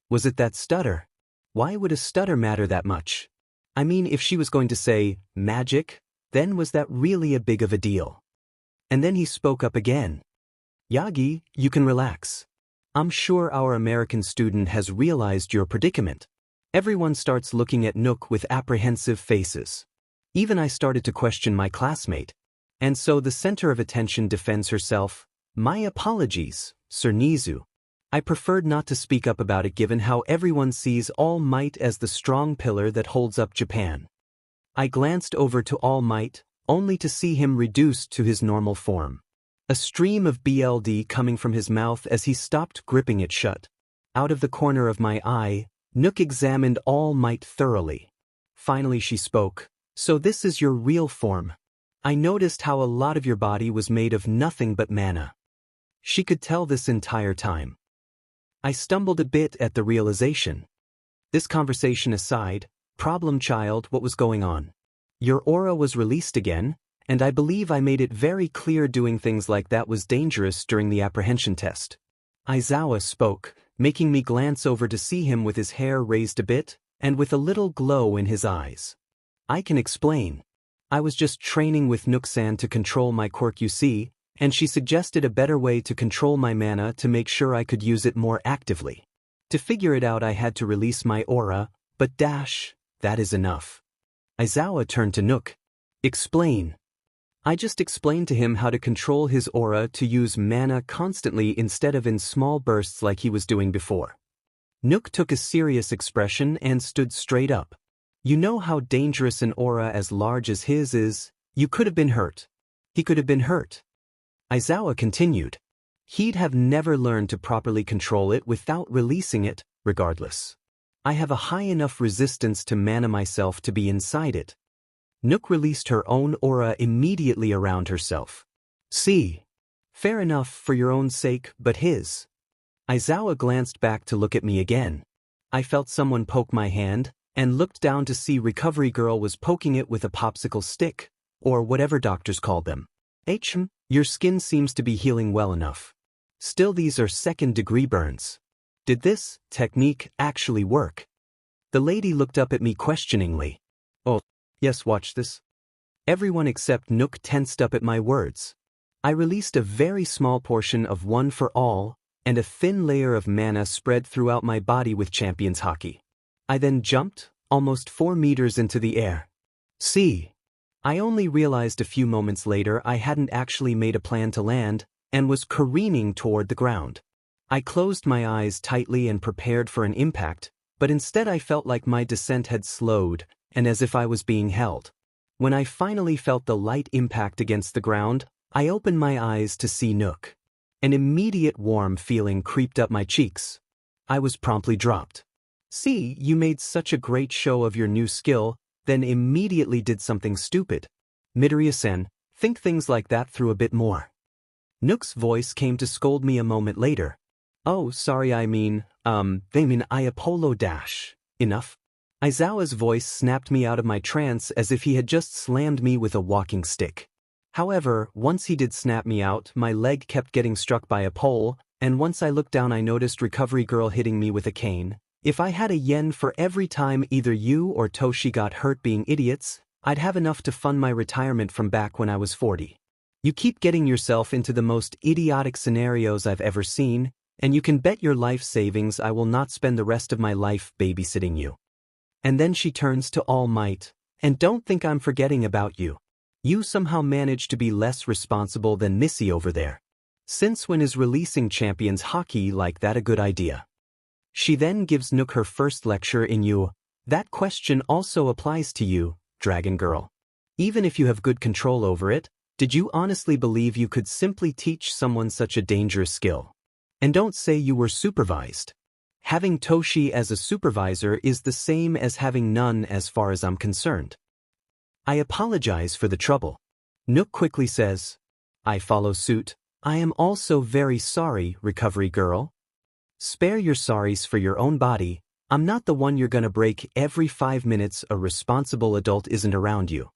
Was it that stutter? Why would a stutter matter that much? I mean, if she was going to say, magic, then was that really a big of a deal? And then he spoke up again. Yagi, you can relax. I'm sure our American student has realized your predicament. Everyone starts looking at Nook with apprehensive faces. Even I started to question my classmate. And so the center of attention defends herself. My apologies, Sir 𝐒𝐻𝑒. I preferred not to speak up about it given how everyone sees All Might as the strong pillar that holds up Japan. I glanced over to All Might, only to see him reduced to his normal form. A stream of BLD coming from his mouth as he stopped gripping it shut. Out of the corner of my eye, Nook examined All Might thoroughly. Finally she spoke. So this is your real form. I noticed how a lot of your body was made of nothing but mana. She could tell this entire time. I stumbled a bit at the realization. This conversation aside, problem child, what was going on? Your aura was released again, and I believe I made it very clear doing things like that was dangerous during the apprehension test. Aizawa spoke, making me glance over to see him with his hair raised a bit, and with a little glow in his eyes. I can explain. I was just training with Nook-san to control my quirk, you see, and she suggested a better way to control my mana to make sure I could use it more actively. To figure it out I had to release my aura, but that is enough. Aizawa turned to Nook. Explain. I just explained to him how to control his aura to use mana constantly instead of in small bursts like he was doing before. Nook took a serious expression and stood straight up. You know how dangerous an aura as large as his is? You could have been hurt. He could have been hurt. Aizawa continued. He'd have never learned to properly control it without releasing it, regardless. I have a high enough resistance to mana myself to be inside it. Nook released her own aura immediately around herself. See? Fair enough for your own sake, but his. Aizawa glanced back to look at me again. I felt someone poke my hand, and looked down to see Recovery Girl was poking it with a popsicle stick, or whatever doctors called them. Your skin seems to be healing well enough. Still, these are second-degree burns. Did this technique actually work? The lady looked up at me questioningly. Oh, yes, watch this. Everyone except Nook tensed up at my words. I released a very small portion of One for All, and a thin layer of mana spread throughout my body with champion's haki. I then jumped, almost 4 meters into the air. See? I only realized a few moments later I hadn't actually made a plan to land, and was careening toward the ground. I closed my eyes tightly and prepared for an impact, but instead I felt like my descent had slowed, and as if I was being held. When I finally felt the light impact against the ground, I opened my eyes to see Nook. An immediate warm feeling creeped up my cheeks. I was promptly dropped. See, you made such a great show of your new skill, then immediately did something stupid. Midoriya-san, think things like that through a bit more. Nook's voice came to scold me a moment later. Oh, sorry, I apolo dash. Enough. Aizawa's voice snapped me out of my trance as if he had just slammed me with a walking stick. However, once he did snap me out, my leg kept getting struck by a pole, and once I looked down I noticed Recovery Girl hitting me with a cane. If I had a yen for every time either you or Toshi got hurt being idiots, I'd have enough to fund my retirement from back when I was 40. You keep getting yourself into the most idiotic scenarios I've ever seen, and you can bet your life savings I will not spend the rest of my life babysitting you. And then she turns to All Might, and don't think I'm forgetting about you. You somehow managed to be less responsible than Missy over there. Since when is releasing champions hockey like that a good idea? She then gives Nook her first lecture in you. That question also applies to you, Dragon Girl. Even if you have good control over it, did you honestly believe you could simply teach someone such a dangerous skill? And don't say you were supervised. Having Toshi as a supervisor is the same as having none as far as I'm concerned. I apologize for the trouble. Nook quickly says. I follow suit. I am also very sorry, Recovery Girl. Spare your sorries for your own body. I'm not the one you're gonna break every 5 minutes a responsible adult isn't around you.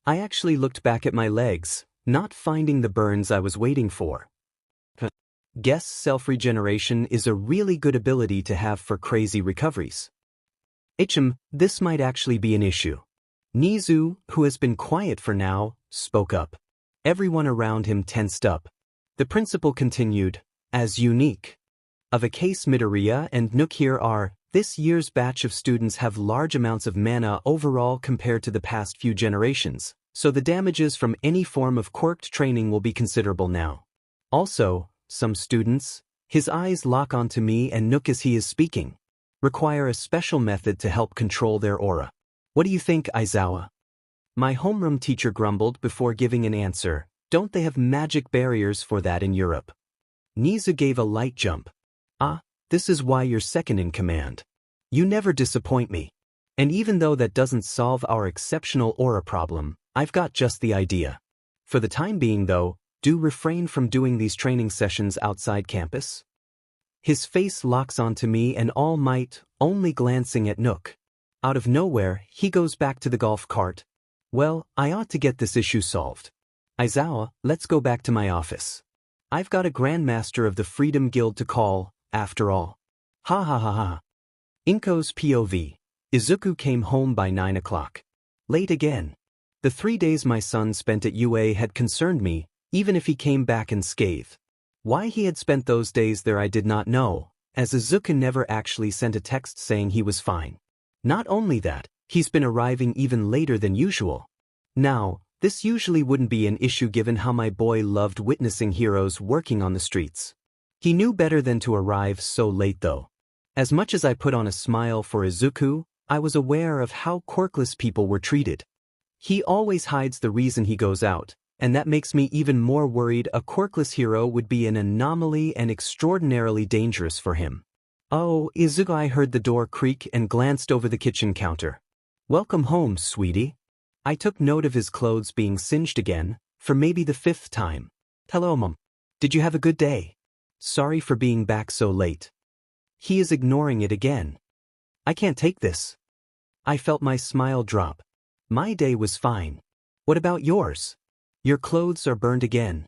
I actually looked back at my legs, not finding the burns I was waiting for. Guess self-regeneration is a really good ability to have for crazy recoveries. This might actually be an issue. Nizu, who has been quiet for now, spoke up. Everyone around him tensed up. The principal continued, as unique of a case Midoriya and Nook here are, this year's batch of students have large amounts of mana overall compared to the past few generations, so the damages from any form of quirked training will be considerable now. Also, some students, his eyes lock onto me and Nook as he is speaking, require a special method to help control their aura. What do you think, Aizawa? My homeroom teacher grumbled before giving an answer. Don't they have magic barriers for that in Europe? Nizu gave a light jump. This is why you're second in command. You never disappoint me. And even though that doesn't solve our exceptional aura problem, I've got just the idea. For the time being though, do refrain from doing these training sessions outside campus. His face locks onto me and All Might, only glancing at Nook. Out of nowhere, he goes back to the golf cart. Well, I ought to get this issue solved. Aizawa, let's go back to my office. I've got a Grandmaster of the Freedom Guild to call, after all. Ha ha ha ha. Inko's POV. Izuku came home by 9 o'clock. Late again. The 3 days my son spent at UA had concerned me, even if he came back unscathed. Why he had spent those days there I did not know, as Izuku never actually sent a text saying he was fine. Not only that, he's been arriving even later than usual. Now, this usually wouldn't be an issue given how my boy loved witnessing heroes working on the streets. He knew better than to arrive so late though. As much as I put on a smile for Izuku, I was aware of how quirkless people were treated. He always hides the reason he goes out, and that makes me even more worried a quirkless hero would be an anomaly and extraordinarily dangerous for him. Oh, Izuku! I heard the door creak and glanced over the kitchen counter. Welcome home, sweetie. I took note of his clothes being singed again, for maybe the 5th time. Hello, Mom. Did you have a good day? Sorry for being back so late. He is ignoring it again. I can't take this. I felt my smile drop. My day was fine. What about yours? Your clothes are burned again.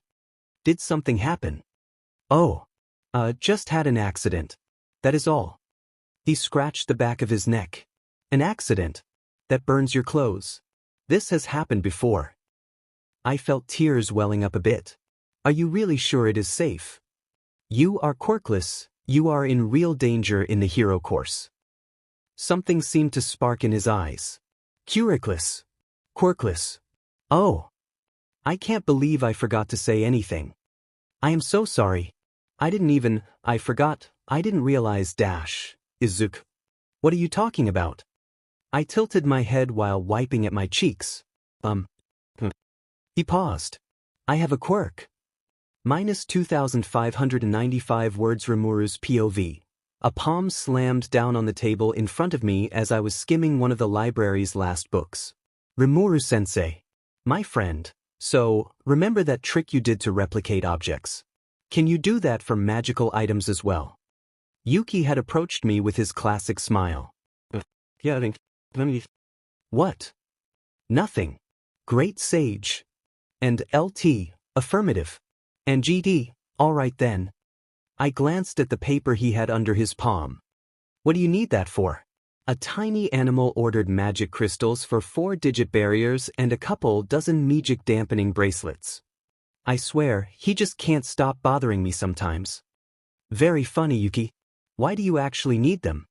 Did something happen? Oh. Just had an accident. That is all. He scratched the back of his neck. An accident? That burns your clothes? This has happened before. I felt tears welling up a bit. Are you really sure it is safe? You are quirkless, you are in real danger in the hero course. Something seemed to spark in his eyes. Quirkless. Quirkless. Oh. I can't believe I forgot to say anything. I am so sorry. I didn't realize Izuku. What are you talking about? I tilted my head while wiping at my cheeks. He paused. I have a quirk. Minus 2,595 words. Rimuru's POV. A palm slammed down on the table in front of me as I was skimming one of the library's last books. Rimuru-sensei. My friend. So, remember that trick you did to replicate objects? Can you do that for magical items as well? Yuki had approached me with his classic smile. Yeah. What? Nothing. Great sage. And LT, affirmative. And GD, all right then. I glanced at the paper he had under his palm. What do you need that for? A tiny animal ordered magic crystals for 4-digit barriers and a couple dozen magic dampening bracelets. I swear, he just can't stop bothering me sometimes. Very funny, Yuki. Why do you actually need them?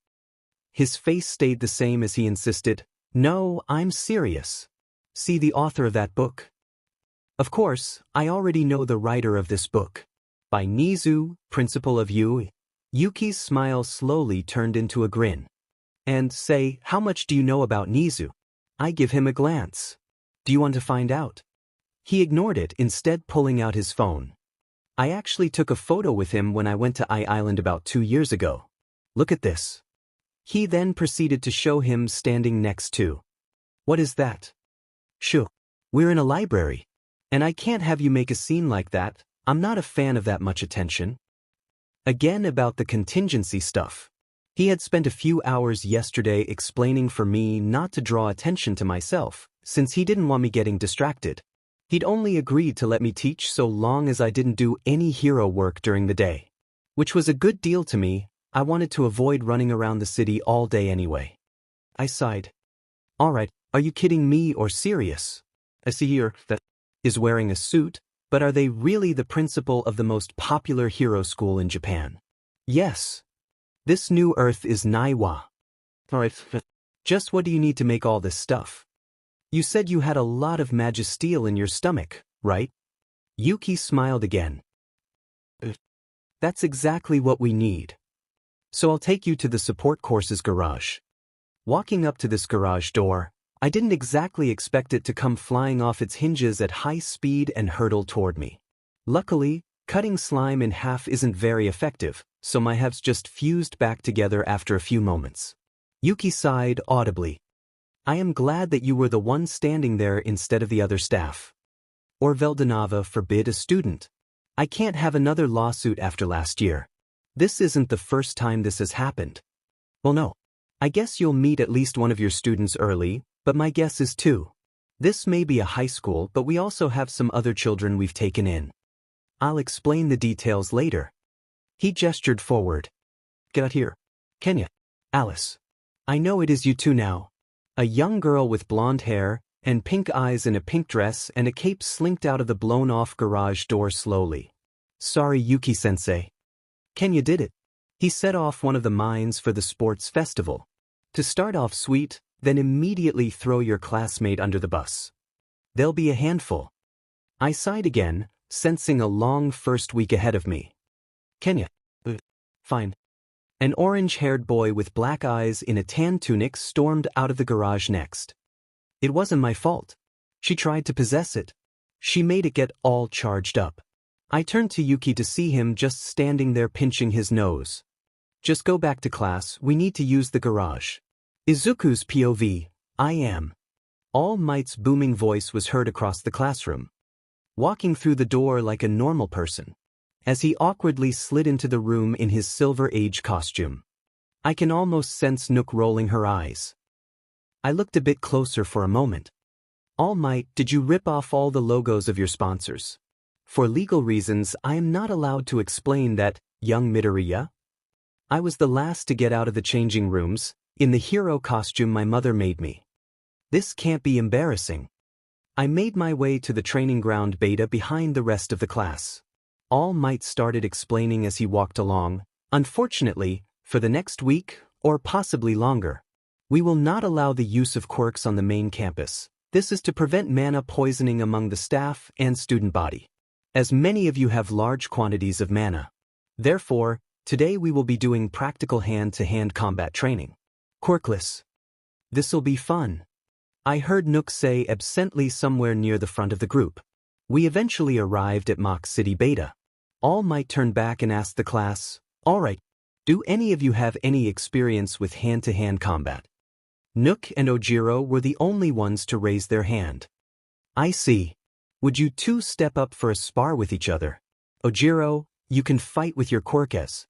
His face stayed the same as he insisted, no, I'm serious. See the author of that book? Of course, I already know the writer of this book. By 𝐒𝐻𝑍, Principle of You. Yuki's smile slowly turned into a grin. And say, how much do you know about 𝐒𝐻𝑍? I give him a glance. Do you want to find out? He ignored it, instead pulling out his phone. I actually took a photo with him when I went to Island about 2 years ago. Look at this. He then proceeded to show him standing next to. What is that? Shoo. We're in a library. And I can't have you make a scene like that. I'm not a fan of that much attention. Again about the contingency stuff. He had spent a few hours yesterday explaining for me not to draw attention to myself, since he didn't want me getting distracted. He'd only agreed to let me teach so long as I didn't do any hero work during the day. Which was a good deal to me. I wanted to avoid running around the city all day anyway. I sighed. Alright, are you kidding me or serious? I see here that is wearing a suit, but are they really the principal of the most popular hero school in Japan? Yes. This new Earth is Naiwa. Alright, just what do you need to make all this stuff? You said you had a lot of magisteel in your stomach, right? Yuki smiled again. That's exactly what we need. So I'll take you to the support course's garage. Walking up to this garage door, I didn't exactly expect it to come flying off its hinges at high speed and hurtle toward me. Luckily, cutting slime in half isn't very effective, so my halves just fused back together after a few moments. Yuki sighed audibly. I am glad that you were the one standing there instead of the other staff. Or Veldanava forbid a student. I can't have another lawsuit after last year. This isn't the first time this has happened. Well, no. I guess you'll meet at least one of your students early, but my guess is 2. This may be a high school, but we also have some other children we've taken in. I'll explain the details later. He gestured forward. Get out here. Kenya. Alice. I know it is you two now. A young girl with blonde hair and pink eyes in a pink dress and a cape slinked out of the blown-off garage door slowly. Sorry, Yuki-sensei. Kenya did it. He set off one of the mines for the sports festival. To start off sweet, then immediately throw your classmate under the bus. They'll be a handful. I sighed again, sensing a long first week ahead of me. Kenya. Fine. An orange-haired boy with black eyes in a tan tunic stormed out of the garage next. It wasn't my fault. She tried to possess it. She made it get all charged up. I turned to Yuki to see him just standing there pinching his nose. Just go back to class, we need to use the garage. Izuku's POV, I am. All Might's booming voice was heard across the classroom. Walking through the door like a normal person. As he awkwardly slid into the room in his Silver Age costume. I can almost sense Nook rolling her eyes. I looked a bit closer for a moment. All Might, did you rip off all the logos of your sponsors? For legal reasons, I am not allowed to explain that, young Midoriya. I was the last to get out of the changing rooms, in the hero costume my mother made me. This can't be embarrassing. I made my way to the training ground beta behind the rest of the class. All Might started explaining as he walked along. Unfortunately, for the next week, or possibly longer, we will not allow the use of quirks on the main campus. This is to prevent mana poisoning among the staff and student body. As many of you have large quantities of mana. Therefore, today we will be doing practical hand-to-hand combat training. Quirkless. This'll be fun. I heard Nook say absently somewhere near the front of the group. We eventually arrived at Mach City Beta. All Might turn back and ask the class, alright, do any of you have any experience with hand-to-hand combat? Nook and Ojiro were the only ones to raise their hand. I see. Would you two step up for a spar with each other? Ojiro, you can fight with your quirkless.